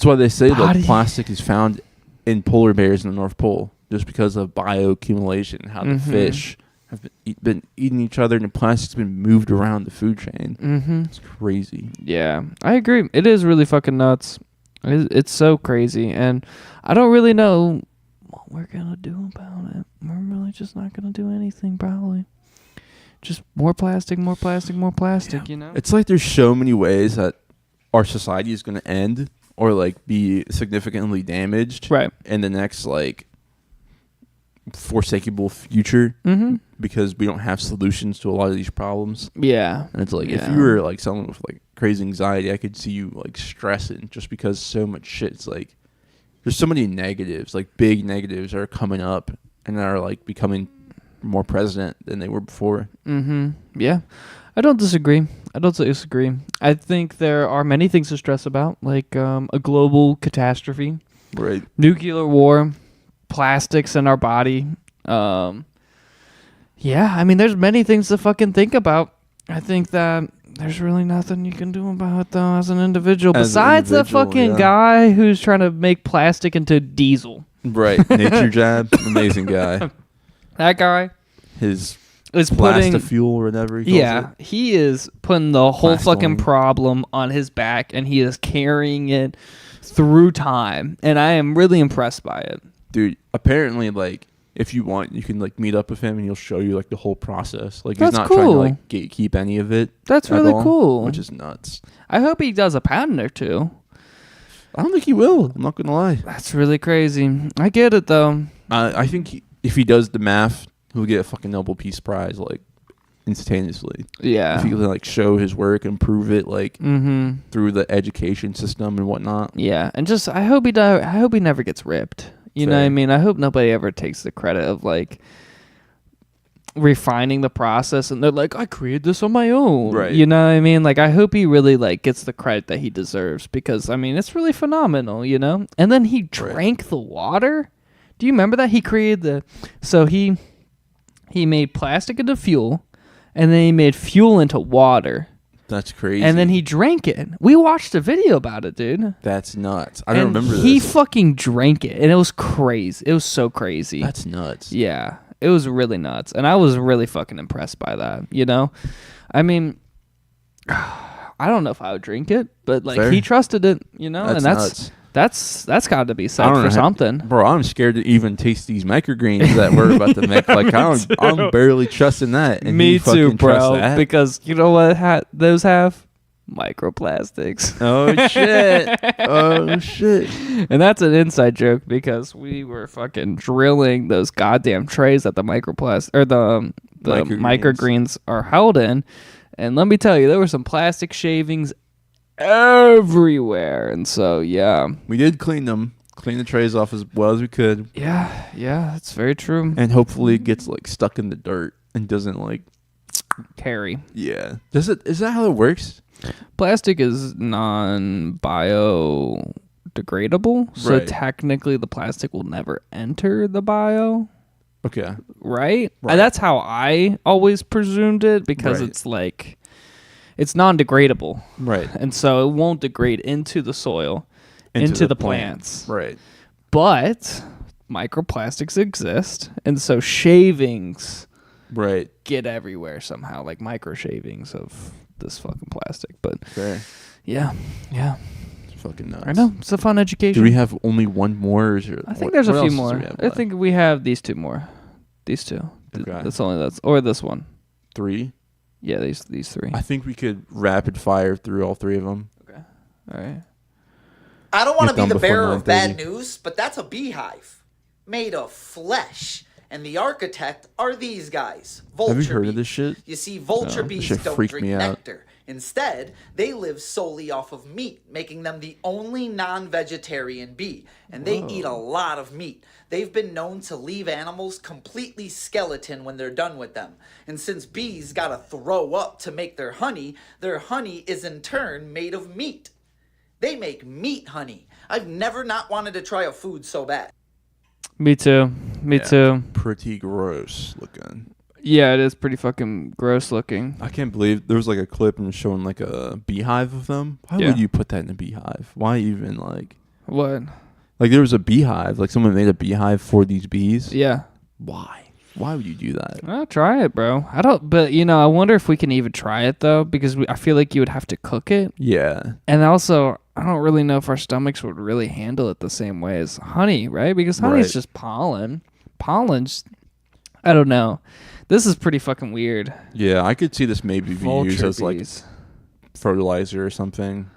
Speaker 1: why they say that plastic is found in polar bears in the North Pole, just because of bioaccumulation, how the fish have been eating each other, and the plastic's been moved around the food chain. It's crazy.
Speaker 2: Yeah, I agree. It is really fucking nuts. It's so crazy, and I don't really know what we're gonna do about it. We're really just not gonna do anything, probably. Just more plastic, more plastic, more plastic. You know,
Speaker 1: it's like there's so many ways that our society is gonna end or like be significantly damaged,
Speaker 2: right,
Speaker 1: in the next like foreseeable future, because we don't have solutions to a lot of these problems.
Speaker 2: Yeah,
Speaker 1: and it's like if you were like someone with like crazy anxiety, I could see you like stressing just because so much shit. It's like there's so many negatives, like big negatives, that are coming up and that are like becoming more present than they were before.
Speaker 2: Yeah, I don't disagree. I think there are many things to stress about, like a global catastrophe,
Speaker 1: right?
Speaker 2: Nuclear war, plastics in our body. Yeah, I mean, there's many things to fucking think about. I think that there's really nothing you can do about it, though, as an individual. Besides the fucking guy who's trying to make plastic into diesel.
Speaker 1: Right. Nature Jab. Amazing guy.
Speaker 2: That guy
Speaker 1: is
Speaker 2: putting
Speaker 1: fuel or whatever he calls it.
Speaker 2: He is putting the whole
Speaker 1: Plastone.
Speaker 2: fucking problem on his back, and he is carrying it through time, and I am really impressed by it.
Speaker 1: Dude, apparently, like, if you want, you can, like, meet up with him and he'll show you, like, the whole process. Like,
Speaker 2: That's
Speaker 1: he's not
Speaker 2: cool.
Speaker 1: trying to, like, gatekeep any of it.
Speaker 2: That's
Speaker 1: at
Speaker 2: really
Speaker 1: all,
Speaker 2: cool.
Speaker 1: Which is nuts.
Speaker 2: I hope he does a patent or two.
Speaker 1: I don't think he will. I'm not going to lie.
Speaker 2: That's really crazy. I get it, though.
Speaker 1: I think if he does the math, he'll get a fucking Nobel Peace Prize, like, instantaneously.
Speaker 2: Yeah.
Speaker 1: If he can, like, show his work and prove it, like,
Speaker 2: Mm-hmm.
Speaker 1: through the education system and whatnot.
Speaker 2: Yeah, and just I hope he never gets ripped. You know what I mean? I hope nobody ever takes the credit of, like, refining the process and they're like, I created this on my own.
Speaker 1: Right.
Speaker 2: You know what I mean? Like, I hope he really, like, gets the credit that he deserves because, I mean, it's really phenomenal, you know? And then he drank the water. Do you remember that? He created so he made plastic into fuel and then he made fuel into water.
Speaker 1: That's crazy.
Speaker 2: And then he drank it. We watched a video about it, dude.
Speaker 1: That's nuts. I don't remember this.
Speaker 2: He fucking drank it, and it was crazy. It was so crazy.
Speaker 1: That's nuts.
Speaker 2: Yeah, it was really nuts, and I was really fucking impressed by that. You know, I mean, I don't know if I would drink it, but like
Speaker 1: Fair.
Speaker 2: he trusted it. You know,
Speaker 1: That's
Speaker 2: and
Speaker 1: nuts.
Speaker 2: that's got to be
Speaker 1: I
Speaker 2: said
Speaker 1: don't
Speaker 2: for
Speaker 1: know
Speaker 2: something.
Speaker 1: Bro, I'm scared to even taste these microgreens that we're about to make. Like, I'm barely trusting that. And
Speaker 2: Me
Speaker 1: you
Speaker 2: too,
Speaker 1: fucking trust
Speaker 2: bro.
Speaker 1: that?
Speaker 2: Because you know what those have? Microplastics.
Speaker 1: Oh shit. Oh shit.
Speaker 2: And that's an inside joke because we were fucking drilling those goddamn trays that the microplast or the microgreens are held in. And let me tell you, there were some plastic shavings everywhere. And so yeah.
Speaker 1: We did clean the trays off as well as we could.
Speaker 2: Yeah, that's very true.
Speaker 1: And hopefully it gets like stuck in the dirt and doesn't like
Speaker 2: carry.
Speaker 1: Yeah. Is that how it works?
Speaker 2: Plastic is non-biodegradable, so
Speaker 1: Right.
Speaker 2: technically the plastic will never enter the bio.
Speaker 1: Okay.
Speaker 2: Right? And that's how I always presumed it because
Speaker 1: Right.
Speaker 2: it's like it's non-degradable.
Speaker 1: Right.
Speaker 2: And so it won't degrade into the soil, into the plants.
Speaker 1: Right.
Speaker 2: But microplastics exist, and so shavings
Speaker 1: Right.
Speaker 2: get everywhere somehow, like micro shavings of this fucking plastic. But
Speaker 1: Fair.
Speaker 2: yeah.
Speaker 1: It's fucking nuts.
Speaker 2: I know. It's a fun education.
Speaker 1: Do we have only one more? Or is there,
Speaker 2: I think there's
Speaker 1: what
Speaker 2: a few
Speaker 1: else
Speaker 2: more.
Speaker 1: do we have
Speaker 2: I
Speaker 1: left?
Speaker 2: think we have these two more. These two.
Speaker 1: Okay.
Speaker 2: That's or this one.
Speaker 1: 3.
Speaker 2: Yeah, these 3.
Speaker 1: I think we could rapid fire through all 3 of them.
Speaker 2: Okay. All right.
Speaker 18: I don't want to
Speaker 1: Get
Speaker 18: be
Speaker 1: done
Speaker 18: the bearer
Speaker 1: before
Speaker 18: of bad
Speaker 1: 9:30.
Speaker 18: news, but that's a beehive made of flesh. And the architect are these guys, vulture
Speaker 1: Have you heard of
Speaker 18: bees.
Speaker 1: this shit?
Speaker 18: You see, vulture
Speaker 1: No, this
Speaker 18: bees
Speaker 1: shit
Speaker 18: don't
Speaker 1: freaked
Speaker 18: drink
Speaker 1: me out.
Speaker 18: nectar. Instead, they live solely off of meat, making them the only non-vegetarian bee. And they eat a lot of meat. They've been known to leave animals completely skeleton when they're done with them. And since bees gotta throw up to make their honey is in turn made of meat. They make meat honey. I've never not wanted to try a food so bad.
Speaker 2: Me too. Me too.
Speaker 1: Pretty gross looking.
Speaker 2: Yeah, it is pretty fucking gross looking.
Speaker 1: I can't believe there was like a clip and showing like a beehive of them. Why
Speaker 2: Yeah.
Speaker 1: would you put that in a beehive? Why even like
Speaker 2: What?
Speaker 1: Like there was a beehive, like someone made a beehive for these bees.
Speaker 2: Yeah.
Speaker 1: Why? Why would you do that?
Speaker 2: I'll try it, bro. I don't, but you know, I wonder if we can even try it though, because I feel like you would have to cook it.
Speaker 1: Yeah.
Speaker 2: And also, I don't really know if our stomachs would really handle it the same way as honey, right? Because honey is
Speaker 1: Right.
Speaker 2: just pollen. Pollen's, I don't know. This is pretty fucking weird.
Speaker 1: Yeah, I could see this maybe be used
Speaker 2: Vulture
Speaker 1: as like
Speaker 2: bees.
Speaker 1: fertilizer or something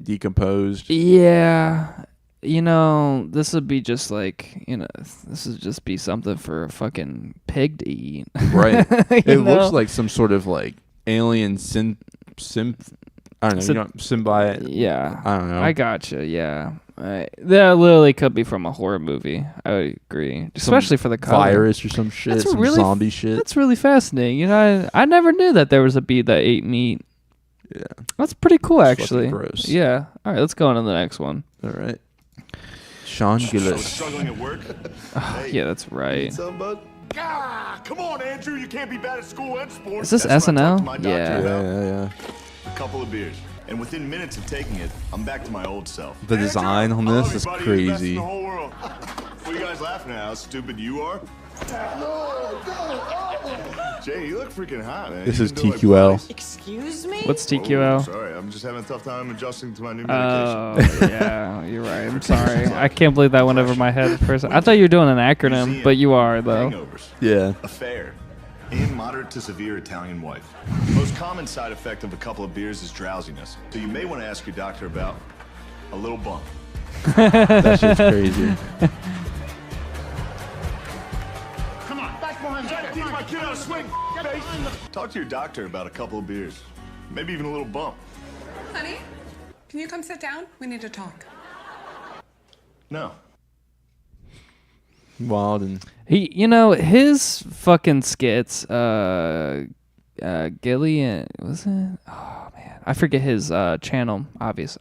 Speaker 1: decomposed.
Speaker 2: Yeah. You know, this would be just like, you know, this would just be something for a fucking pig to eat.
Speaker 1: Right.
Speaker 2: You
Speaker 1: It
Speaker 2: know?
Speaker 1: looks like some sort of like alien I don't know, symbiote.
Speaker 2: Yeah.
Speaker 1: I don't know.
Speaker 2: I gotcha, yeah. That literally could be from a horror movie. I would agree. Especially for the color.
Speaker 1: virus or some shit, some zombie shit.
Speaker 2: That's really fascinating. You know, I never knew that there was a bee that ate meat.
Speaker 1: Yeah.
Speaker 2: That's pretty cool,
Speaker 1: It's fucking
Speaker 2: actually.
Speaker 1: gross.
Speaker 2: Yeah. All right, let's go on to the next one.
Speaker 1: All right. Sean Gillis.
Speaker 19: Struggling at work?
Speaker 2: Yeah, that's right.
Speaker 19: Ah, come on, Andrew. You can't be bad at school and sports.
Speaker 2: Is this
Speaker 19: That's what I talked
Speaker 2: SNL?
Speaker 19: to my doctor
Speaker 2: Yeah.
Speaker 19: about.
Speaker 1: Yeah.
Speaker 19: A couple of beers. And within minutes of taking it, I'm back to my old self.
Speaker 1: The design on
Speaker 19: I love
Speaker 1: this
Speaker 19: you,
Speaker 1: is
Speaker 19: buddy. You're the best in
Speaker 1: crazy.
Speaker 19: the whole world. What are you guys laughing at? How stupid you are? Jay, you look freaking hot, man.
Speaker 1: This
Speaker 19: You
Speaker 1: is
Speaker 19: can do like
Speaker 1: TQL.
Speaker 19: bodies.
Speaker 20: Excuse me?
Speaker 2: What's TQL?
Speaker 19: Oh, sorry, I'm just having a tough time adjusting to my new
Speaker 2: Oh,
Speaker 19: medication.
Speaker 2: yeah, you're right. I'm sorry. I can't believe that went over my head for a second. I thought you were doing an acronym, but you are, though.
Speaker 19: Hangovers.
Speaker 1: Yeah.
Speaker 19: Affair. And moderate to severe Italian wife. The most common side effect of a couple of beers is drowsiness. So you may want to ask your doctor about a little bump.
Speaker 1: That shit's crazy.
Speaker 19: Come on, back behind Jay. Keep my kid out of swing. Talk to your doctor about a couple of beers. Maybe even a little bump.
Speaker 20: Honey, can you come sit down? We need to talk.
Speaker 19: No.
Speaker 1: Wild and
Speaker 2: his fucking skits, Gillian, was it? Oh man, I forget his channel. Obvious,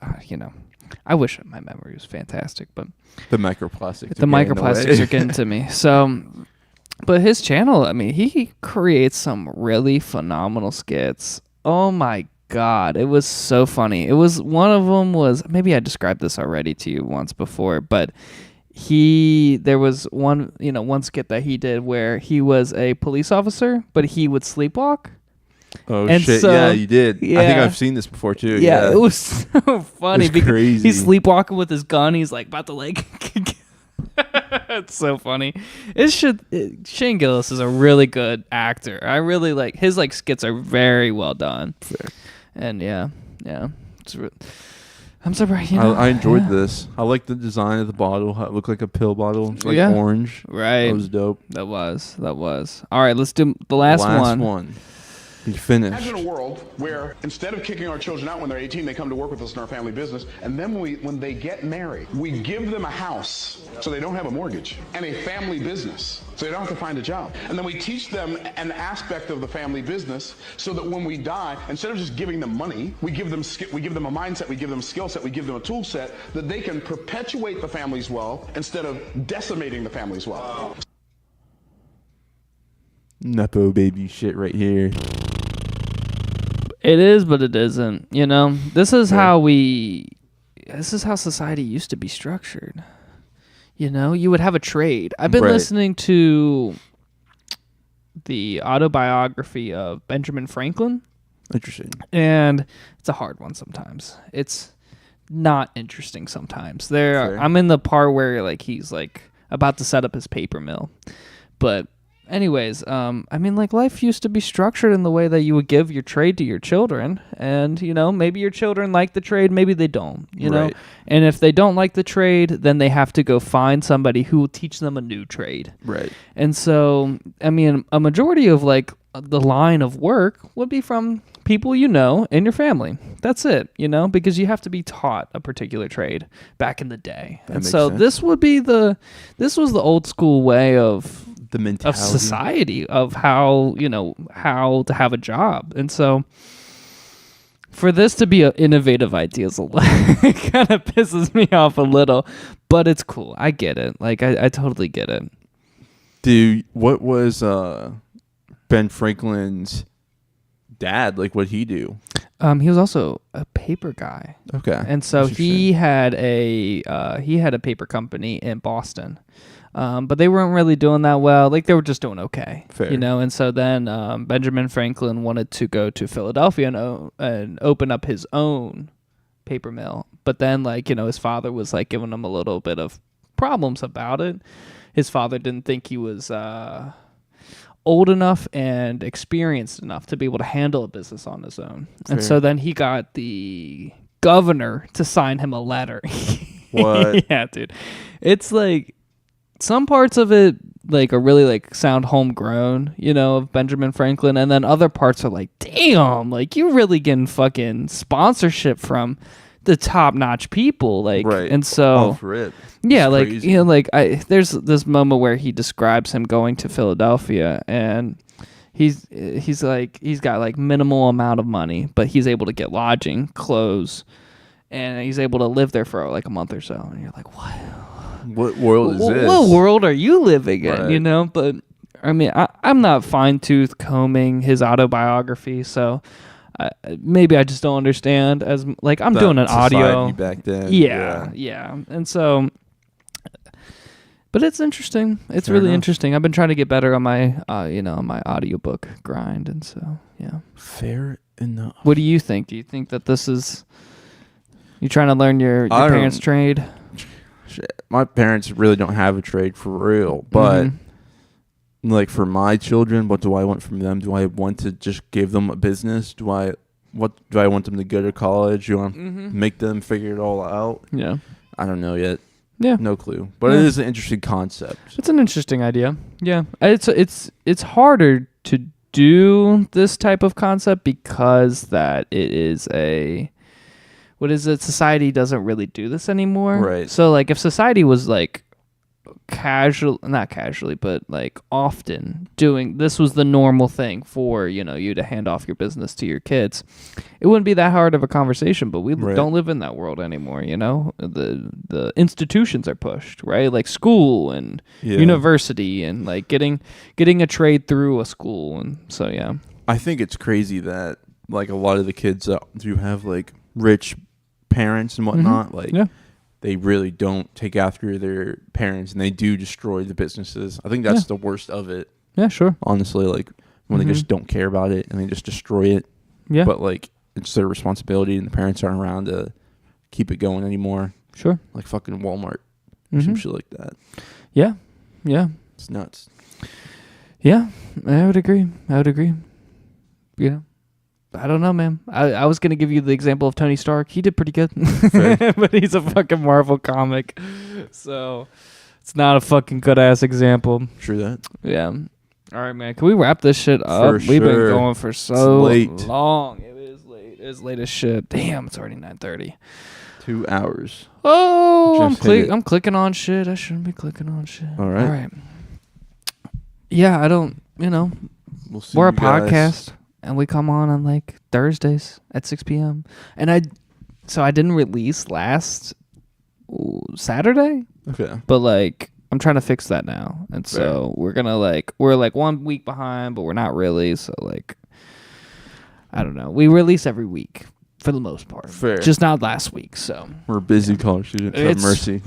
Speaker 2: I wish my memory was fantastic, but
Speaker 1: the microplastics.
Speaker 2: The microplastics are getting to me. So, but his channel, I mean, he creates some really phenomenal skits. Oh my God, it was so funny. It was one of them was maybe I described this already to you once before, but there was one skit that he did where he was a police officer, but he would sleepwalk.
Speaker 1: Oh
Speaker 2: and
Speaker 1: shit!
Speaker 2: so,
Speaker 1: Yeah, you did.
Speaker 2: Yeah.
Speaker 1: I think I've seen this before too.
Speaker 2: Yeah, it was so funny
Speaker 1: It's
Speaker 2: because
Speaker 1: crazy.
Speaker 2: he's sleepwalking with his gun. He's like about to like. It's so funny. Shane Gillis is a really good actor. I really like his skits are very well done.
Speaker 1: Fair.
Speaker 2: And yeah, I'm surprised.
Speaker 1: I enjoyed this. I like the design of the bottle. How it looked like a pill bottle. It's like orange.
Speaker 2: Right.
Speaker 1: That was dope.
Speaker 2: That was. All right, let's do the last one.
Speaker 1: You finished.
Speaker 21: Imagine a world where instead of kicking our children out when they're 18, they come to work with us in our family business, and then when they get married, we give them a house so they don't have a mortgage and a family business so they don't have to find a job. And then we teach them an aspect of the family business so that when we die, instead of just giving them money, we give them a mindset, we give them a skill set, we give them a tool set that they can perpetuate the family's wealth instead of decimating the family's wealth.
Speaker 1: Nepo baby shit right here.
Speaker 2: It is, but it isn't. This is how society used to be structured. You would have a trade. I've been listening to the autobiography of Benjamin Franklin.
Speaker 1: Interesting.
Speaker 2: And it's a hard one sometimes. It's not interesting sometimes. I'm in the part where he's about to set up his paper mill. But anyways, life used to be structured in the way that you would give your trade to your children, and maybe your children like the trade, maybe they don't, know, and if they don't like the trade, then they have to go find somebody who will teach them a new trade,
Speaker 1: right?
Speaker 2: And so, a majority of the line of work would be from people in your family. That's it, because you have to be taught a particular trade back in the day, and so sense. This was the old school way of
Speaker 1: the mentality
Speaker 2: of society of how to have a job. And so for this to be an innovative idea it kind of pisses me off a little, but it's cool. I get it. I totally get it.
Speaker 1: Dude, what was Ben Franklin's dad? What'd he do?
Speaker 2: He was also a paper guy.
Speaker 1: Okay.
Speaker 2: And so he had a paper company in Boston. But they weren't really doing that well. They were just doing okay.
Speaker 1: Fair.
Speaker 2: And so then Benjamin Franklin wanted to go to Philadelphia and open up his own paper mill. But then, his father was, giving him a little bit of problems about it. His father didn't think he was old enough and experienced enough to be able to handle a business on his own.
Speaker 1: Fair.
Speaker 2: And so then he got the governor to sign him a letter.
Speaker 1: What?
Speaker 2: Yeah, dude. It's some parts of it are really sound homegrown, of Benjamin Franklin, and then other parts are damn, you're really getting fucking sponsorship from the top-notch people,
Speaker 1: right.
Speaker 2: And so
Speaker 1: off rip.
Speaker 2: Yeah,
Speaker 1: It's
Speaker 2: there's this moment where he describes him going to Philadelphia, and he's got minimal amount of money, but he's able to get lodging, clothes, and he's able to live there for a month or so, and you're like, what?
Speaker 1: What world is this?
Speaker 2: What world are you living in?
Speaker 1: Right.
Speaker 2: But I'm not fine-tooth combing his autobiography, so maybe I just don't understand as I'm doing an audio
Speaker 1: back then.
Speaker 2: Yeah, and so But it's interesting. It's
Speaker 1: Fair
Speaker 2: really
Speaker 1: enough.
Speaker 2: interesting. I've been trying to get better on my, my audiobook grind, and so yeah.
Speaker 1: Fair enough.
Speaker 2: What do you think? Do you think that this is you trying to learn your
Speaker 1: I don't-
Speaker 2: parents' trade?
Speaker 1: Shit, my parents really don't have a trade for real, but like for my children, what do I want from them? Do I want to just give them a business? Do I want them to go to college? Do I want to make them figure it all out?
Speaker 2: Yeah.
Speaker 1: I don't know yet.
Speaker 2: Yeah.
Speaker 1: No clue. But it is an interesting concept.
Speaker 2: It's an interesting idea. Yeah. It's harder to do this type of concept because that it is society doesn't really do this anymore.
Speaker 1: Right.
Speaker 2: So like if society was like not casually, but like often doing this was the normal thing for, you to hand off your business to your kids, it wouldn't be that hard of a conversation, but we don't live in that world anymore, the institutions are pushed, right? Like school and university and like getting a trade through a school. And so, yeah.
Speaker 1: I think it's crazy that like a lot of the kids that do have like rich parents and whatnot, like they really don't take after their parents and they do destroy the businesses. I think that's the worst of it.
Speaker 2: Yeah, sure.
Speaker 1: Honestly, like when they just don't care about it and they just destroy it.
Speaker 2: Yeah.
Speaker 1: But like it's their responsibility and the parents aren't around to keep it going anymore.
Speaker 2: Sure.
Speaker 1: Like fucking Walmart or some shit like that.
Speaker 2: Yeah. Yeah.
Speaker 1: It's nuts.
Speaker 2: Yeah, I would agree. Yeah. I don't know, man. I was going to give you the example of Tony Stark. He did pretty good. But he's a fucking Marvel comic. So it's not a fucking good-ass example.
Speaker 1: True that.
Speaker 2: Yeah. All right, man. Can we wrap this shit up? We've been going for so long. It is late. It's late as shit. Damn, it's already 9:30.
Speaker 1: 2 hours.
Speaker 2: Oh, I'm clicking on shit. I shouldn't be clicking on shit.
Speaker 1: All right.
Speaker 2: Yeah, I don't,
Speaker 1: We'll see
Speaker 2: we're a
Speaker 1: you guys.
Speaker 2: podcast. And we come on like Thursdays at 6 p.m. And I didn't release last Saturday.
Speaker 1: Okay.
Speaker 2: But like I'm trying to fix that now. And so we're gonna we're 1 week behind, but we're not really. So like I don't know. We release every week for the most part.
Speaker 1: Fair.
Speaker 2: Just not last week. So
Speaker 1: We're busy college students. Have mercy.